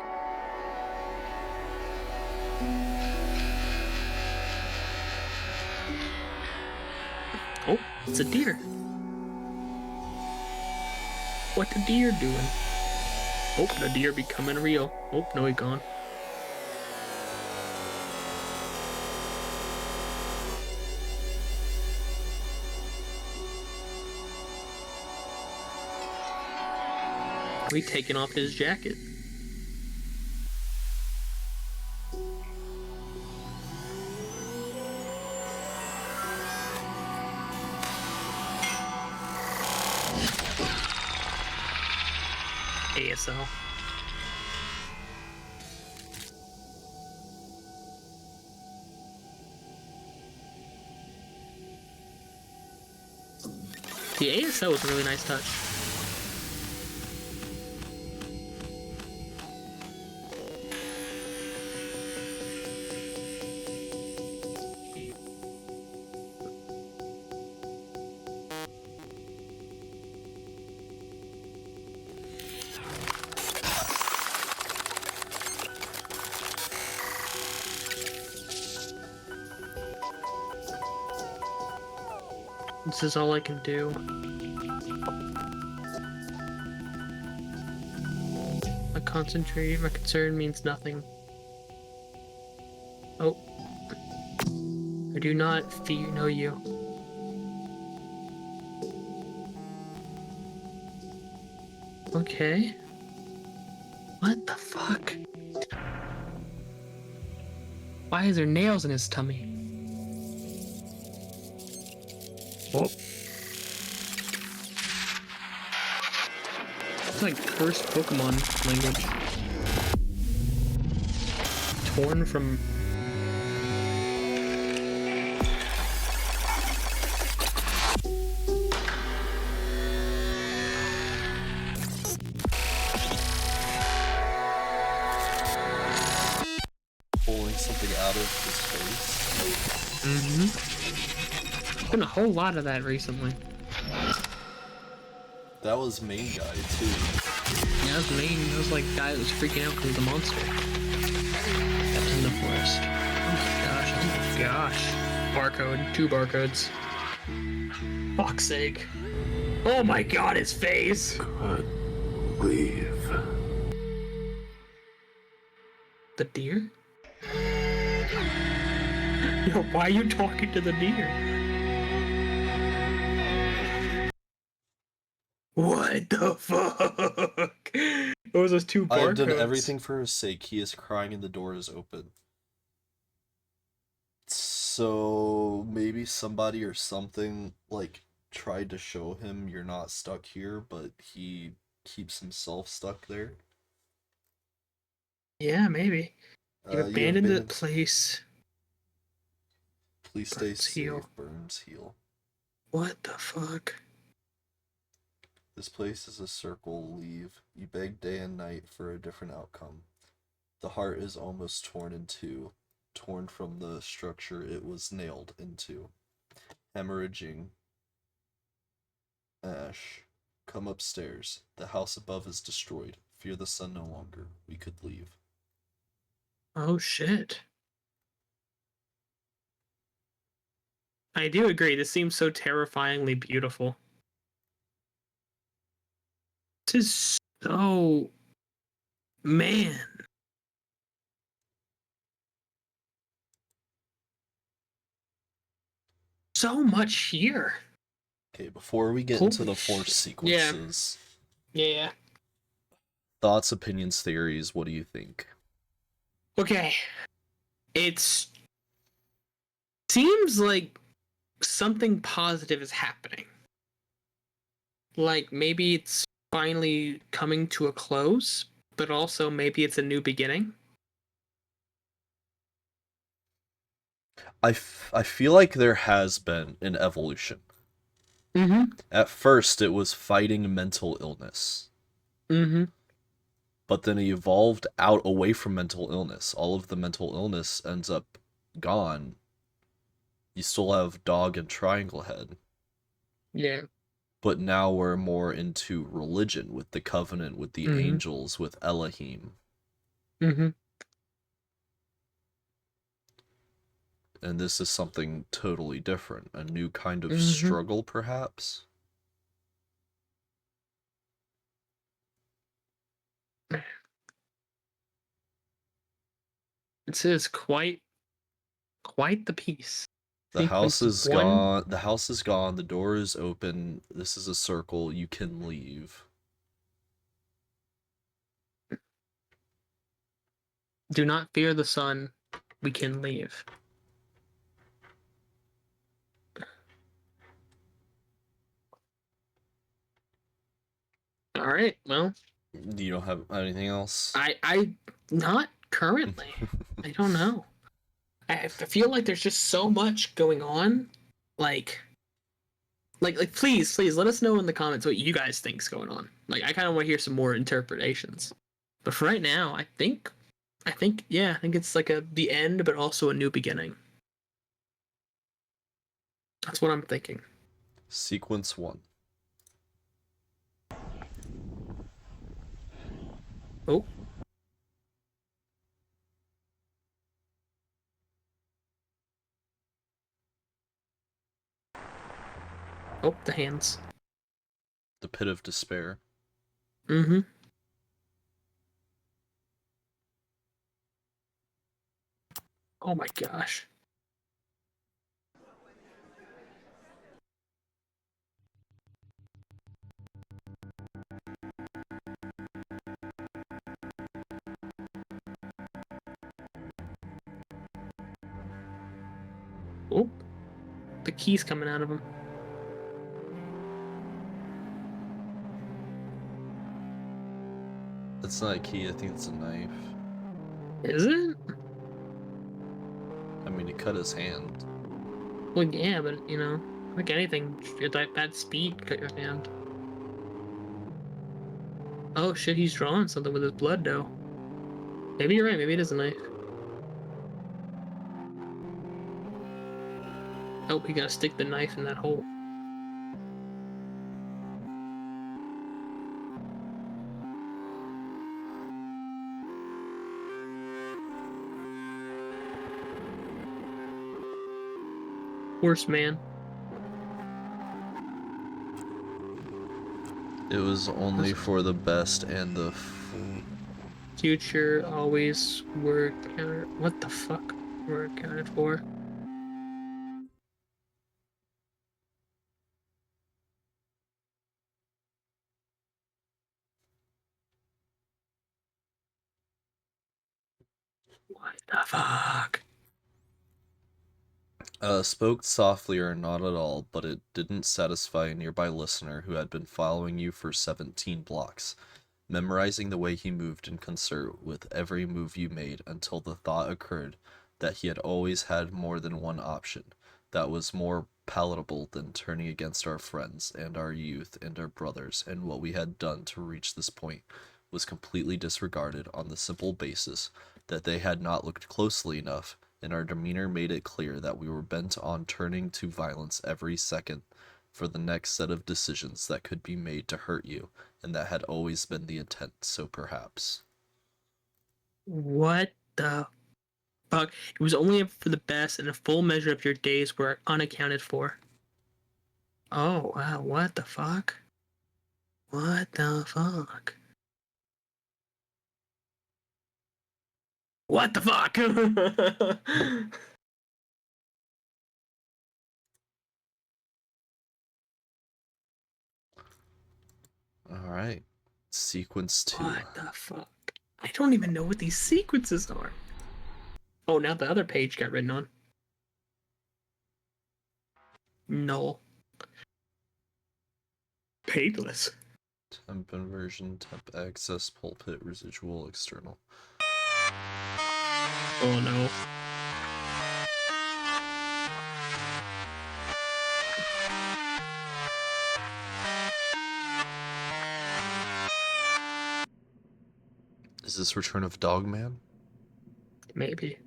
Oh, it's a deer. What the deer doing? Oh, the deer becoming real. Oh, no, he gone. We taking off his jacket. ASL. The ASL was a really nice touch. This is all I can do. My concern means nothing. Oh. I do not know you. Okay. What the fuck? Why is there nails in his tummy? Oh. It's like cursed Pokemon language. Torn from... Pulling something out of his face. There's been a whole lot of that recently. That was main guy, too. Yeah, that was main. That was like guy that was freaking out because of the monster. That was in the forest. Oh my gosh, oh my gosh. Barcode. 2 barcodes. Fuck's sake. Oh my god, his face! Could leave. The deer? Yo, why are you talking to the deer? What the fuck? What was those 2 barcodes? I have done everything for his sake. He is crying and the door is open. So maybe somebody or something like tried to show him you're not stuck here, but he keeps himself stuck there. Yeah, maybe. You You abandoned the place. Please stay Burns safe. heal. Burns heal. What the fuck? This place is a circle. Leave. You beg day and night for a different outcome. The heart is almost torn in two, torn from the structure it was nailed into. Hemorrhaging, Ash, come upstairs. The house above is destroyed. Fear the sun no longer. We could leave. Oh shit. I do agree. This seems so terrifyingly beautiful. This is so, man. So much here. Okay, before we get into Holy the force shit. sequences, Yeah. thoughts, opinions, theories, what do you think? Okay. It's seems like something positive is happening. Like maybe it's finally coming to a close, but also maybe it's a new beginning. I feel like there has been an evolution. Mm-hmm. At first, it was fighting mental illness, Mm-hmm. but then it evolved out away from mental illness. All of the mental illness ends up gone. You still have Dog and Triangle Head, Yeah. but now we're more into religion with the Covenant, with the Mm-hmm. angels, with Elohim. Mm-hmm. And this is something totally different, a new kind of Mm-hmm. struggle, perhaps. This is quite the piece. The house Sequence is one. gone. The house is gone. The door is open. This is a circle. You can leave. Do not fear the sun. We can leave. All right. Well, You don't have anything else? I not currently. I don't know. I feel like there's just so much going on. Like, please, let us know in the comments what you guys think's going on. Like, I kind of want to hear some more interpretations. But for right now, yeah, I think it's like the end, but also a new beginning. That's what I'm thinking. Sequence 1. Oh. Oh, the hands. The Pit of Despair. Mm-hmm. Oh my gosh. Oh, the key's coming out of him. That's not a key, I think it's a knife. Is it? I mean, it cut his hand. Well, yeah, but you know, like anything, at that speed, cut your hand. Oh shit, he's drawing something with his blood, though. Maybe you're right. Maybe it is a knife. Oh, he gotta stick the knife in that hole. Horse man. It was only for the best and the... Future always were counted. What the fuck were accounted for? What the fuck? Spoke softly or not at all, but it didn't satisfy a nearby listener who had been following you for 17 blocks, memorizing the way he moved in concert with every move you made until the thought occurred that he had always had more than one option that was more palatable than turning against our friends and our youth and our brothers, and what we had done to reach this point was completely disregarded on the simple basis that they had not looked closely enough, and our demeanor made it clear that we were bent on turning to violence every second for the next set of decisions that could be made to hurt you, and that had always been the intent, so perhaps. What the fuck? It was only for the best, and a full measure of your days were unaccounted for. Oh, wow, what the fuck? What the fuck? What the fuck? Alright. Sequence 2. What the fuck? I don't even know what these sequences are. Oh, now the other page got written on. Null. Pageless. Temp inversion, temp access, pulpit, residual, external. Oh no. Is this Return of Dogman? Maybe.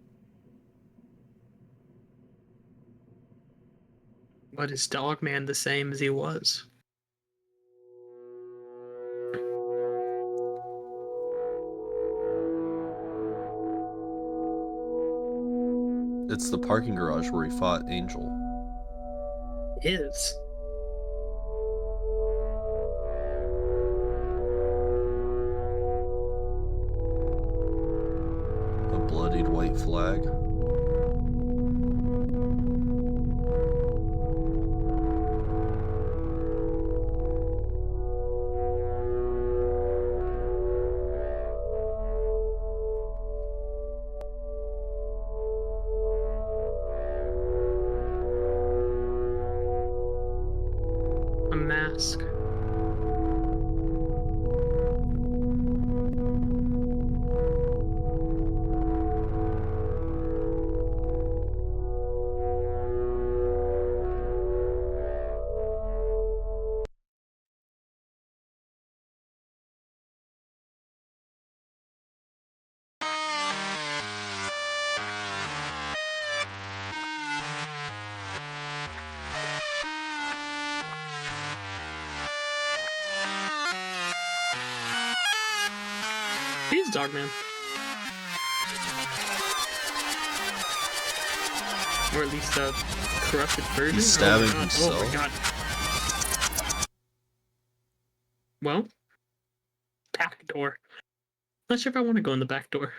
But is Dogman the same as he was? It's the parking garage where he fought Angel. Is. A bloodied white flag. A mask. He's Dogman. Or at least a corrupted version. He's stabbing Oh my himself. God. Well, back door. Not sure if I want to go in the back door.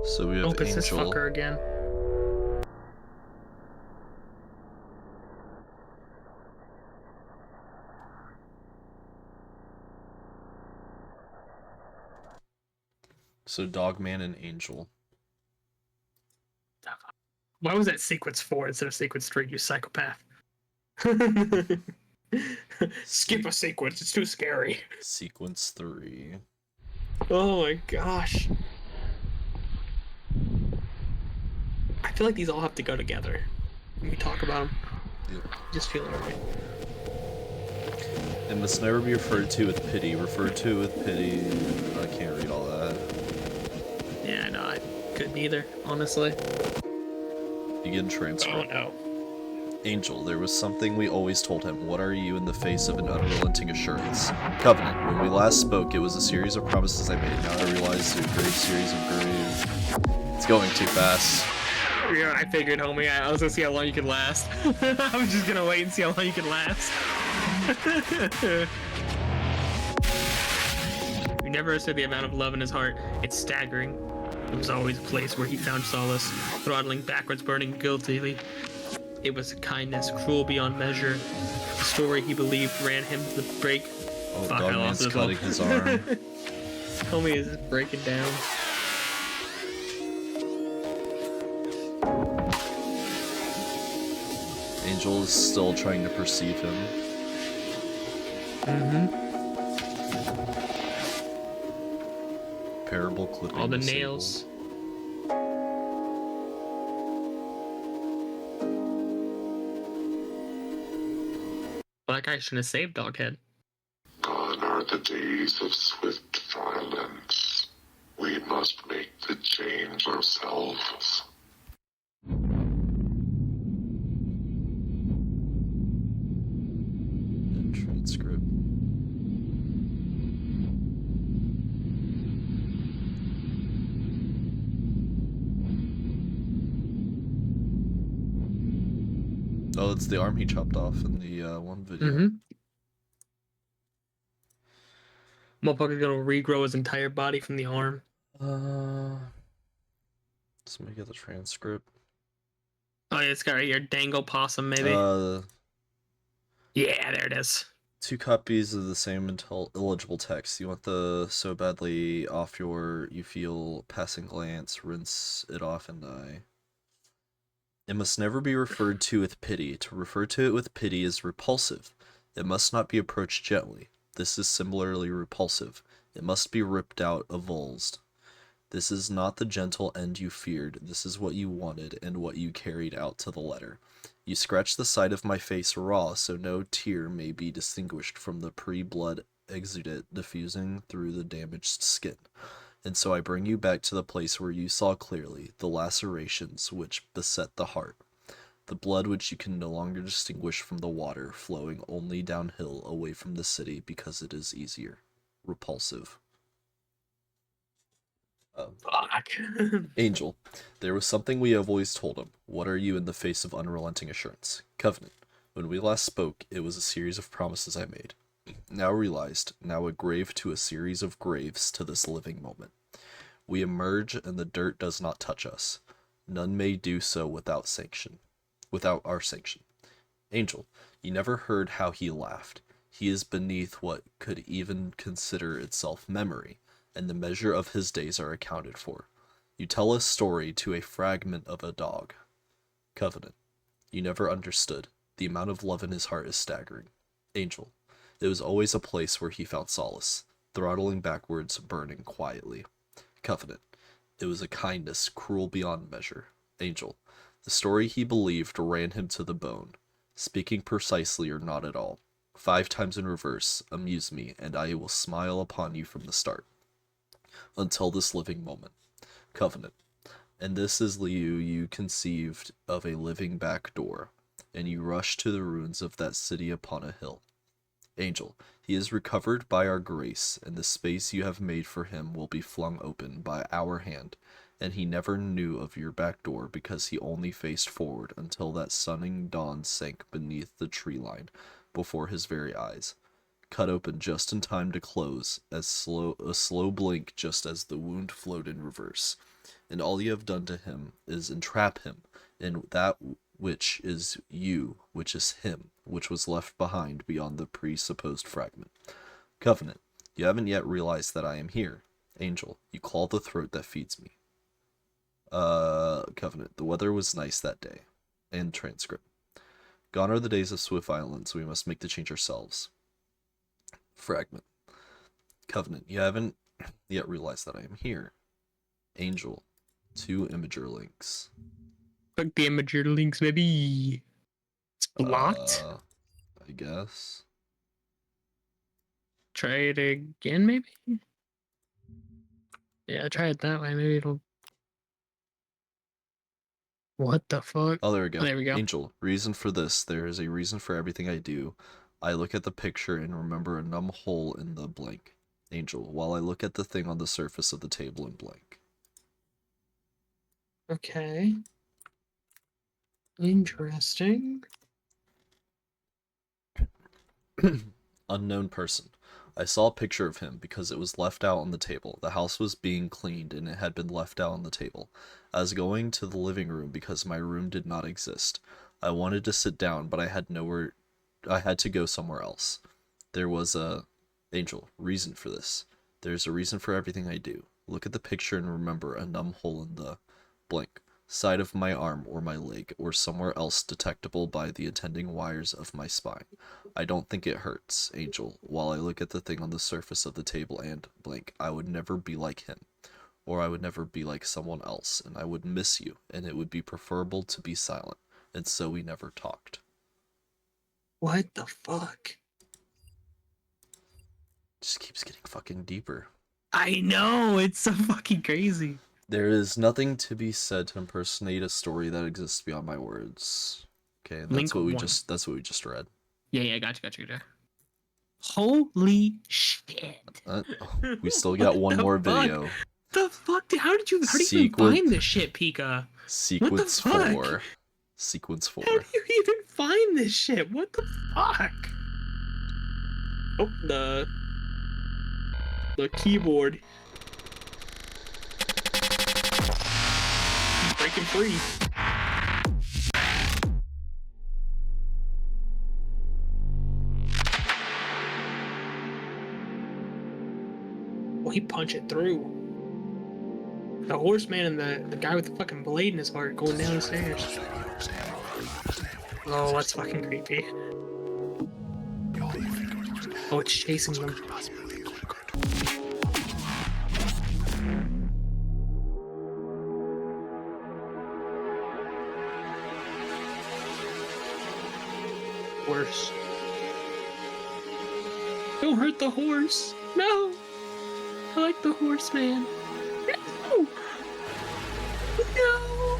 So we have Oh, it's this Angel. fucker again. So Dogman and Angel. Why was that sequence 4 instead of sequence 3, you psychopath? Skip a sequence, it's too scary. Sequence 3. Oh my gosh. I feel like these all have to go together. When we talk about them. Yep. Just feel it right. It must never be referred to with pity. Referred to with pity. I can't read all that. Yeah, no, I couldn't either, honestly. Begin transcript. Oh no. Angel, there was something we always told him. What are you in the face of an unrelenting assurance? Covenant. When we last spoke, it was a series of promises I made. Now I realize through a great series of grave. It's going too fast. Yeah, I figured, homie. I was gonna see how long you could last. I was just gonna wait and see how long you could last. You never understood the amount of love in his heart. It's staggering. It was always a place where he found solace, throttling backwards, burning guiltily. It was a kindness cruel beyond measure. The story he believed ran him to the break. Oh, Fuck, I lost Dogman's it as well. cutting his arm. Homie is just breaking down. Angel is still trying to perceive him. Parable clipping. All the disabled. nails. Black I shouldn't have saved Doghead. Gone are the days of swift violence. We must make the change ourselves. Transcript. Oh, it's the arm he chopped off in the one video. Mm-hmm. Motherfucker's gonna regrow his entire body from the arm. Let's make it the transcript. Oh, yeah, it's got right here. Dango Possum, maybe. Yeah, there it is. 2 copies of the same illegible text. You want the so badly off you feel passing glance, rinse it off and die. It must never be referred to with pity. To refer to it with pity is repulsive. It must not be approached gently. This is similarly repulsive. It must be ripped out, avulsed. This is not the gentle end you feared. This is what you wanted and what you carried out to the letter. You scratch the side of my face raw, so no tear may be distinguished from the pre-blood exudate diffusing through the damaged skin. And so I bring you back to the place where you saw clearly the lacerations which beset the heart, the blood which you can no longer distinguish from the water flowing only downhill away from the city because it is easier. Repulsive. Fuck. Angel, there was something we have always told him. What are you in the face of unrelenting assurance? Covenant. When we last spoke, it was a series of promises I made. Now realized, now a grave to a series of graves to this living moment. We emerge and the dirt does not touch us. None may do so without our sanction. Angel, you never heard how he laughed. He is beneath what could even consider itself memory, and the measure of his days are accounted for. You tell a story to a fragment of a dog. Covenant, you never understood. The amount of love in his heart is staggering. Angel, it was always a place where he found solace, throttling backwards, burning quietly. Covenant, it was a kindness cruel beyond measure. Angel, the story he believed ran him to the bone. Speaking precisely or not at all. 5 times in reverse, amuse me, and I will smile upon you from the start. Until this living moment. Covenant, and this is you conceived of a living back door, and you rushed to the ruins of that city upon a hill. Angel, he is recovered by our grace, and the space you have made for him will be flung open by our hand, and he never knew of your back door because he only faced forward until that sunning dawn sank beneath the tree line before his very eyes, cut open just in time to close a slow blink just as the wound flowed in reverse. And all you have done to him is entrap him in that which is you, which is him, which was left behind beyond the presupposed fragment. Covenant, you haven't yet realized that I am here. Angel, you claw the throat that feeds me. Covenant, the weather was nice that day. And transcript. Gone are the days of swift violence, we must make the change ourselves. Fragment. Covenant, you haven't yet realized that I am here. Angel, 2 imager links. Fuck the imager links, maybe. It's blocked. I guess. Try it again, maybe? Yeah, try it that way. Maybe it'll... What the fuck? Oh, there we go. Oh, there we go. Angel, reason for this. There is a reason for everything I do. I look at the picture and remember a numb hole in the blank. Angel, while I look at the thing on the surface of the table in blank. Okay. Interesting. Unknown person. I saw a picture of him because it was left out on the table. The house was being cleaned and it had been left out on the table. I was going to the living room because my room did not exist. I wanted to sit down, but I had to go somewhere else. There was a... Angel, reason for this. There's a reason for everything I do. Look at the picture and remember a numb hole in the blank side of my arm or my leg or somewhere else detectable by the attending wires of my spine. I don't think it hurts, Angel, while I look at the thing on the surface of the table and blank. I would never be like him, or I would never be like someone else, and I would miss you, and it would be preferable to be silent, and so we never talked. What the fuck? just keeps getting fucking deeper. I know, it's so fucking crazy. There is nothing to be said to impersonate a story that exists beyond my words. Okay, and Link one. that's what we just read. Yeah, gotcha. Holy shit. We still got one more video. The fuck? How do you even find this shit, Pika? Sequence What the 4. Sequence 4. How do you even find this shit? What the fuck? Oh, the keyboard. He's breaking free. Well, he punched it through. The horseman and the guy with the fucking blade in his heart going down the stairs. Oh, that's fucking creepy. Oh, it's chasing them. Worse. Don't hurt the horse. No. I like the horseman. No. No.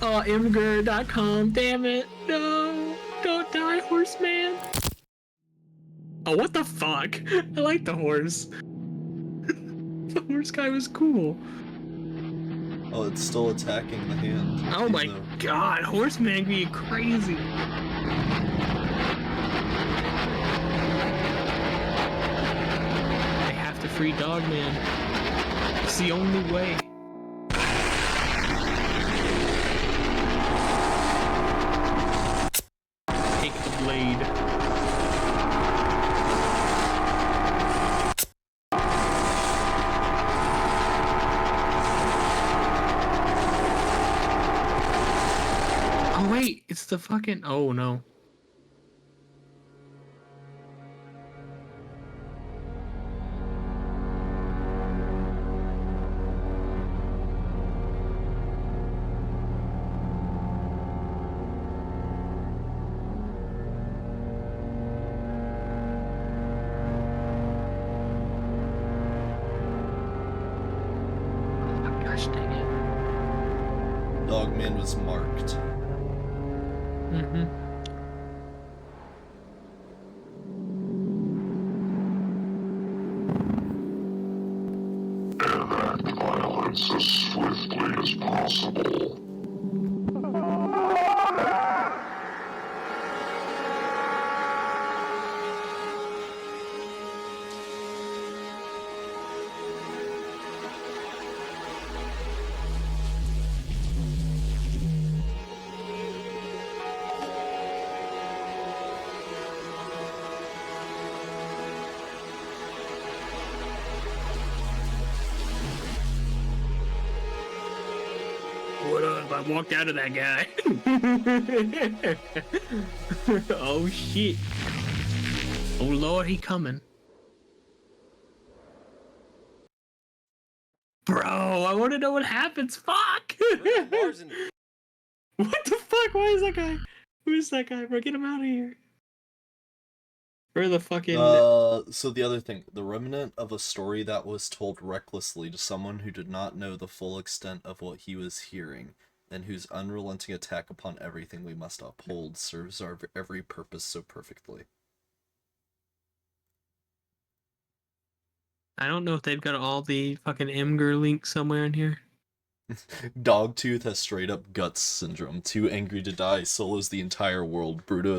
Oh, Imgur.com. Damn it. No. Don't die, horseman. Oh, what the fuck? I like the horse. The horse guy was cool. Oh, it's still attacking the hand. Oh my god, horseman be crazy. They have to free Dogman. It's the only way. Take the blade. Oh wait, it's the fucking... Oh no. Gosh dang it. Dogman was marked. Mm-hmm. Enact violence as swiftly as possible. What up? I walked out of that guy. Oh shit. Oh lord, he coming. Bro, I want to know what happens. Fuck! What the fuck? Why is that guy? Who is that guy, bro? Get him out of here. Where the fucking... So the other thing, the remnant of a story that was told recklessly to someone who did not know the full extent of what he was hearing, and whose unrelenting attack upon everything we must uphold serves our every purpose so perfectly. I don't know if they've got all the fucking Imgur links somewhere in here. Dogtooth has straight up guts syndrome. Too angry to die, solos the entire world. Brutal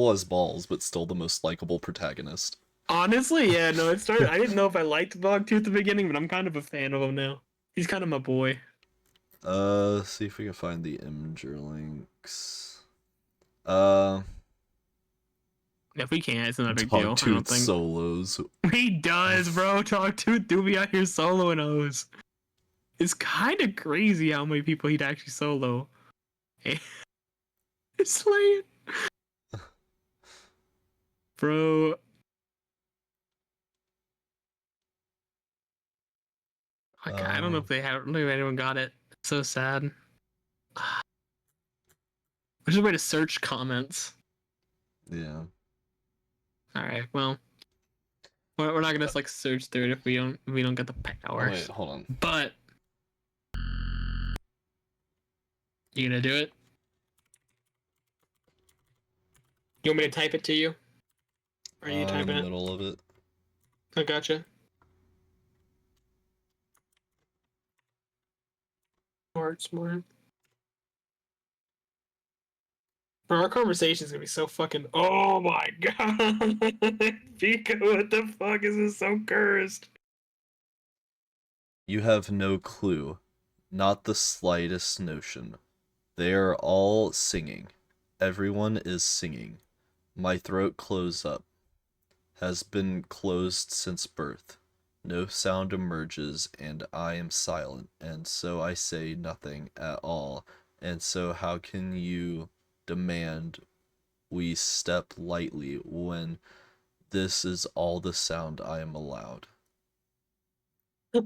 as balls, but still the most likable protagonist. Honestly, yeah, no, it started... I didn't know if I liked Dogtooth at the beginning, but I'm kind of a fan of him now. He's kind of my boy. See if we can find the Imgur links. If we can't, it's not a big deal. I don't Dogtooth think. solos. He does, bro. Dogtooth do be out here soloing O's. It's kind of crazy how many people he'd actually solo. Slaying. Bro. Okay, I don't know if they have. I don't know if anyone got it. It's so sad. There's a way to search comments. Yeah. All right. Well, We're not gonna like search through it if we don't get the Oh, powers. wait, hold on. But you gonna do it? You want me to type it to you? Or are you I'm in typing the it? middle of it. I gotcha. Smart. Bro, our conversation is gonna be so fucking. Oh my god, Pika, what the fuck is this so cursed? You have no clue. Not the slightest notion. They are all singing. Everyone is singing. My throat closed up. Has been closed since birth. No sound emerges, and I am silent, and so I say nothing at all. And so how can you demand we step lightly when this is all the sound I am allowed?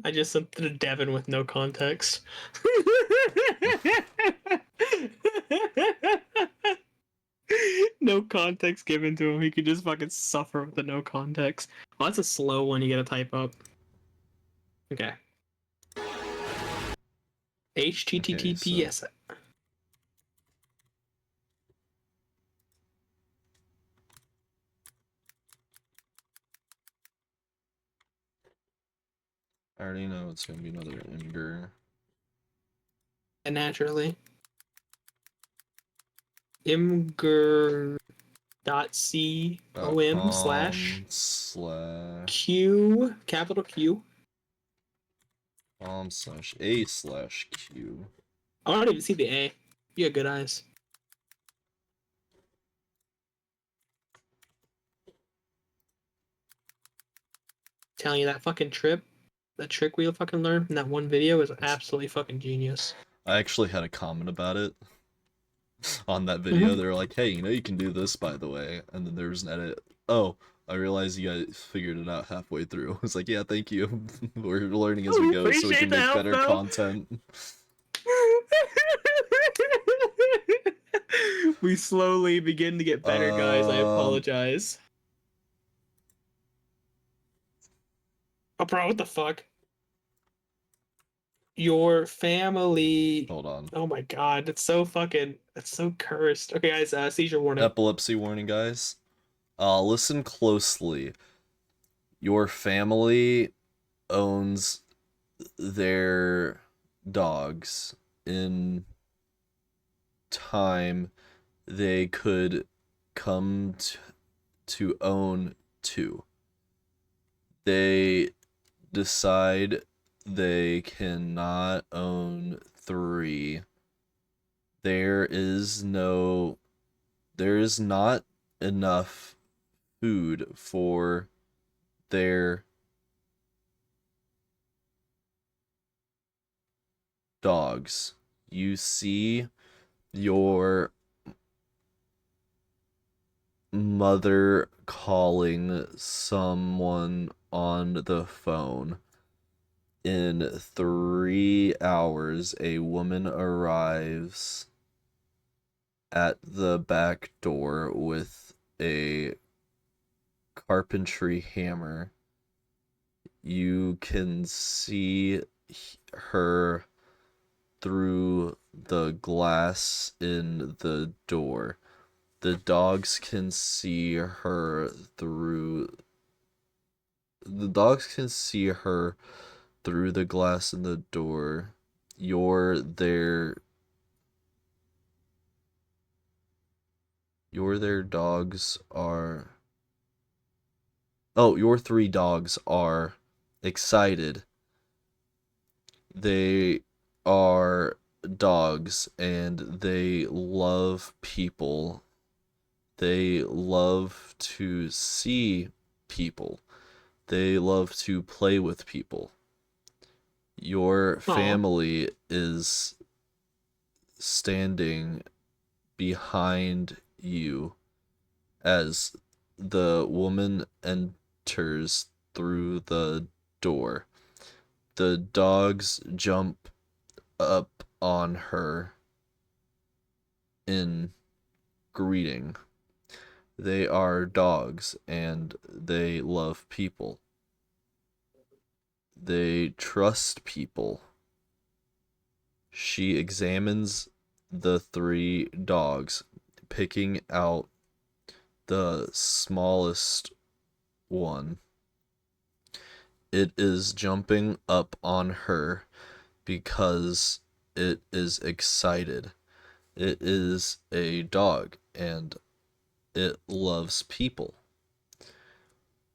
I just sent it to Devin with no context. No context given to him. He could just fucking suffer with the no context. Oh, that's a slow one you gotta type up. Okay. Okay, so HTTPS. I already know it's gonna be another Imgur. And naturally. Imgur.com slash Q, capital Q. /A/Q. I don't even see the A. You got good eyes. Telling you that fucking that trick we fucking learned from that one video is absolutely fucking genius. I actually had a comment about it on that video. They were like, hey, you can do this, by the way. And then there was an edit. Oh, I realized you guys figured it out halfway through. I was like, yeah, thank you. We're learning as we go so we can make better content. We slowly begin to get better, guys. I apologize. Oh, bro, what the fuck? Your family. Hold on. Oh my god, it's so cursed. Okay, guys, seizure warning. Epilepsy warning, guys. Listen closely. Your family owns their dogs. In time, they could come to own two. They decide they cannot own three. There is not enough food for their dogs. You see your mother calling someone on the phone. In 3 hours, a woman arrives at the back door with a carpentry hammer. You can see her through the glass in the door. The dogs can see her through the glass in the door. Your dogs are your 3 dogs are excited. They are dogs and they love people. They love to see people. They love to play with people. Your family is standing behind you as the woman enters through the door. The dogs jump up on her in greeting. They are dogs and they love people. They trust people. She examines the three dogs, picking out the smallest one. It is jumping up on her because it is excited. It is a dog and it loves people.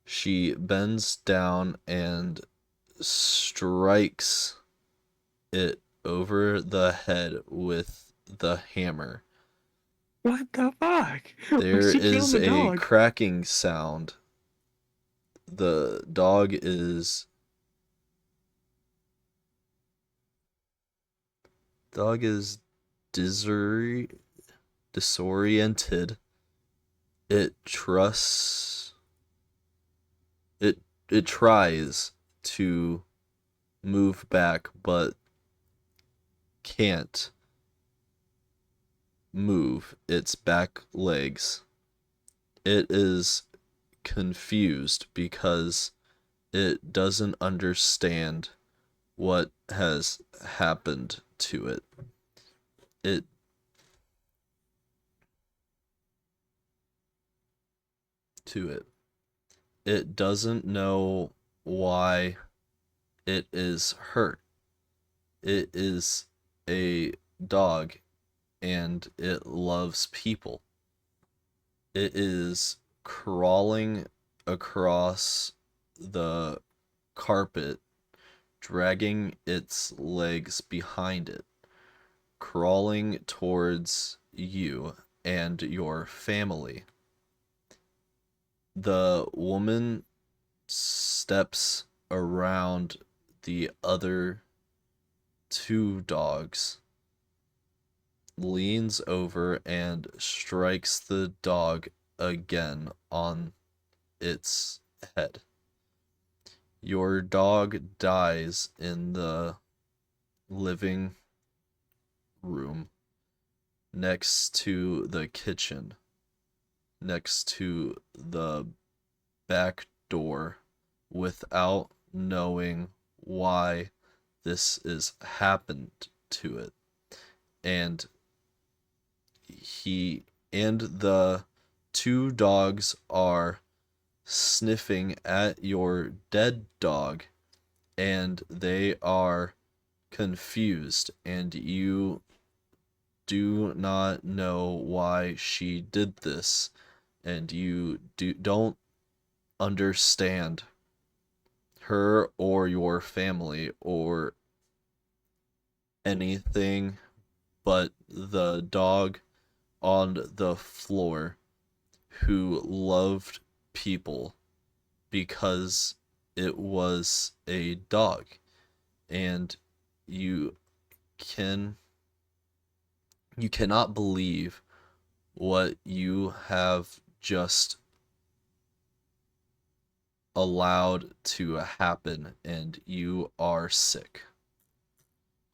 She bends down and strikes it over the head with the hammer. What the fuck? There She killed is the a dog. cracking sound. The dog is disoriented. It trusts it it tries to move back but can't move its back legs. It is confused because it doesn't understand what has happened to it. It to it. It doesn't know why it is hurt. It is a dog and it loves people. It is crawling across the carpet, dragging its legs behind it, crawling towards you and your family. The woman steps around the other two dogs, leans over and strikes the dog again on its head. Your dog dies in the living room next to the kitchen, next to the back door, without knowing why this is happened to it. And the two dogs are sniffing at your dead dog, and they are confused, and you do not know why she did this, and you don't understand her or your family or anything but the dog on the floor who loved people because it was a dog. And you can you cannot believe what you have just allowed to happen, and you are sick.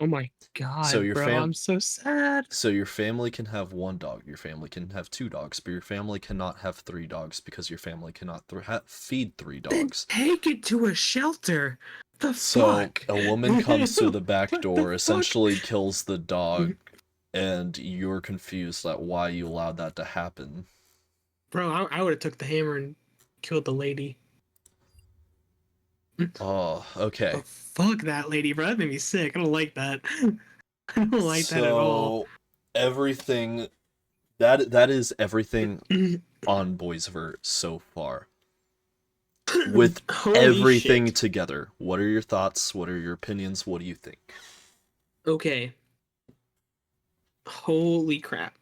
Oh my god, bro, I'm so sad. So your family can have one dog, your family can have two dogs, but your family cannot have three dogs because your family cannot feed three Then dogs. take it to a shelter. The So fuck? a woman comes to the back What door, the fuck? essentially kills the dog, and you're confused at why you allowed that to happen. Bro, I would have took the hammer and killed the lady. Oh, okay. Oh, fuck that lady, bro. That made me sick. I don't like that. I don't like that at all. So everything that is everything on Boysvert so far. With Holy everything shit. together, what are your thoughts? What are your opinions? What do you think? Okay. Holy crap.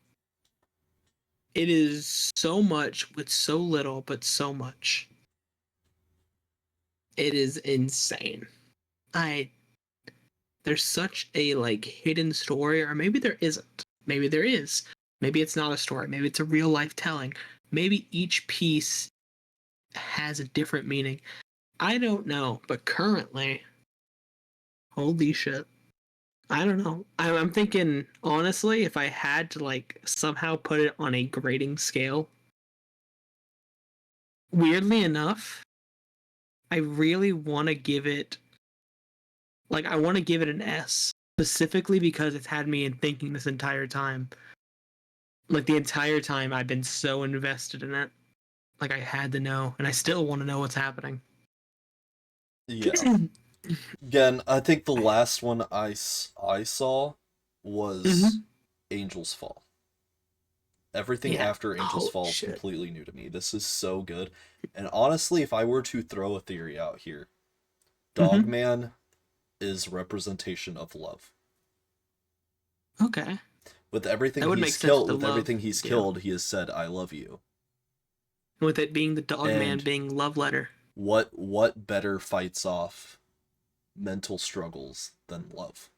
It is so much with so little, but so much. It is insane. There's such a like hidden story, or maybe there isn't. Maybe there is. Maybe it's not a story. Maybe it's a real life telling. Maybe each piece has a different meaning. I don't know, but currently, holy shit. I don't know. I'm thinking, honestly, if I had to like somehow put it on a grading scale, weirdly enough, I really want to give it like I want to give it an S specifically because it's had me in thinking this entire time. Like the entire time I've been so invested in it. Like I had to know, and I still want to know what's happening. Yeah. Again, I think the last one I saw was Angel's Fall. Everything Yeah. after Angel's Holy Fall is shit. completely new to me. This is so good. And honestly, if I were to throw a theory out here, Dogman is representation of love. Okay. With everything That would he's make sense with killed, the with love everything he's deal. killed, he has said, "I love you." With it being the dog man And being love letter. what better fights off mental struggles than love?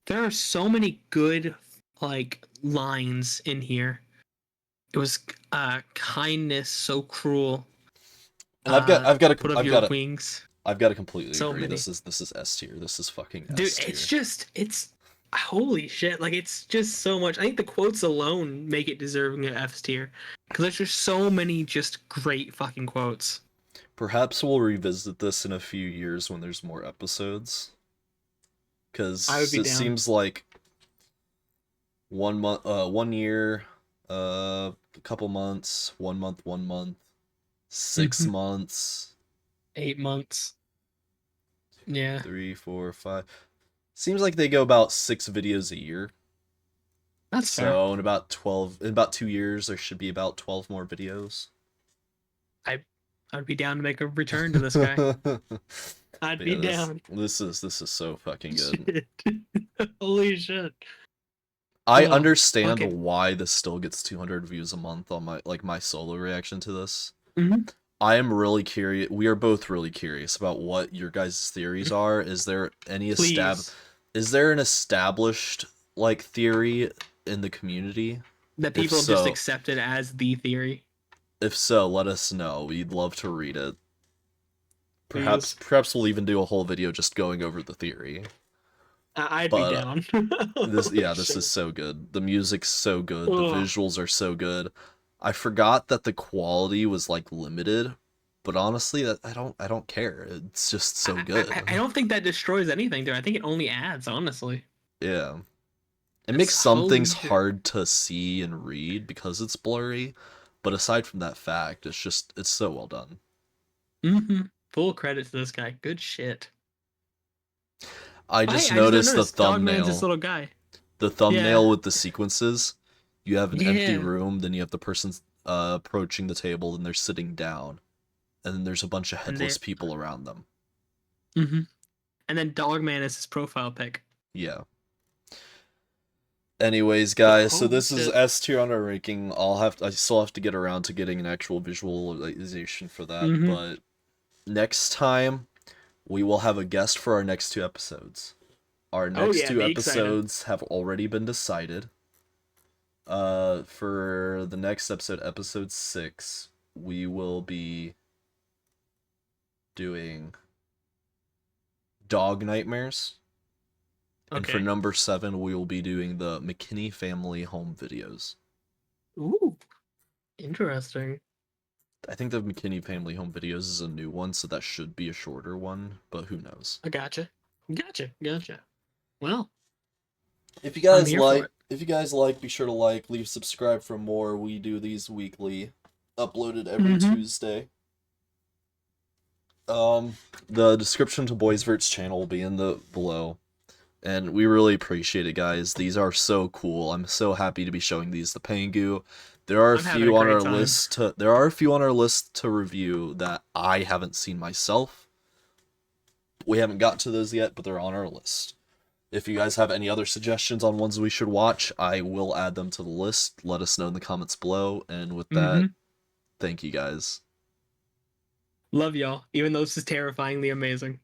There are so many good like lines in here. It was kindness so cruel. And I've got Foot to of I've your got to wings. I've got to completely So agree. many. This is S tier. This is fucking Dude, S tier. it's holy shit. Like it's just so much. I think the quotes alone make it deserving of F tier. Because there's just so many just great fucking quotes. Perhaps we'll revisit this in a few years when there's more episodes. Because I would be it down. seems like 1 year, a couple months, 1 month, 1 month, 6 months, 8 months. Yeah. 3, 4, 5. Seems like they go about 6 videos a year. That's fair. So in about 2 years, there should be about 12 more videos. I would be down to make a return to this guy. I'd But be yeah, down. This is so fucking good. Shit. Holy shit. I Oh, understand fucking- why this still gets 200 views a month on my solo reaction to this. Mhm. I am really curious. We are both really curious about what your guys' theories are. Is there any Please. Is there an established like theory in the community? That If people have just so- accepted as the theory. If so, let us know. We'd love to read it. Please. Perhaps we'll even do a whole video just going over the theory. I'd But, be down. This Shit. is so good. The music's so good. The Ugh. visuals are so good. I forgot that the quality was like limited, but honestly, I don't care. It's just so good. I don't think that destroys anything, dude. I think it only adds, honestly. Yeah. It It's makes some holy things shit. hard to see and read because it's blurry, but aside from that fact, it's so well done. Full credit to this guy. Good shit. I just I noticed the noticed Dogman's thumbnail. this little guy. The thumbnail Yeah. with the sequences. You have an empty Yeah. room, then you have the person approaching the table, and they're sitting down, and then there's a bunch of And headless they- people around them. And then Dogman is his profile pic. Yeah. Anyways, guys, so Holy this is shit. S tier on our ranking. I still have to get around to getting an actual visualization for that, Mhm. but next time we will have a guest for our next 2 episodes. Our next yeah, two be excited. episodes have already been decided. For the next episode, episode 6, we will be doing Dog Nightmares. And for Okay. number 7, we will be doing the McKinney family home videos. Ooh. Interesting. I think the McKinney family home videos is a new one, so that should be a shorter one, but who knows. I gotcha. Well, If you I'm guys here for it. be sure to like, leave subscribe for more. We do these weekly, uploaded every Tuesday. The description to Boys Vert's channel will be in the below. And we really appreciate it, guys. These are so cool. I'm so happy to be showing these to Pangu. There are a I'm having few a on great our time. list to review that I haven't seen myself. We haven't got to those yet, but they're on our list. If you guys have any other suggestions on ones we should watch, I will add them to the list. Let us know in the comments below. And with that, thank you guys. Love y'all, even though this is terrifyingly amazing.